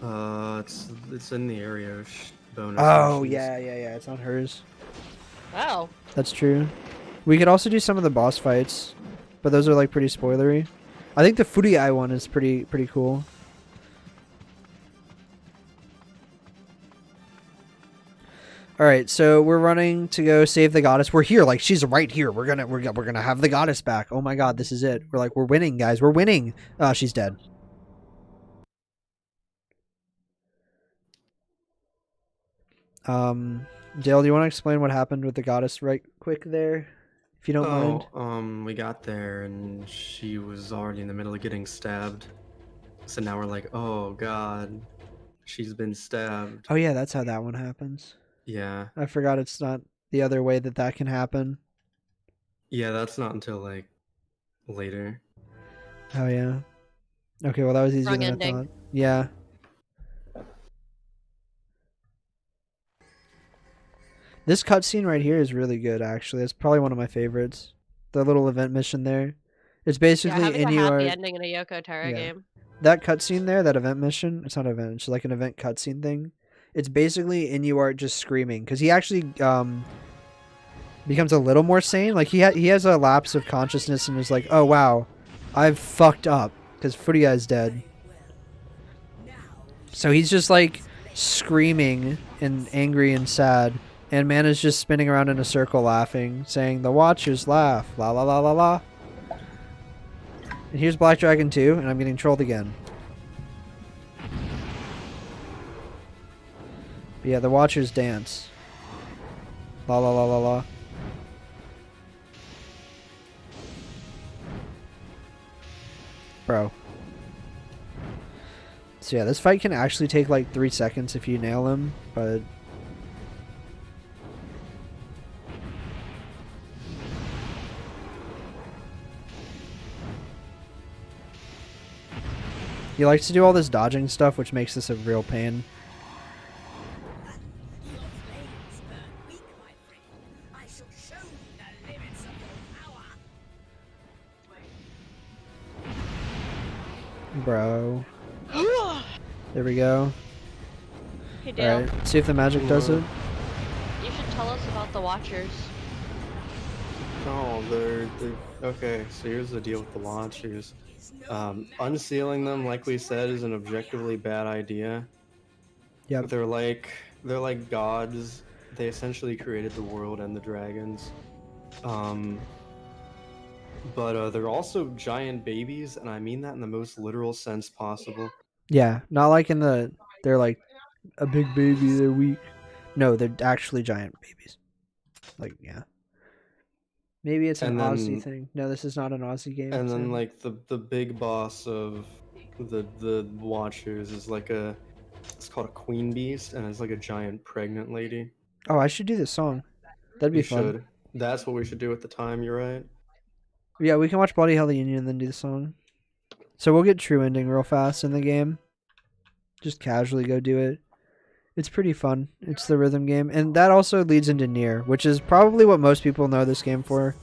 It's in the area bonus. Oh, missions. yeah. It's on hers. Wow. That's true. We could also do some of the boss fights, but those are like pretty spoilery. I think the Furiai one is pretty cool. All right, so we're running to go save the goddess. We're here, like she's right here. We're gonna have the goddess back. Oh my god, this is it. We're winning, guys. We're winning. Oh, she's dead. Dale, do you want to explain what happened with the goddess right quick there, if you don't mind? We got there and she was already in the middle of getting stabbed. So now we're like, oh god, she's been stabbed. Oh yeah, that's how that one happens. Yeah. I forgot it's not the other way that can happen. Yeah, that's not until like later. Oh yeah. Okay, well that was easier Wrong than ending. I thought. Yeah. This cutscene right here is really good, actually. It's probably one of my favorites. The little event mission there. It's basically having in a you happy are ending in a Yoko Taro game. that cutscene there, that event mission. It's not an event. It's like an event cutscene thing. It's basically in you are just screaming because he actually becomes a little more sane. Like he has a lapse of consciousness and is like, oh wow, I've fucked up because Furia is dead. So he's just like screaming and angry and sad. And man is just spinning around in a circle laughing, saying, the Watchers laugh, la la la la la. And here's Black Dragon 2, and I'm getting trolled again. But yeah, the Watchers dance. La la la la la. Bro. So yeah, this fight can actually take like 3 seconds if you nail him, but... He likes to do all this dodging stuff, which makes this a real pain. Your flames burn weak, my friend. I shall show you the limits of your power. Bro. There we go. Hey Dale, Alright, see if the magic does it. you should tell us about the Watchers. Oh, they're okay. So here's the deal with the Watchers. Unsealing them, like we said, is an objectively bad idea. Yep. They're like gods. They essentially created the world and the dragons. But they're also giant babies, and I mean that in the most literal sense possible. Yeah, not like in the... They're like a big baby, they're weak. No, they're actually giant babies. Like, yeah. Maybe it's an And then- Aussie thing. No, this is not an Aussie game. And then Sam. like the big boss of the Watchers is like it's called a queen beast, and it's like a giant pregnant lady. Oh, I should do this song. That'd be You fun. should. That's what we should do at the time. You're right. Yeah, we can watch Bloody Hell the Union and then do the song. So we'll get true ending real fast in the game. Just casually go do it. It's pretty fun. It's the rhythm game. And that also leads into Nier, which is probably what most people know this game for.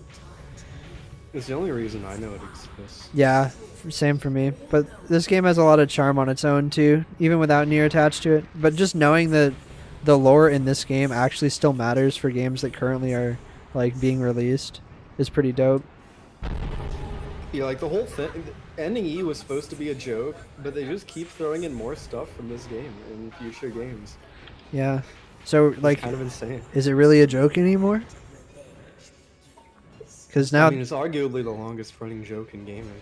It's the only reason I know it exists. Yeah, same for me. But this game has a lot of charm on its own too, even without Nier attached to it. But just knowing that the lore in this game actually still matters for games that currently are like being released is pretty dope. Yeah, like the whole thing. Ending E was supposed to be a joke, but they just keep throwing in more stuff from this game in future games. Yeah. So It's like, kind of insane. is it really a joke anymore? Because now I mean, it's arguably the longest running joke in gaming.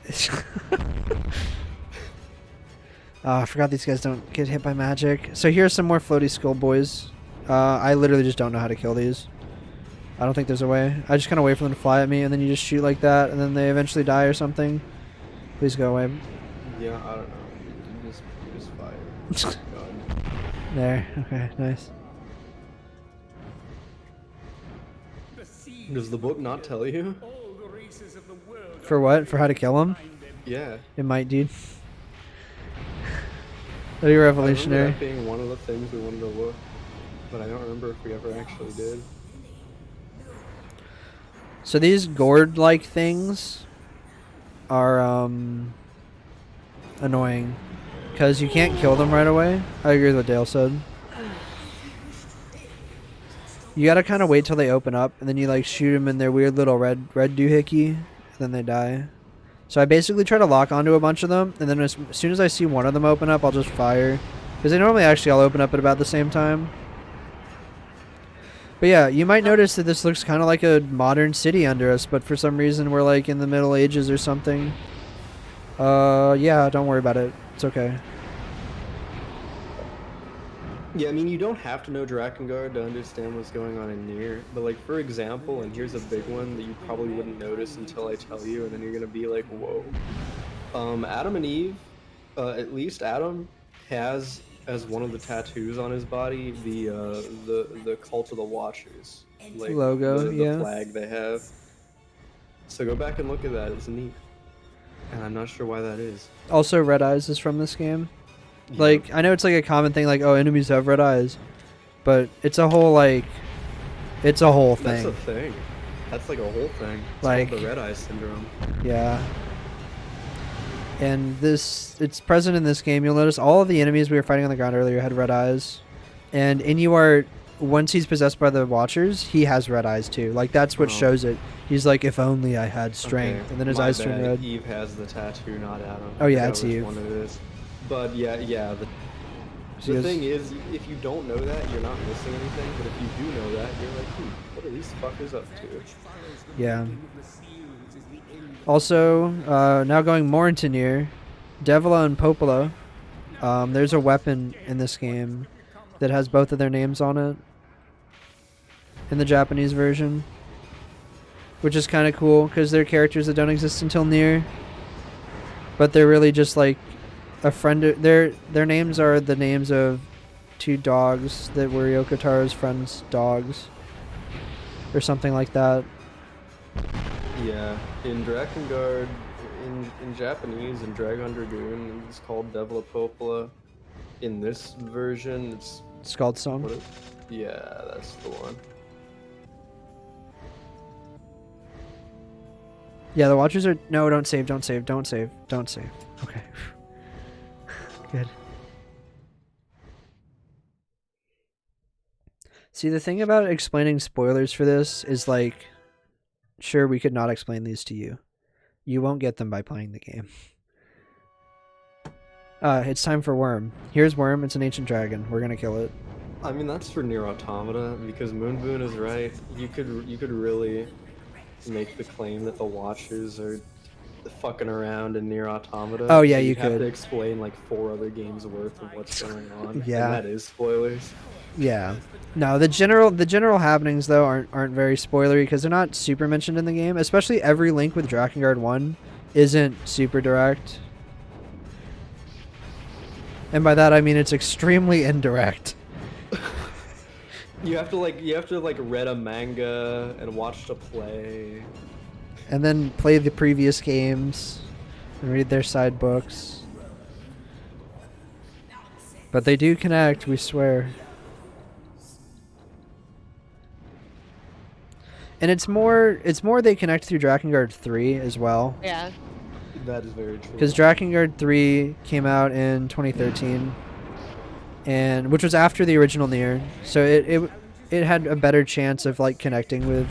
I forgot these guys don't get hit by magic. So here's some more floaty skull boys. I literally just don't know how to kill these. I don't think there's a way. I just kind of wait for them to fly at me, and then you just shoot like that, and then they eventually die or something. Please go away. Yeah, I don't know. You just fire. God. There. Okay, nice. Does the book not tell you? For what? For how to kill him? Yeah. It might, dude. That'd be I remember revolutionary. that being one of the things we wanted to look, but I don't remember if we ever actually did. So these gourd-like things are annoying because you can't kill them right away. I agree with what Dale said. You gotta kind of wait till they open up, and then you like shoot them in their weird little red doohickey, and then they die. So I basically try to lock onto a bunch of them, and then as soon as I see one of them open up, I'll just fire. Because they normally actually all open up at about the same time. But yeah, you might notice that this looks kind of like a modern city under us, but for some reason we're like in the Middle Ages or something. Yeah, don't worry about it. It's okay. Yeah, I mean, you don't have to know Drakengard to understand what's going on in Nier, but like, for example, and here's a big one that you probably wouldn't notice until I tell you, and then you're gonna be like, whoa. Adam and Eve, at least Adam, has as one of the tattoos on his body the Cult of the Watchers, like Logo, the yeah. flag they have. So go back and look at that, it's neat. And I'm not sure why that is. Also, Red Eyes is from this game. Like, I know it's like a common thing, like, oh, enemies have red eyes. But it's a whole, like, it's a whole thing. That's a thing. That's like a whole thing. It's like called the red eye syndrome. Yeah. And it's present in this game. You'll notice all of the enemies we were fighting on the ground earlier had red eyes. And Inuart, once he's possessed by the Watchers, he has red eyes too. Like, that's what shows it. He's like, if only I had strength. Okay, And then his my eyes turn bad. red. Eve has the tattoo, not Adam. Oh, yeah, I it's forgot which Eve. one it is. But yeah. She The goes- thing is, if you don't know that, you're not missing anything. But if you do know that, you're like, what are these fuckers up to? Yeah. Also, now going more into Nier, Devila and Popola. There's a weapon in this game that has both of their names on it in the Japanese version, which is kind of cool because they're characters that don't exist until Nier, but they're really just like a friend. Their names are the names of two dogs that were Yoko Taro's friends' dogs, or something like that. Yeah, in Drakengard, in Japanese, in Dragon Dragoon, it's called Devila Popola. In this version, it's Scald Song. yeah, that's the one. Yeah, the Watchers are... No, don't save, don't save, don't save, don't save. Okay. Good. See, the thing about explaining spoilers for this is, like, sure, we could not explain these to you. You won't get them by playing the game. It's time for Worm. Here's Worm, it's an ancient dragon. We're gonna kill it. I mean, that's for Nier Automata, because Moonboon is right. You could really make the claim that the Watchers are fucking around in Nier Automata. Oh, yeah, and you you'd have could. to explain like 4 other games worth of what's going on. Yeah. And that is spoilers. Yeah. No, the general happenings though aren't very spoilery because they're not super mentioned in the game. Especially every link with Drakengard 1 isn't super direct. And by that I mean it's extremely indirect. You have to read a manga and watch the play. And then play the previous games and read their side books. But they do connect, we swear. And it's more they connect through Drakengard 3 as well. Yeah. That is very true. Because Drakengard 3 came out in 2013, and which was after the original Nier, so it had a better chance of like connecting with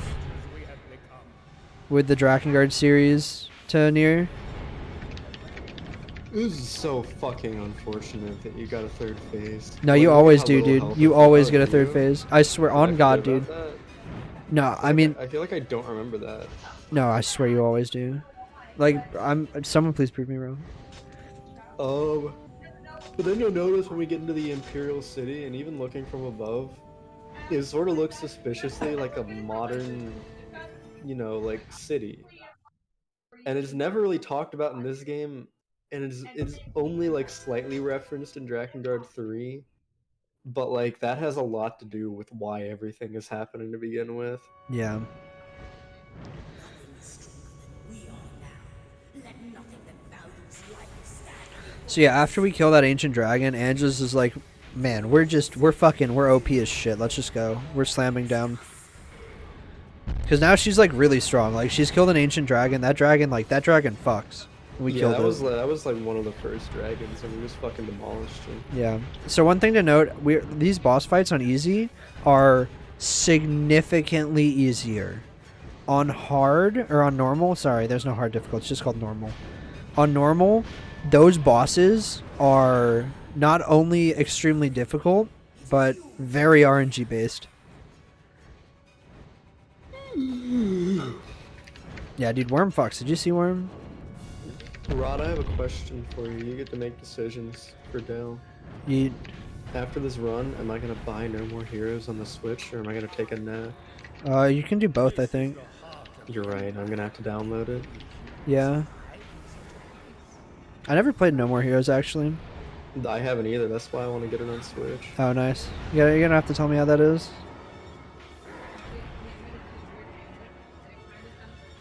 the Drakengard series to Nier. This is so fucking unfortunate that you got a third phase. No, Like, you look at always how do, little dude. health You it always does, get a do third you? phase. I swear Did I on God, forget dude. about that? No, I mean, I feel like I don't remember that. no, I swear you always do. Like, someone please prove me wrong. But then you'll notice when we get into the Imperial City, and even looking from above, it sort of looks suspiciously like a modern, you know, like city, and it's never really talked about in this game, and it's only like slightly referenced in Drakengard 3, but like that has a lot to do with why everything is happening to begin with. Yeah. Nothing is stronger than we are now. Let nothing that values life stand. So yeah, after we kill that ancient dragon, Angela's is like, man, we're OP as shit. Let's just go. We're slamming down. Because now she's like really strong. Like she's killed an ancient dragon. That dragon fucks. We killed it. That was like one of the first dragons, and we just fucking demolished him. Yeah. So one thing to note, these boss fights on easy are significantly easier. On hard or on normal, sorry, there's no hard difficulty. It's just called normal. On normal, those bosses are not only extremely difficult, but very RNG based. Yeah, dude, Worm fucks. Did you see Worm? Rod, I have a question for you. You get to make decisions for Dale. You, After this run, am I gonna buy No More Heroes on the Switch, or am I gonna take a nap? you can do both, I think. You're right. I'm gonna have to download it. Yeah. I never played No More Heroes actually. I haven't either. That's why I want to get it on Switch. Oh, nice. You're gonna have to tell me how that is.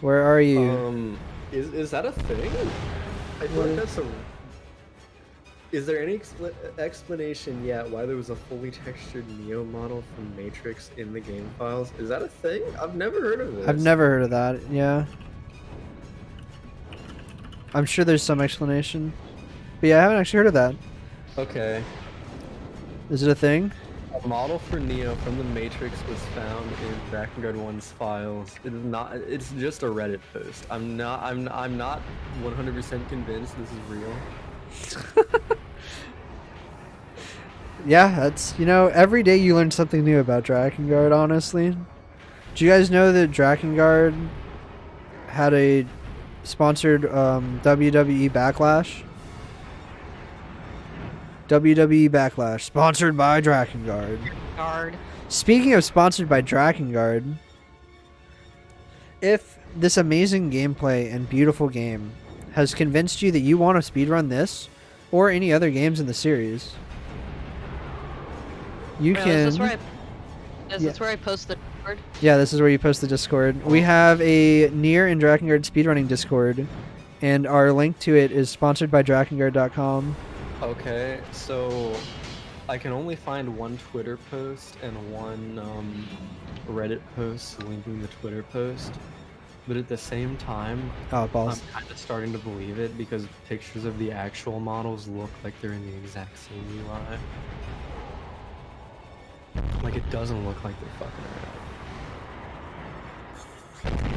Where are you? Is that a thing? I feel like that's a. Is there any explanation yet why there was a fully textured Neo model from Matrix in the game files? Is that a thing? I've never heard of this. I've never heard of that. Yeah. I'm sure there's some explanation. But yeah, I haven't actually heard of that. Okay. Is it a thing? A model for Neo from the Matrix was found in Drakengard 1's files. It is not. It's just a Reddit post. I'm not 100% convinced this is real. Yeah, that's, you know, every day you learn something new about Drakengard, honestly. Do you guys know that Drakengard had a sponsored WWE Backlash? WWE Backlash, sponsored by Drakengard. Guard. Speaking of sponsored by Drakengard, if this amazing gameplay and beautiful game has convinced you that you want to speedrun this or any other games in the series, you can. Is this where I post the Discord? Yeah, this is where you post the Discord. We have a Nier and Drakengard speedrunning Discord, and our link to it is sponsored by Drakengard.com. Okay, so I can only find one Twitter post and one Reddit post linking the Twitter post, but at the same time, Oh, I'm balls. kind of starting to believe it because pictures of the actual models look like they're in the exact same UI. Like, it doesn't look like they're fucking around.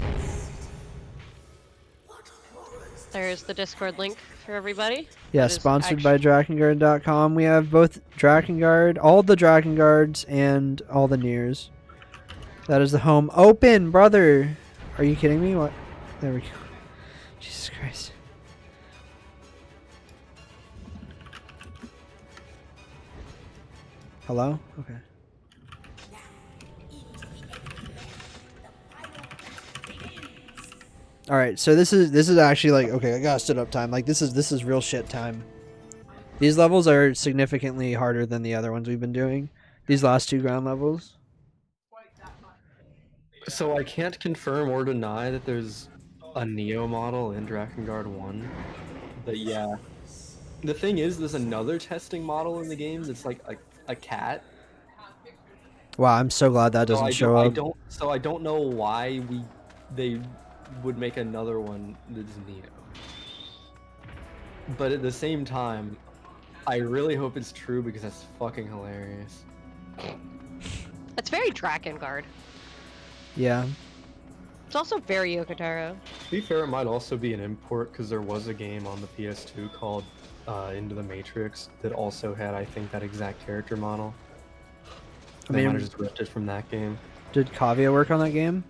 There's the Discord link for everybody. Yeah, That is sponsored by Drakengard.com. We have both Drakengard, all the Drakengards, and all the Niers. That is the home. Open, brother! Are you kidding me? What? There we go. Jesus Christ. Hello? Okay. All right, so this is actually like, okay, I got stood up time. Like this is real shit time. These levels are significantly harder than the other ones we've been doing. These last two ground levels. So I can't confirm or deny that there's a Neo model in Drakengard 1, but yeah. The thing is, there's another testing model in the game that's like a cat. Wow, I'm so glad that doesn't show up. I don't know why they would make another one that's Neo. But at the same time, I really hope it's true because that's fucking hilarious. It's very Drakengard. Yeah. It's also very Yoko Taro. To be fair, it might also be an import because there was a game on the PS2 called Into the Matrix that also had, I think, that exact character model. They might have just ripped it from that game. Did Kavia work on that game?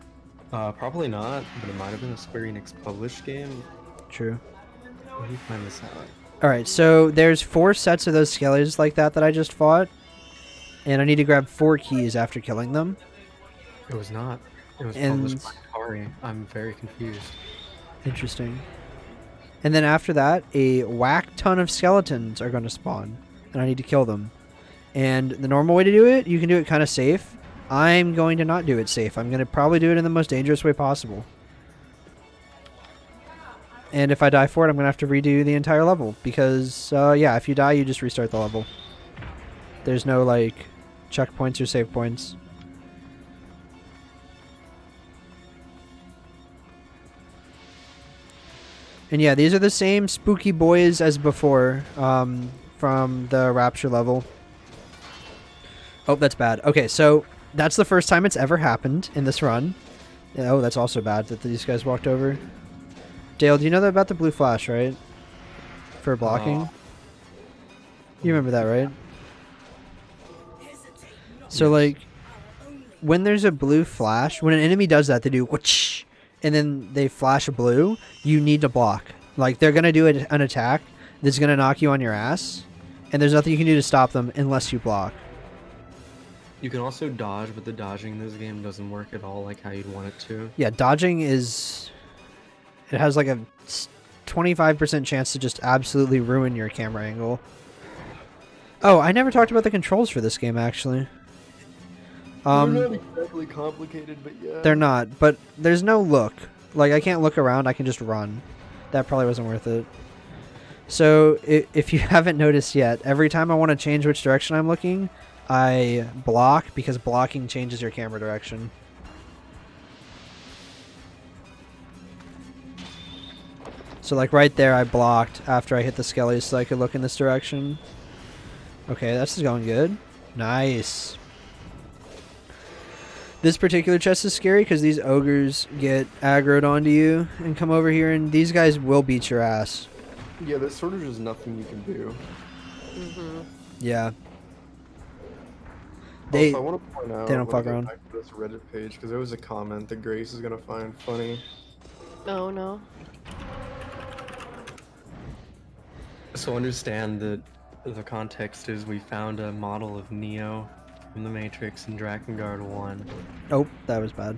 Probably not, but it might have been a Square Enix published game. True. Let me find this out. All right, so there's 4 sets of those skellies like that I just fought. and I need to grab 4 keys after killing them. It was not. It was And- published by Atari. I'm very confused. Interesting. And then after that, a whack ton of skeletons are going to spawn, and I need to kill them. And the normal way to do it, you can do it kind of safe. I'm going to not do it safe. I'm going to probably do it in the most dangerous way possible. And if I die for it, I'm going to have to redo the entire level. Because, yeah, if you die, you just restart the level. There's no, like, checkpoints or save points. And yeah, these are the same spooky boys as before, from the Rapture level. Oh, that's bad. Okay, so that's the first time it's ever happened in this run. Oh, that's also bad that these guys walked over. Dale, do you know that about the blue flash, right? For blocking? You remember that, right? So, like, when there's a blue flash, when an enemy does that, they do whoosh, and then they flash a blue, you need to block. Like, they're going to do an attack that's going to knock you on your ass, and there's nothing you can do to stop them unless you block. You can also dodge, but the dodging in this game doesn't work at all like how you'd want it to. Yeah, dodging is... It has like a 25% chance to just absolutely ruin your camera angle. Oh, I never talked about the controls for this game, actually. They're not exactly complicated, but yeah. They're not, but there's no look. Like, I can't look around, I can just run. That probably wasn't worth it. So, if you haven't noticed yet, every time I want to change which direction I'm looking, I block, because blocking changes your camera direction. So, like, right there, I blocked after I hit the skellies so I could look in this direction. Okay, this is going good. Nice. This particular chest is scary because these ogres get aggroed onto you and come over here, and these guys will beat your ass. Yeah, there's sort of just nothing you can do. Mm-hmm. Yeah. They Also, I want to point out, they don't when I fuck go around. back to this Reddit page, because there was a comment that Grace is gonna find funny. Oh no. So understand that the context is we found a model of Neo from the Matrix in Drakengard 1, Oh, that was bad.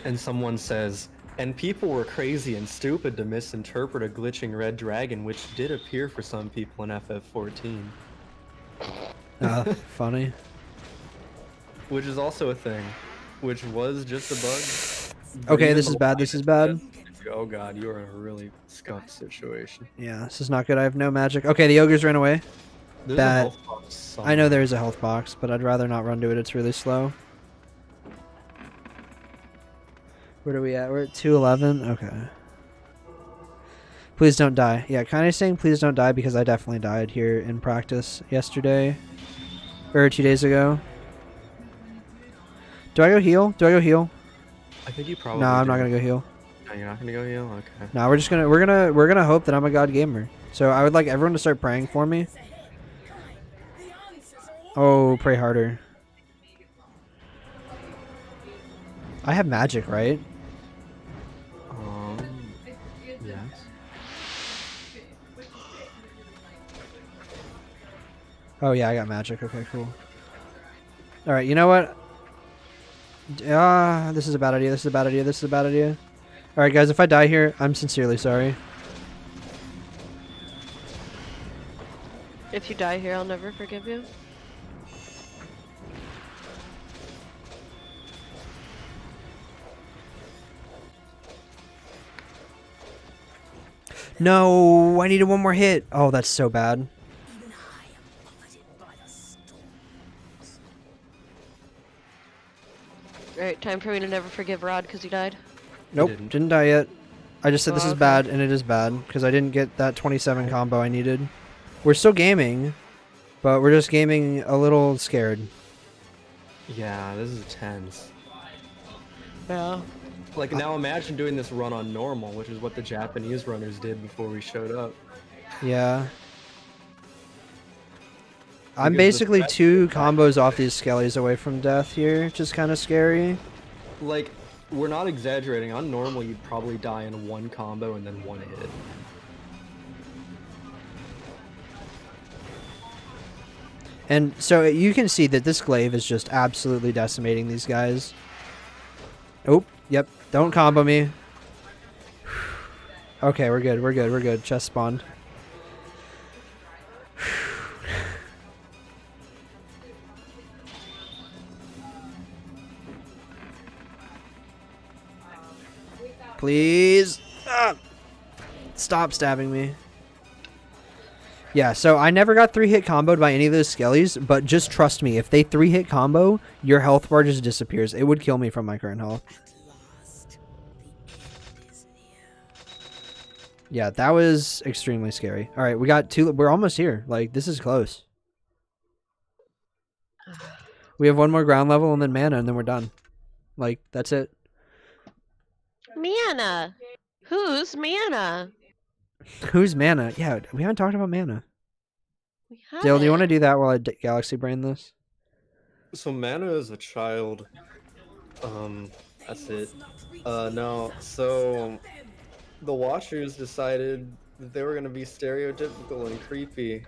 and someone says, and people were crazy and stupid to misinterpret a glitching red dragon, which did appear for some people in FF14. Funny. Which is also a thing, which was just a bug. but Okay, even this the is bad. This is bad. Oh god, you are in a really scuffed situation. Yeah, this is not good. I have no magic. Okay, the ogres ran away. There's That- a health box I know there is a health box, but I'd rather not run to it. It's really slow. Where are we at? We're at 211. Okay. Please don't die. Yeah, kind of saying please don't die because I definitely died here in practice yesterday. Or 2 days ago. Do I go heal? Do I go heal? I think you probably No, I'm not do. gonna go heal. No, you're not gonna go heal? Okay. No, we're gonna hope that I'm a god gamer. So I would like everyone to start praying for me. Oh, pray harder. I have magic, right? Yes. Oh yeah, I got magic. Okay, cool. All right, you know what? This is a bad idea. This is a bad idea. This is a bad idea. All right, guys, if I die here, I'm sincerely sorry. If you die here, I'll never forgive you. No, I needed one more hit. Oh, that's so bad. Even I am buffeted by the storms. Alright, time for me to never forgive Rod because he died. Nope, didn't. didn't die yet. I just said this Oh, is okay. bad, and it is bad because I didn't get that 27 combo I needed. We're still gaming, but we're just gaming a little scared. Yeah, this is tense. Yeah. Like, now imagine doing this run on normal, which is what the Japanese runners did before we showed up. Yeah. I'm Because the basically threat- 2 combos off these skellies away from death here, which is kind of scary. Like, we're not exaggerating. On normal, you'd probably die in one combo and then one hit. And so you can see that this glaive is just absolutely decimating these guys. Oh, yep. Don't combo me. Okay, we're good. We're good. We're good. Chest spawned. Please. Ah! Stop stabbing me. Yeah, so I never got 3-hit comboed by any of those skellies, but just trust me, if they 3-hit combo, your health bar just disappears. It would kill me from my current health. At last, the end is near. Yeah, that was extremely scary. All right, we got 2. We're almost here. Like, this is close. We have 1 more ground level and then mana, and then we're done. Like, that's it. Mana. Who's mana? Who's mana? Yeah, we haven't talked about mana. We Dale, do you want to haven't. do that while I galaxy brain this? So Mana is a child. That's it. No. So the Watchers decided that they were gonna be stereotypical and creepy.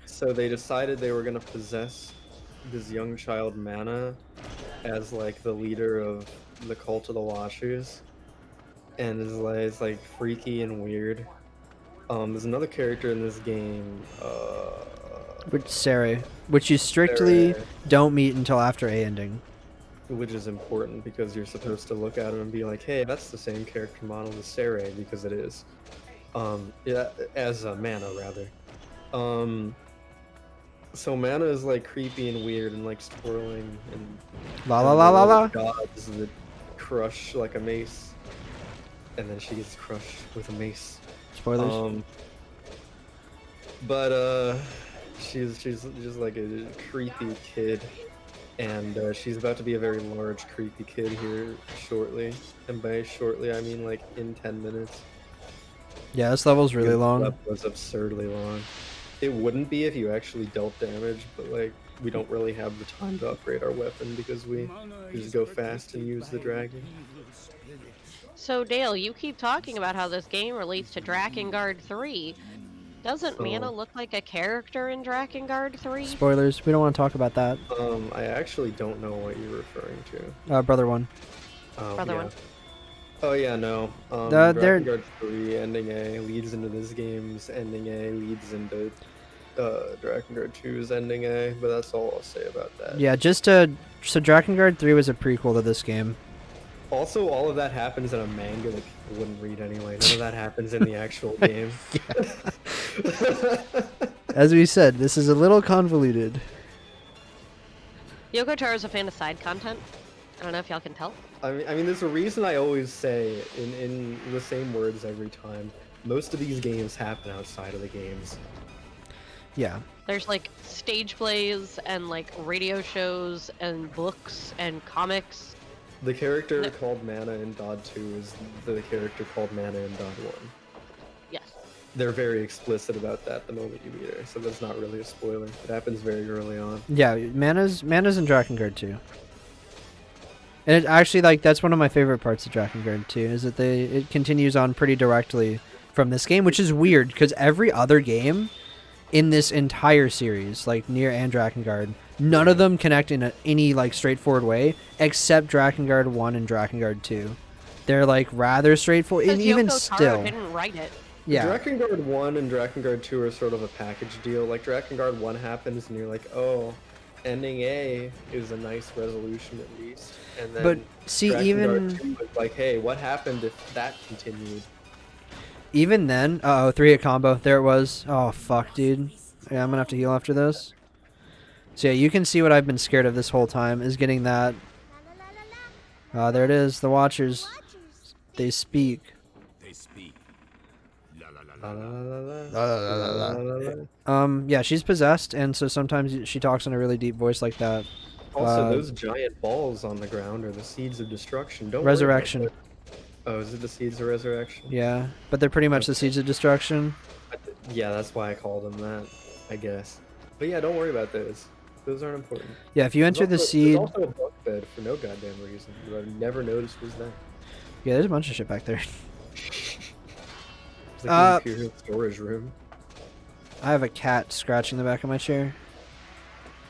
So they decided they were gonna possess this young child Mana as like the leader of the cult of the Watchers, and it's like freaky and weird. There's another character in this game. Which Sarah, which you strictly Sarah. don't meet until after A ending. Which is important because you're supposed to look at him and be like, hey, that's the same character model as Sarah, because it is. Yeah, as Mana, rather. So Mana is like creepy and weird and like swirling and La la la la la. gods that crush like a mace, and then she gets crushed with a mace. Spoilers. But she's just like a creepy kid, and she's about to be a very large creepy kid here shortly. And by shortly, I mean like in 10 minutes. Yeah, this level's really Because long. That was absurdly long. It wouldn't be if you actually dealt damage, but like we don't really have the time to upgrade our weapon because we just go fast and use the dragon. So Dale, you keep talking about how this game relates to Drakengard 3. Doesn't Mana look like a character in Drakengard 3? Spoilers. We don't want to talk about that. I actually don't know what you're referring to. Brother one. Brother one. Oh yeah, no. They're- Drakengard 3 ending A leads into this game's ending A, leads into Drakengard 2's ending A, but that's all I'll say about that. Yeah, just to so Drakengard 3 was a prequel to this game. Also, all of that happens in a manga that people wouldn't read anyway. None of that happens in the actual game. As we said, this is a little convoluted. Yoko Taro is a fan of side content. I don't know if y'all can tell. I mean, there's a reason I always say in the same words every time. Most of these games happen outside of the games. Yeah. There's like stage plays and like radio shows and books and comics. The character called Mana in Dod 2 is the character called Mana in Dod 1. Yes. They're very explicit about that the moment you meet her, so that's not really a spoiler. It happens very early on. Yeah, Mana's in Drakengard 2. And it actually, like, that's one of my favorite parts of Drakengard 2, is that it continues on pretty directly from this game, which is weird, because every other game in this entire series, like Nier and Drakengard, none of them connect in any, like, straightforward way, except Drakengard 1 and Drakengard 2. They're, like, rather straightforward, and Because even Yoko Taro still. didn't write it. Yeah. Drakengard 1 and Drakengard 2 are sort of a package deal. Like, Drakengard 1 happens and you're like, oh, ending A is a nice resolution at least. And then But, see, Drakengard even... 2 is like, hey, what happened if that continued? Even then, 3-hit combo. There it was. Oh, fuck, dude. Yeah, I'm gonna have to heal after this. So yeah, you can see what I've been scared of this whole time, is getting that. There it is, the Watchers. They speak. They speak. La la La, la la, la. la, la, la, la, la. Yeah, she's possessed, and so sometimes she talks in a really deep voice like that. Also, those giant balls on the ground are the seeds of destruction. Don't Resurrection. worry about that. Oh, is it the seeds of resurrection? Yeah, but they're pretty much the seeds of destruction. Yeah, that's why I called them that, I guess. But yeah, don't worry about those. Those aren't important. Yeah, if you enter the seed... There's also a bunk bed for no goddamn reason that I've never noticed was there. Yeah, there's a bunch of shit back there. It's like the Imperial storage room. I have a cat scratching the back of my chair.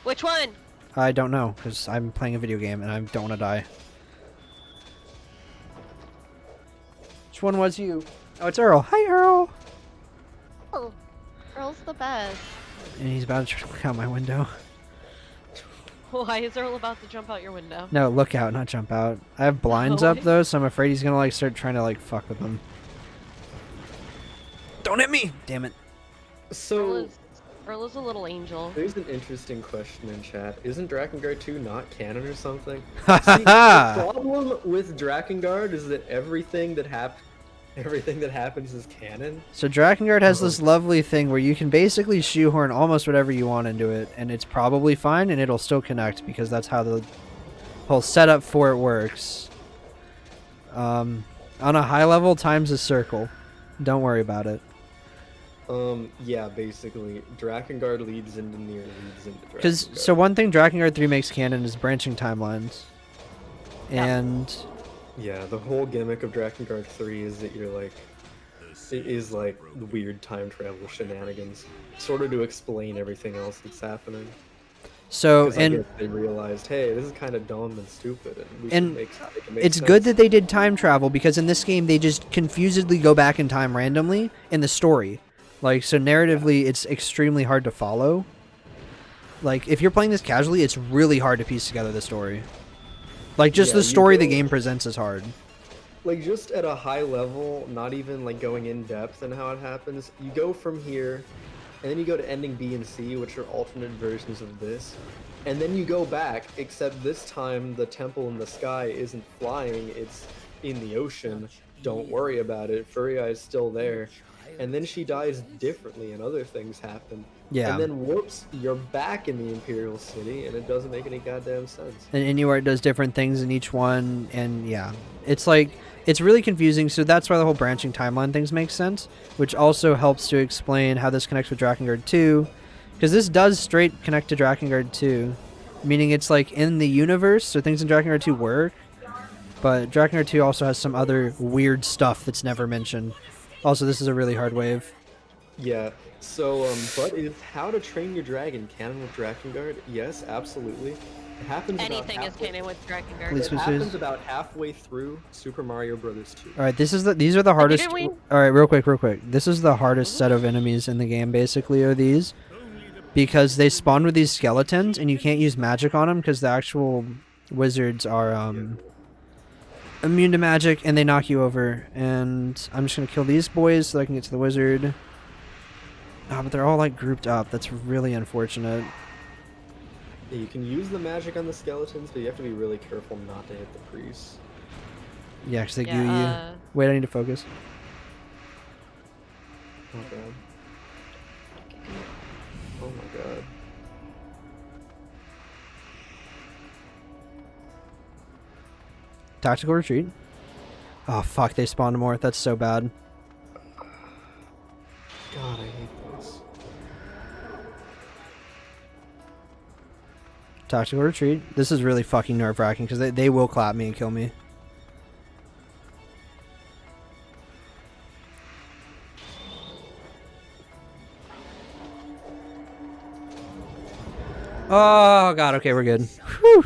Which one? I don't know, because I'm playing a video game and I don't want to die. Which one was you? Oh, it's Earl. Hi, Earl! Oh, Earl's the best. And he's about to look out my window. Why is Earl about to jump out your window? No, look out, not jump out. I have blinds up, though, so I'm afraid he's gonna, like, start trying to, like, fuck with them. Don't hit me! Damn it. So Earl is a little angel. there's an interesting question in chat. Isn't Drakengard 2 not canon or something? See, the problem with Drakengard is that everything that happens is canon. So Drakengard has this lovely thing where you can basically shoehorn almost whatever you want into it, and it's probably fine, and it'll still connect, because that's how the whole setup for it works. On a high level, time's a circle. Don't worry about it. Yeah, basically, Drakengard leads into Nier, leads into Drakengard. Because, so one thing Drakengard 3 makes canon is branching timelines. Yeah. And... yeah, the whole gimmick of Drakengard 3 is that you're like, it is like the weird time travel shenanigans, sort of to explain everything else that's happening. so, Because I and... guess they realized, hey, this is kind of dumb and stupid, and we And should make it make it's sense. good that they did time travel, because in this game they just confusedly go back in time randomly in the story. Like, so narratively it's extremely hard to follow. Like, if you're playing this casually, it's really hard to piece together the story. Like, just Yeah, the you story the go- game presents is hard. Like, just at a high level, not even like going in depth and how it happens, you go from here, and then you go to ending B and C, which are alternate versions of this, and then you go back, except this time the temple in the sky isn't flying, it's in the ocean. Don't worry about it, Furia is still there. And then she dies differently and other things happen. Yeah. And then whoops, you're back in the Imperial City, and it doesn't make any goddamn sense. And anywhere it does different things in each one, and yeah. It's like, it's really confusing, so that's why the whole branching timeline things make sense, which also helps to explain how this connects with Drakengard 2, because this does straight connect to Drakengard 2, meaning it's like in the universe, so things in Drakengard 2 work, but Drakengard 2 also has some other weird stuff that's never mentioned. Also, this is a really hard wave. Yeah, so, but is How to Train Your Dragon canon with Drakengard? Yes, absolutely. It happens Anything about is halfway, canon with Drakengard. Please. it happens about halfway through Super Mario Bros. 2. Alright, these are the hardest... didn't we- Alright, real quick. This is the hardest set of enemies in the game, basically, are these. Because they spawn with these skeletons, and you can't use magic on them, because the actual wizards are, immune to magic, and they knock you over. And I'm just gonna kill these boys so I can get to the wizard. Oh, but they're all, like, grouped up. That's really unfortunate. Yeah, you can use the magic on the skeletons, but you have to be really careful not to hit the priests. Yeah, because they goo Yeah, you. Wait, I need to focus. Oh god. Oh my god. Tactical retreat. Oh, fuck, they spawned more. That's so bad. God, I hate this. Tactical retreat. This is really fucking nerve-wracking because they will clap me and kill me. Oh god, okay, we're good. Whew.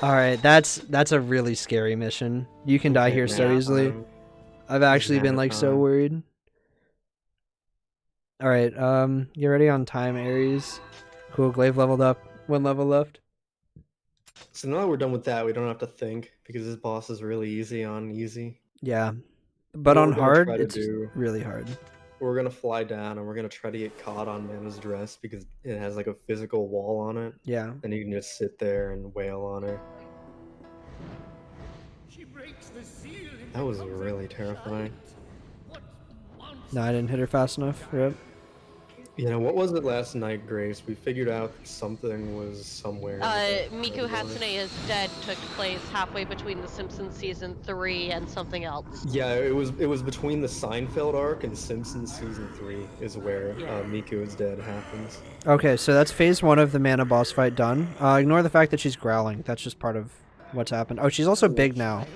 Alright, that's a really scary mission. You can die here so Yeah. easily. I've actually been like so worried. Alright, you ready on time, Ares? Cool, Glaive leveled up. 1 level left. So now that we're done with that, we don't have to think, because this boss is really easy on easy. Yeah. But What on we're gonna hard, try to it's do- really hard. We're gonna fly down and we're gonna try to get caught on Mana's dress because it has like a physical wall on it, Yeah. and you can just sit there and wail on her. She breaks the seal and That was becomes a really terrifying. What monster? No, I didn't hit her fast enough. Yep. You know, what was it last night, Grace? We figured out that something was somewhere. Miku Hatsune is Dead took place halfway between The Simpsons season 3 and something else. Yeah, it was between the Seinfeld arc and Simpsons season 3 is where Yeah. Miku is Dead happens. Okay, so that's phase 1 of the mana boss fight done. Ignore the fact that she's growling. That's just part of what's happened. Oh, she's also big now.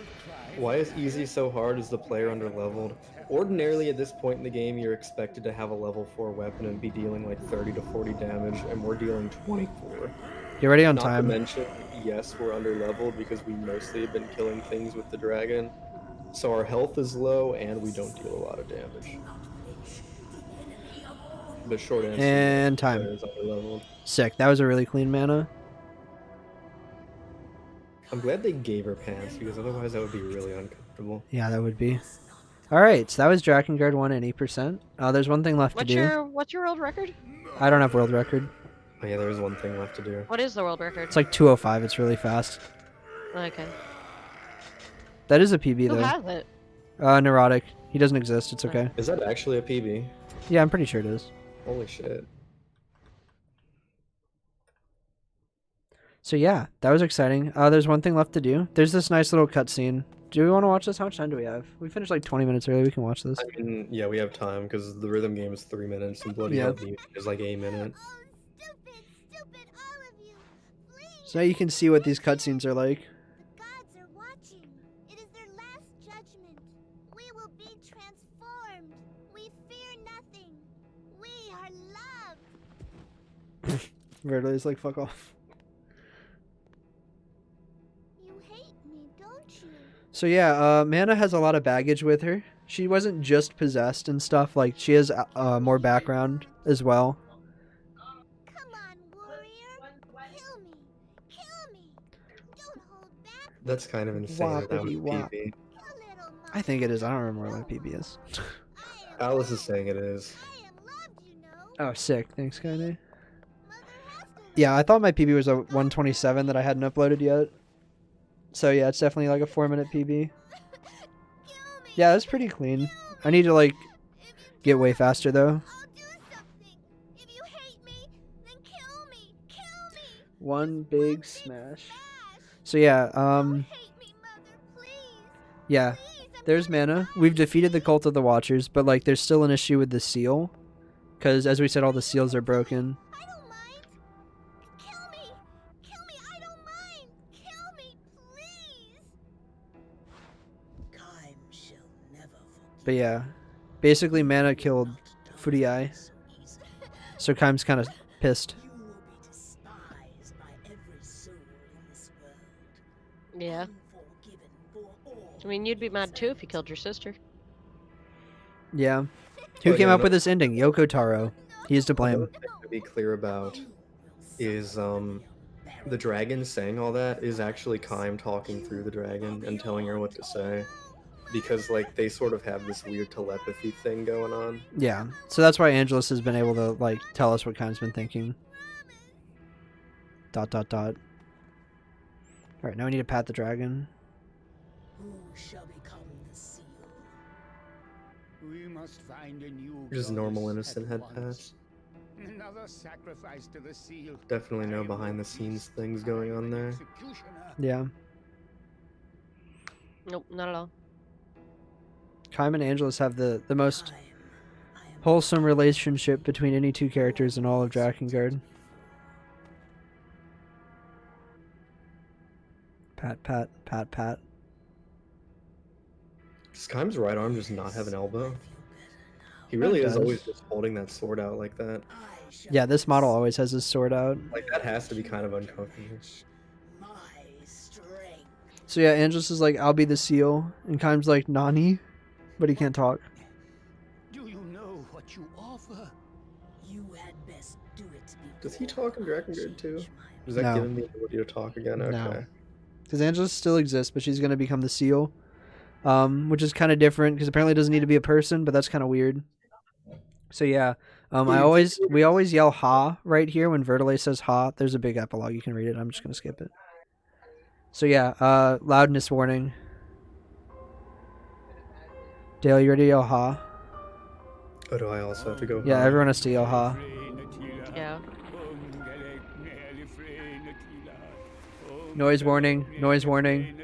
Why is easy so hard? Is the player underleveled? Ordinarily, at this point in the game, you're expected to have a level 4 weapon and be dealing like 30 to 40 damage, and we're dealing 24. Get ready on Not to time. mention, yes, we're underleveled because we mostly have been killing things with the dragon. So our health is low and we don't deal a lot of damage. The short answer And time. is underleveled. Sick. That was a really clean mana. I'm glad they gave her pants because otherwise that would be really uncomfortable. Yeah, that would be. All right, so that was Drakengard 1 at 8%. There's one thing left to do. What's your world record? I don't have world record. Oh yeah, there is one thing left to do. What is the world record? It's like 205. It's really fast. Okay. That is a PB Who though. has it? Neurotic. He doesn't exist. It's okay. Is that actually a PB? Yeah, I'm pretty sure it is. Holy shit. So yeah, that was exciting. There's one thing left to do. There's this nice little cutscene. Do we want to watch this? How much time do we have? We finished like 20 minutes early. We can watch this. I mean, yeah, we have time because the rhythm game is 3 minutes and Bloody Yeah. Hell Music is like a minute. Oh, stupid, stupid, all of you. Please. So now you can see what these cutscenes are like. The gods are watching. It is their last judgment. We will be transformed. We fear nothing. We are loved. Verde's like, fuck off. You hate me, don't you? So yeah, Mana has a lot of baggage with her. She wasn't just possessed and stuff. Like, she has more background as well. Come on, warrior. Kill me. Kill me. Don't hold back. That's kind of insane that that was Whoppity wop. PB. Kill little mother. I think it is. I don't remember what that PB is. Alice is saying it is. I am loved, you know. Oh, sick. Thanks, Skyday. Mother has to Yeah, I thought my PB was a 127 that I hadn't uploaded yet. So yeah, it's definitely like a 4-minute PB. kill me. Yeah, that's pretty clean. I need to like If you get way faster though. I'll do something. If you hate me, then kill me. Kill me. One big smash. So yeah, Don't hate me, mother, please. yeah. Please, I'm There's gonna mana. die. We've defeated the Cult of the Watchers, but like there's still an issue with the seal. Because as we said, all the seals are broken. I don't mind. Kill me. Kill me. I don't mind. Kill me, please. Time shall never forgive. But yeah, basically Mana killed Furiai. So Kaim's kind of pissed. You will be despised by every soul in this world. Yeah. Unforgiven for all. I mean, you'd be mad too if you killed your sister. Yeah. Who Oh, came yeah, up with this ending? Yoko Taro. He's to blame. Another thing to be clear about is the dragon saying all that is actually Kaim talking through the dragon and telling her what to say. Because like they sort of have this weird telepathy thing going on. Yeah. So that's why Angelus has been able to like tell us what Kaim's been thinking. ... Alright, now we need to pat the dragon. Who shall become the seal? We must find a new Just normal goddess innocent at head once. pats. Another sacrifice to the seal. Definitely no I am behind the the scenes beast. things I going am on an there. executioner. Yeah. Nope, not at all. Kaim and Angelus have the most Time. I am wholesome relationship between any two characters in all of Drakengard. Pat, pat, pat, pat. Does Kaim's right arm just not have an elbow? feel better now. He really It is does. always just holding that sword out like that. I shall Yeah, this model always has his sword out. Like that has to be kind of uncomfortable. my strength. So yeah, Angelus is like, I'll be the seal. And Kaim's like, Nani? But he can't talk. Do you know what you offer? You had best do it Does he talk in before I Drakengard too? change my Does that No. give him the ability to talk again? Okay. No. Because Angelus still exists, but she's going to become the seal. Which is kind of different, because apparently it doesn't need to be a person, but that's kind of weird. So yeah, we always yell ha right here when Verdele says ha. There's a big epilogue, you can read it. I'm just going to skip it. So yeah, loudness warning. Dale, you ready to yell ha? Oh, do I also have to go? Yeah, everyone has to yell ha. Yeah. Noise warning, noise warning.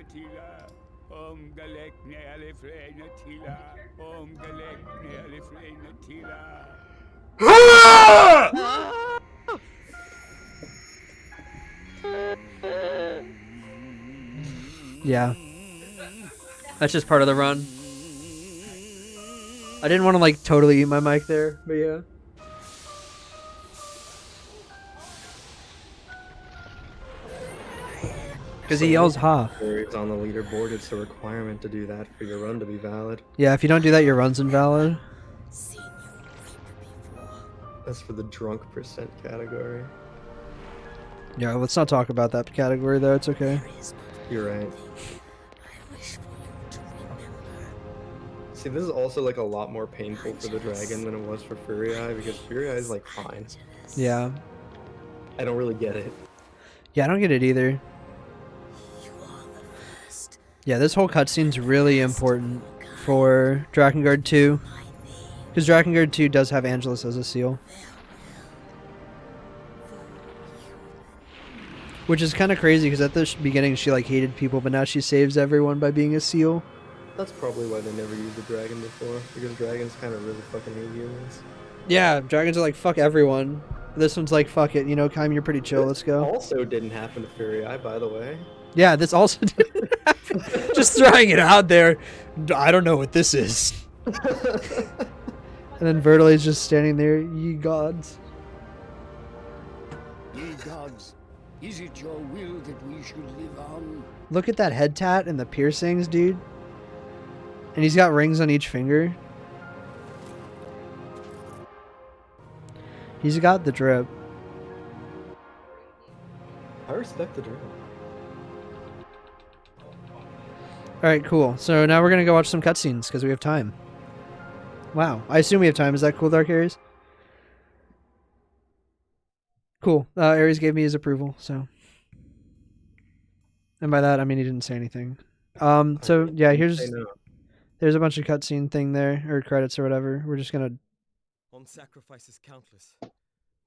Yeah. That's just part of the run. I didn't want to like totally eat my mic there, but yeah. Because he yells ha. It's on the leaderboard. It's a requirement to do that for your run to be valid. Yeah, if you don't do that, your run's invalid. That's for the drunk percent category. Yeah, let's not talk about that category though. It's okay. You're right. See, this is also like a lot more painful for the dragon than it was for Fury Eye, because Fury Eye is like fine. Yeah. I don't really get it. Yeah, I don't get it either. Yeah, this whole cutscene's really important for Drakengard 2. Because Drakengard 2 does have Angelus as a seal. Which is kind of crazy, because at the beginning she like hated people, but now she saves everyone by being a seal. That's probably why they never used a dragon before, because dragons kind of really fucking hate humans. Yeah, dragons are like, fuck everyone. This one's like, fuck it, you know, Kaim, you're pretty chill, let's go. Also didn't happen to Fury Eye, by the way. Yeah, this also didn't happen. Just throwing it out there. I don't know what this is. And then Vertale's just standing there, ye gods. Ye gods, is it your will that we should live on? Look at that head tat and the piercings, dude. And he's got rings on each finger. He's got the drip. I respect the drip. Alright, cool. So now we're gonna go watch some cutscenes, because we have time. Wow. I assume we have time. Is that cool, Dark Ares? Cool. Ares gave me his approval, so. And by that, I mean he didn't say anything. So, yeah, there's a bunch of cutscene thing there, or credits or whatever. We're just gonna... On sacrifices countless,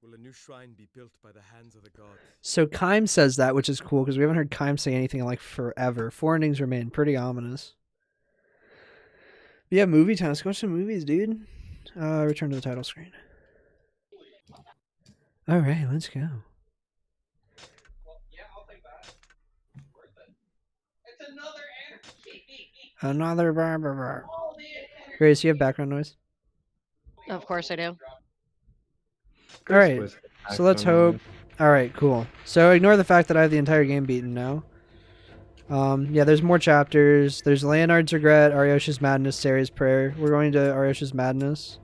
will a new shrine be built by the hands of the gods? So Kaim says that, which is cool, because we haven't heard Kaim say anything in like forever. 4 endings remain. Pretty ominous. But yeah, movie time. Let's go watch some movies, dude. Return to the title screen. Alright, let's go. Another bar. Grace, you have background noise? Of course I do. Alright, so let's hope. Alright, cool. So ignore the fact that I have the entire game beaten now. Yeah, there's more chapters. There's Leonard's Regret, Aryosha's Madness, Saria's Prayer. We're going to Aryosha's Madness.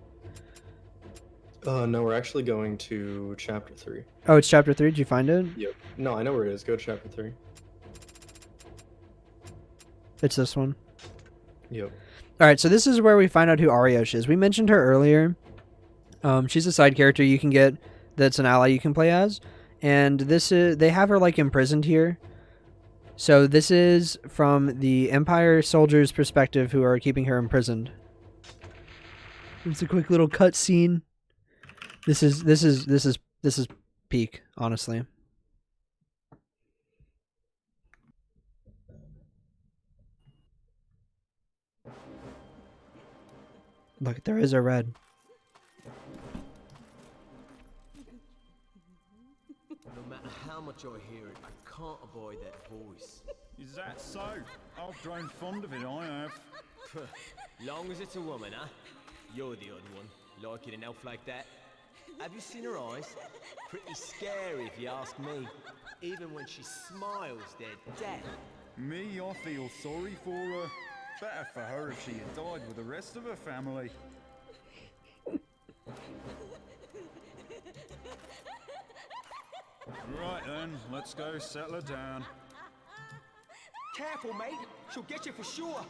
No, we're actually going to chapter 3. Oh, it's chapter 3? Did you find it? Yep. No, I know where it is. Go to chapter 3. It's this one. Yep. Alright, so this is where we find out who Aryosha is. We mentioned her earlier. She's a side character you can get that's an ally you can play as. And this is, they have her like imprisoned here. So this is from the Empire soldiers' perspective who are keeping her imprisoned. It's a quick little cut scene. This is peak, honestly. Look, there is a red. No matter how much I hear it, I can't avoid that voice. Is that so? I've grown fond of it, I have. Long as it's a woman, huh? You're the odd one, liking an elf like that. Have you seen her eyes? Pretty scary if you ask me. Even when she smiles, they're dead. Me, I feel sorry for her. Better for her if she had died with the rest of her family. Right then, let's go settle her down. Careful, mate. She'll get you for sure.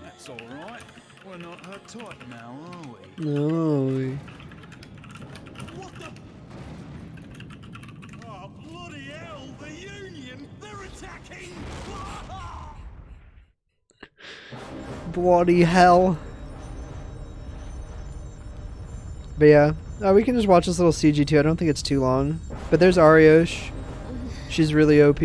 That's alright. We're not her type now, are we? No. What the? Oh, bloody hell! The Union! They're attacking! Bloody hell. But yeah, we can just watch this little CG too. I don't think it's too long. But there's Aryosh. She's really OP.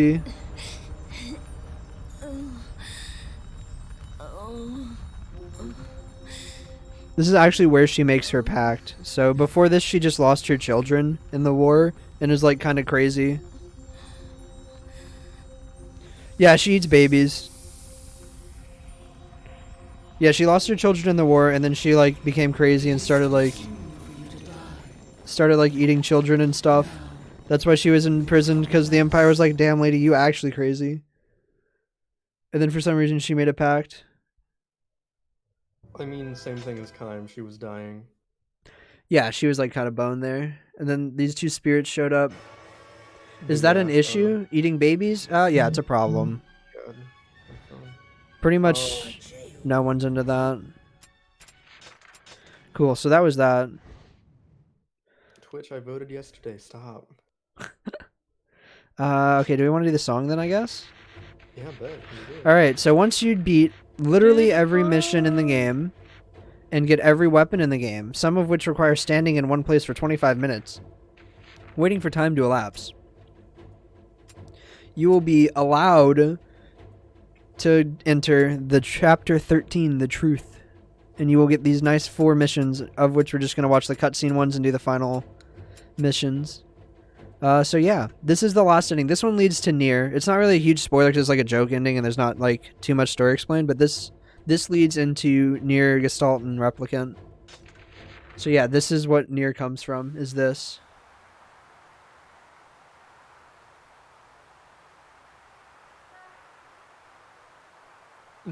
This is actually where she makes her pact. So before this, she just lost her children in the war and is like kind of crazy. Yeah, she eats babies. Yeah, she lost her children in the war, and then she like became crazy and started like eating children and stuff. That's why she was in prison, because the Empire was like, "Damn, lady, you actually crazy." And then for some reason she made a pact. I mean, same thing as Kime. She was dying. Yeah, she was like kind of boned there. And then these two spirits showed up. Is But that an yeah, issue? Eating babies? Yeah, it's a problem. God. Pretty much no one's into that. Cool, so that was that. Twitch, I voted yesterday. Stop. Okay, do we want to do the song then, I guess? Yeah, bet. You do. Alright, so once you beat literally every mission in the game and get every weapon in the game, some of which require standing in one place for 25 minutes, waiting for time to elapse, you will be allowed to enter the Chapter 13, The Truth. And you will get these nice 4 missions, of which we're just going to watch the cutscene ones and do the final missions. So yeah, this is the last ending. This one leads to Nier. It's not really a huge spoiler because it's like a joke ending and there's not like too much story explained, but this leads into Nier, Gestalt, and Replicant. So yeah, this is what Nier comes from, is this.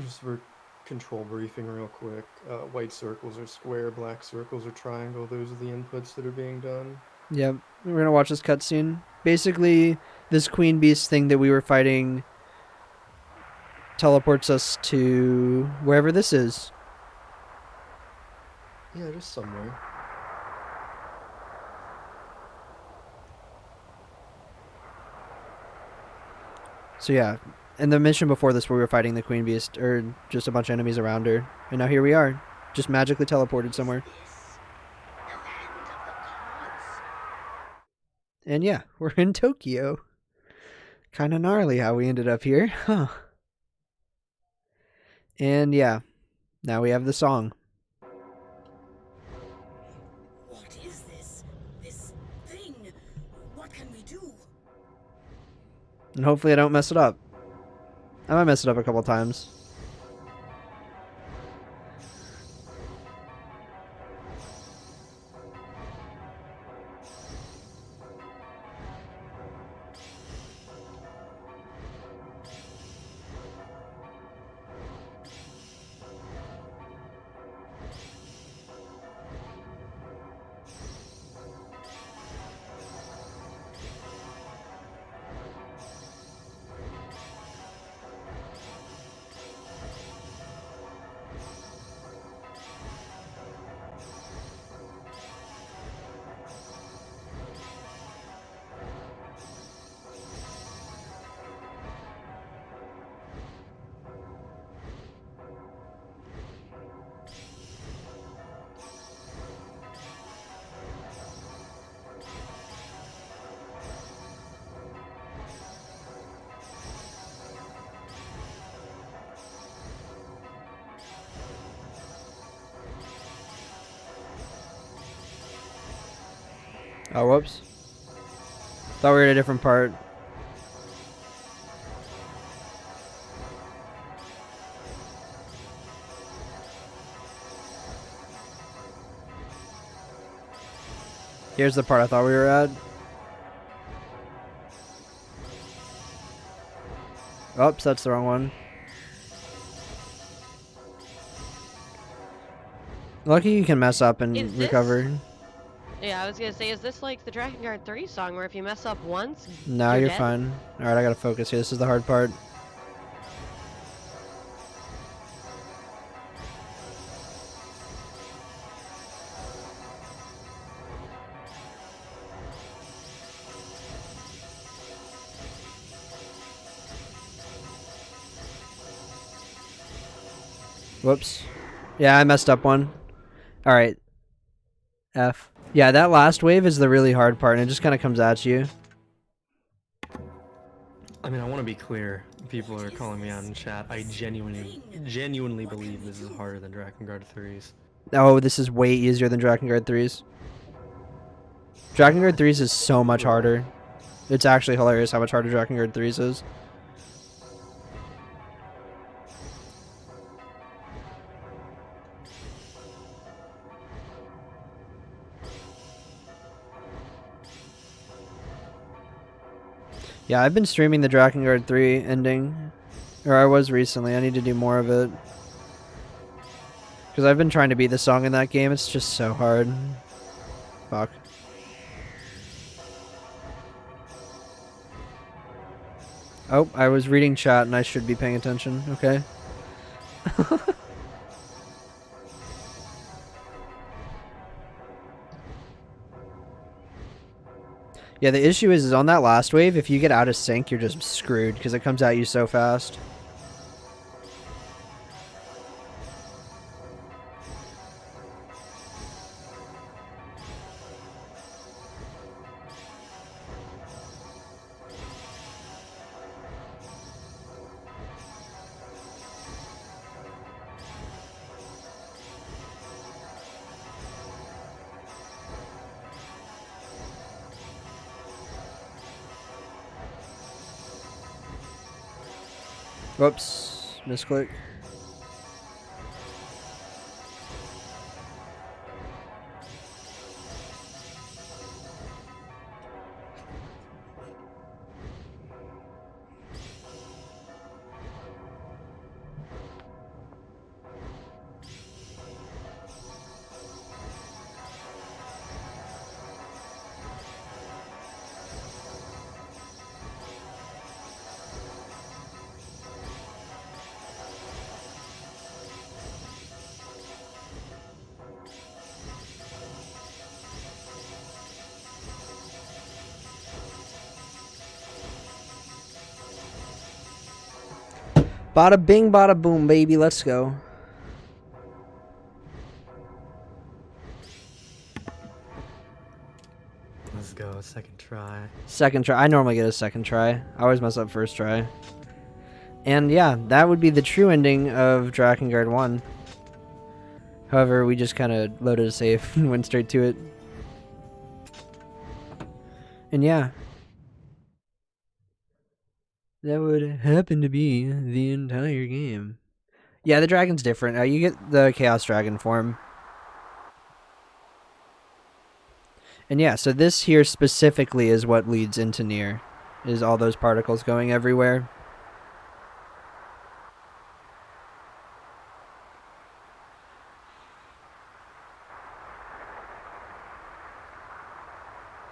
Just for control briefing real quick. White circles are square, black circles are triangle. Those are the inputs that are being done. Yep, we're gonna watch this cutscene. Basically, this Queen Beast thing that we were fighting teleports us to wherever this is. Yeah, just somewhere. So yeah, in the mission before this, we were fighting the Queen Beast, or just a bunch of enemies around her, and now here we are, just magically teleported somewhere. And yeah, we're in Tokyo. Kind of gnarly how we ended up here, huh? And yeah, now we have the song. What is this? This thing? What can we do? And hopefully I don't mess it up. I might mess it up a couple times. Oh, whoops. Thought we were in a different part. Here's the part I thought we were at. Oops, that's the wrong one. Lucky you can mess up and Is this- recover. Yeah, I was gonna say, is this like the Drakengard 3 song where if you mess up once, No, you're dead? fine. Alright, I gotta focus here. This is the hard part. Whoops. Yeah, I messed up one. Alright. F. Yeah, that last wave is the really hard part, and it just kind of comes at you. I mean, I want to be clear. People are calling me out in chat. I genuinely believe this is harder than Drakengard 3's. Oh, this is way easier than Drakengard 3's. Drakengard 3's is so much harder. It's actually hilarious how much harder Drakengard 3's is. Yeah, I've been streaming the Drakengard 3 ending. Or I was recently. I need to do more of it. Because I've been trying to beat the song in that game. It's just so hard. Fuck. Oh, I was reading chat and I should be paying attention. Okay. Yeah, the issue is on that last wave, if you get out of sync, you're just screwed because it comes at you so fast. Whoops, misclick. Bada bing, bada boom, baby. Let's go. Let's go. Second try. Second try. I normally get a second try. I always mess up first try. And yeah, that would be the true ending of Drakengard 1. However, we just kind of loaded a save and went straight to it. And yeah. That would happen to be the entire game. Yeah, the dragon's different. You get the Chaos Dragon form. And yeah, so this here specifically is what leads into Nier. Is all those particles going everywhere.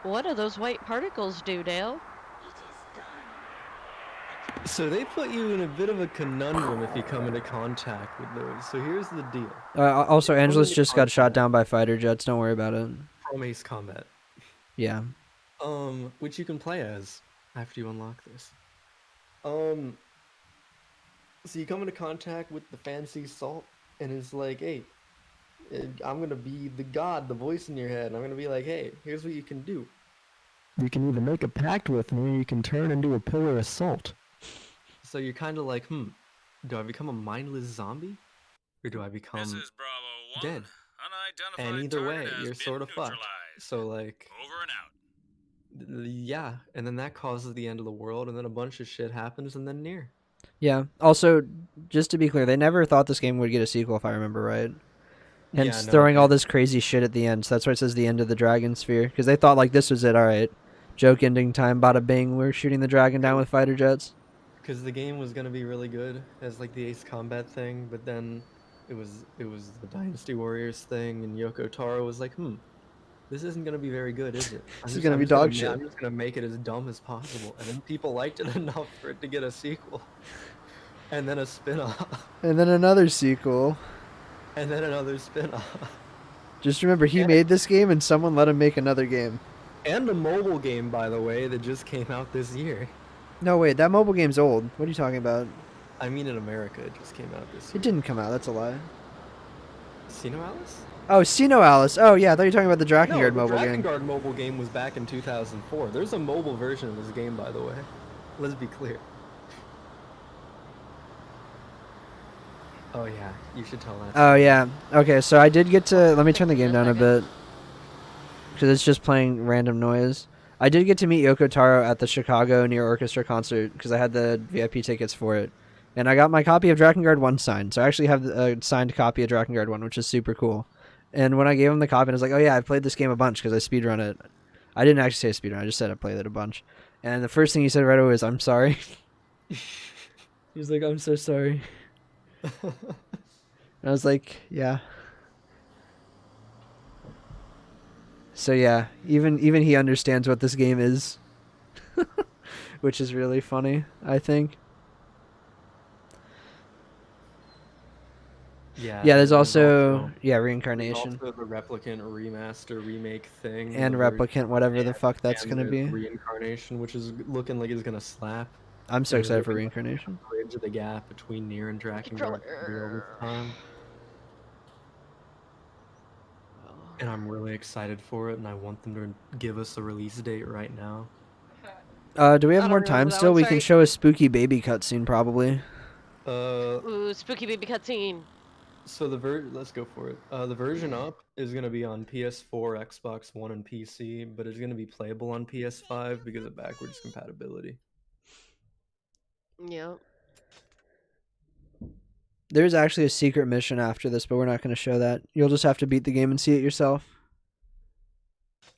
What do those white particles do, Dale? So they put you in a bit of a conundrum if you come into contact with those. So here's the deal. Also, Angelus just got shot down by fighter jets. Don't worry about it. From Ace Combat. Yeah. Which you can play as after you unlock this. So you come into contact with the fancy salt, and it's like, hey, I'm gonna be the god, the voice in your head, and I'm gonna be like, hey, here's what you can do. You can either make a pact with me, or you can turn into a pillar of salt. So you're kind of like, do I become a mindless zombie? Or do I become dead? And either way, you're sort of fucked. So like, over and out. Yeah, and then that causes the end of the world, and then a bunch of shit happens, and then Nier. Yeah. Also, just to be clear, they never thought this game would get a sequel, if I remember right. Hence throwing all this crazy shit at the end. So that's why it says the end of the Dragon Sphere. Because they thought like this was it, alright. Joke ending time, bada bing, we're shooting the dragon down with fighter jets. Because the game was gonna be really good as like the Ace Combat thing, but then it was the Dynasty Warriors thing, and Yoko Taro was like, this isn't gonna be very good, is it? This is gonna be dog shit. I'm just gonna make it as dumb as possible, and then people liked it enough for it to get a sequel, and then a spin-off, and then another sequel, and then another spin-off. Just remember, he made this game, and someone let him make another game. And a mobile game, by the way, that just came out this year. No, wait, that mobile game's old. What are you talking about? I mean, in America, it just came out this year. It didn't come out, that's a lie. Sino Alice? Oh, Sino Alice. Oh, yeah, I thought you were talking about the Drakengard mobile game. The Drakengard mobile game was back in 2004. There's a mobile version of this game, by the way. Let's be clear. Oh, yeah, you should tell that. Oh, yeah. Okay, so I did get to... Let me turn the game down a bit. Because it's just playing random noise. I did get to meet Yoko Taro at the Chicago Nier Orchestra concert because I had the VIP tickets for it. And I got my copy of Drakengard 1 signed. So I actually have a signed copy of Drakengard 1, which is super cool. And when I gave him the copy, I was like, oh yeah, I've played this game a bunch because I speedrun it. I didn't actually say speedrun, I just said I played it a bunch. And the first thing he said right away was, "I'm sorry." He's like, "I'm so sorry." And I was like, "Yeah." So yeah, even he understands what this game is, which is really funny, I think. Yeah. Yeah, there's also reincarnation There's also the replicant remaster remake thing. and the version- replicant, whatever the and- fuck that's and gonna there's be. Reincarnation, which is looking like it's gonna slap. I'm so They're excited for really reincarnation. Bridge the gap between Nier and Drakengard real this time. And I'm really excited for it, and I want them to give us a release date right now. Do we have I more don't remember time that still? one, We can sorry. show a spooky baby cutscene probably. Ooh, spooky baby cutscene. So let's go for it. The version up is gonna be on PS4, Xbox One, and PC, but it's gonna be playable on PS5 because of backwards compatibility. Yeah. There's actually a secret mission after this, but we're not going to show that. You'll just have to beat the game and see it yourself.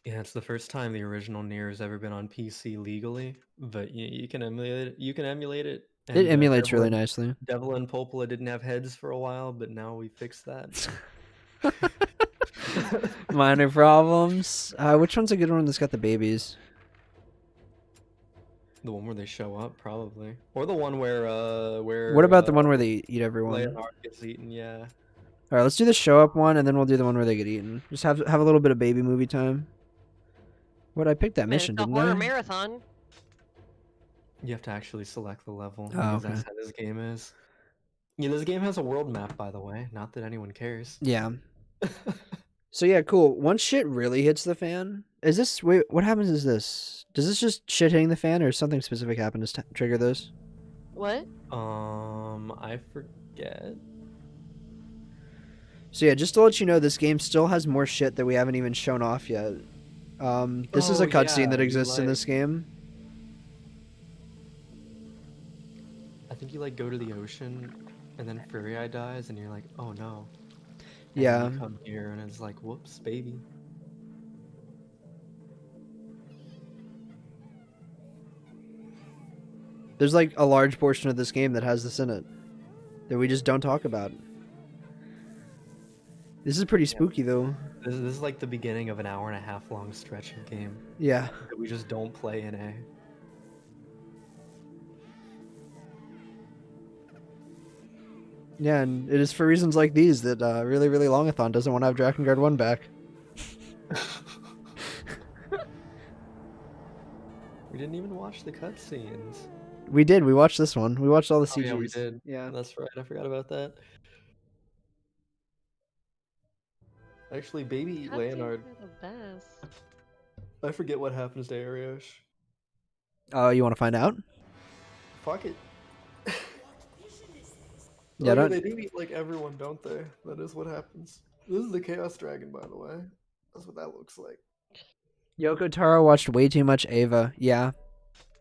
Yeah, it's the first time the original Nier has ever been on PC legally, but you can emulate it. You can emulate it. It emulates really nicely. Devil and Popola didn't have heads for a while, but now we fixed that. Minor problems. Which one's a good one that's got the babies? The one where they show up, probably, or the one where What about the one where they eat everyone? Leonard gets eaten, yeah. All right, let's do the show up one, and then we'll do the one where they get eaten. Just have a little bit of baby movie time. What, I picked that mission, It's a didn't horror I? marathon. You have to actually select the level. Oh, Because okay. that's how this game is. Yeah, this game has a world map, by the way. Not that anyone cares. Yeah. So yeah, cool. Once shit really hits the fan, is this wait? What happens is this? Does this just shit hitting the fan, or something specific happen to trigger this? What? I forget. So yeah, just to let you know, this game still has more shit that we haven't even shown off yet. This is a cutscene that exists in this game. I think you like go to the ocean, and then Fury Eye dies, and you're like, oh no. And Yeah. then you come here, and it's like, whoops, baby. There's like a large portion of this game that has this in it that we just don't talk about. This is pretty spooky though. This is like the beginning of an hour-and-a-half long stretch of game. Yeah. That we just don't play in A. Yeah, and it is for reasons like these that Really Really Longathon doesn't want to have Drakengard 1 back. We didn't even watch the cutscenes. We did. We watched this one. We watched all the Oh, CGs. yeah, we did. Yeah. That's right. I forgot about that. Actually, baby Cutscenes Leonard, are the best. I forget what happens to Ariosh. You want to find out? Fuck it. Yeah, Oh, don't. they do eat like everyone, don't they? That is what happens. This is the Chaos Dragon, by the way. That's what that looks like. Yoko Taro watched way too much Ava. Yeah.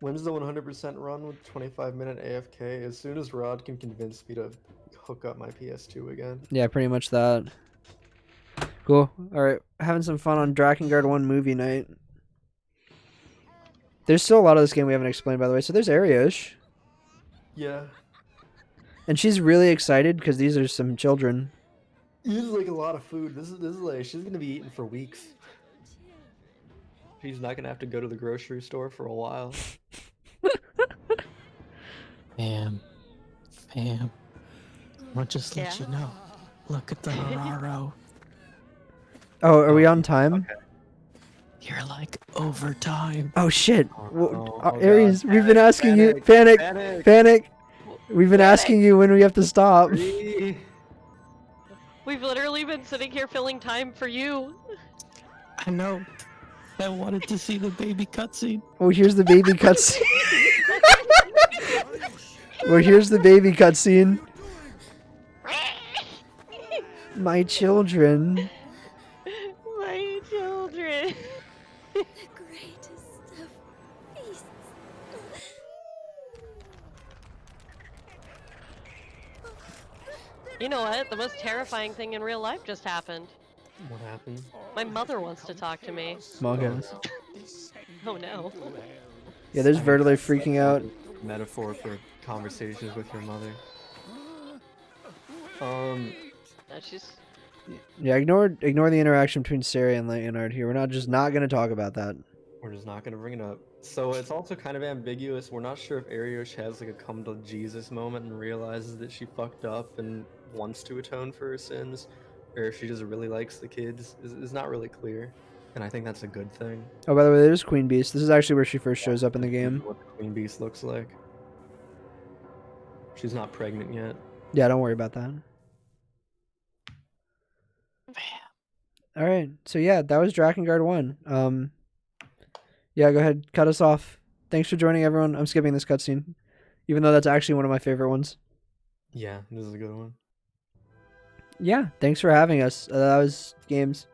When's the 100% run with 25-minute AFK? As soon as Rod can convince me to hook up my PS2 again. Yeah, pretty much that. Cool. Alright, having some fun on Drakengard 1 movie night. There's still a lot of this game we haven't explained, by the way. So there's Ariosh. Yeah. And she's really excited because these are some children. This is like a lot of food. This is like she's gonna be eating for weeks. She's not gonna have to go to the grocery store for a while. Fam, I want to just let you know. Look at the Hararo. Oh, are we on time? Okay. You're like overtime. Oh shit. Oh, God. Aries, we've been asking you. Panic. Panic. We've been asking you when we have to stop. We've literally been sitting here filling time for you. I know. I wanted to see the baby cutscene. Oh, here's the baby cutscene. Well, here's the baby cutscene. My children. My children. The greatest of feasts. You know what? The most terrifying thing in real life just happened. What happened? My mother wants to talk to me. Small guys. Oh no. Yeah, there's I mean, Vertile that's freaking out. a metaphor for conversations with your mother. That's just Yeah, ignore the interaction between Sari and Leonard here. We're not gonna talk about that. We're just not gonna bring it up. So it's also kind of ambiguous. We're not sure if Ariosh has like a come to Jesus moment and realizes that she fucked up and wants to atone for her sins, or if she just really likes the kids. Is not really clear, and I think that's a good thing. Oh, by the way, there's Queen Beast. This is actually where she first shows up in the This is game. what the Queen Beast looks like. She's not pregnant yet. Yeah, don't worry about that. All right, so yeah, that was Drakengard 1. Yeah, go ahead, cut us off. Thanks for joining, everyone. I'm skipping this cutscene, even though that's actually one of my favorite ones. Yeah, this is a good one. Yeah, thanks for having us. That was Games.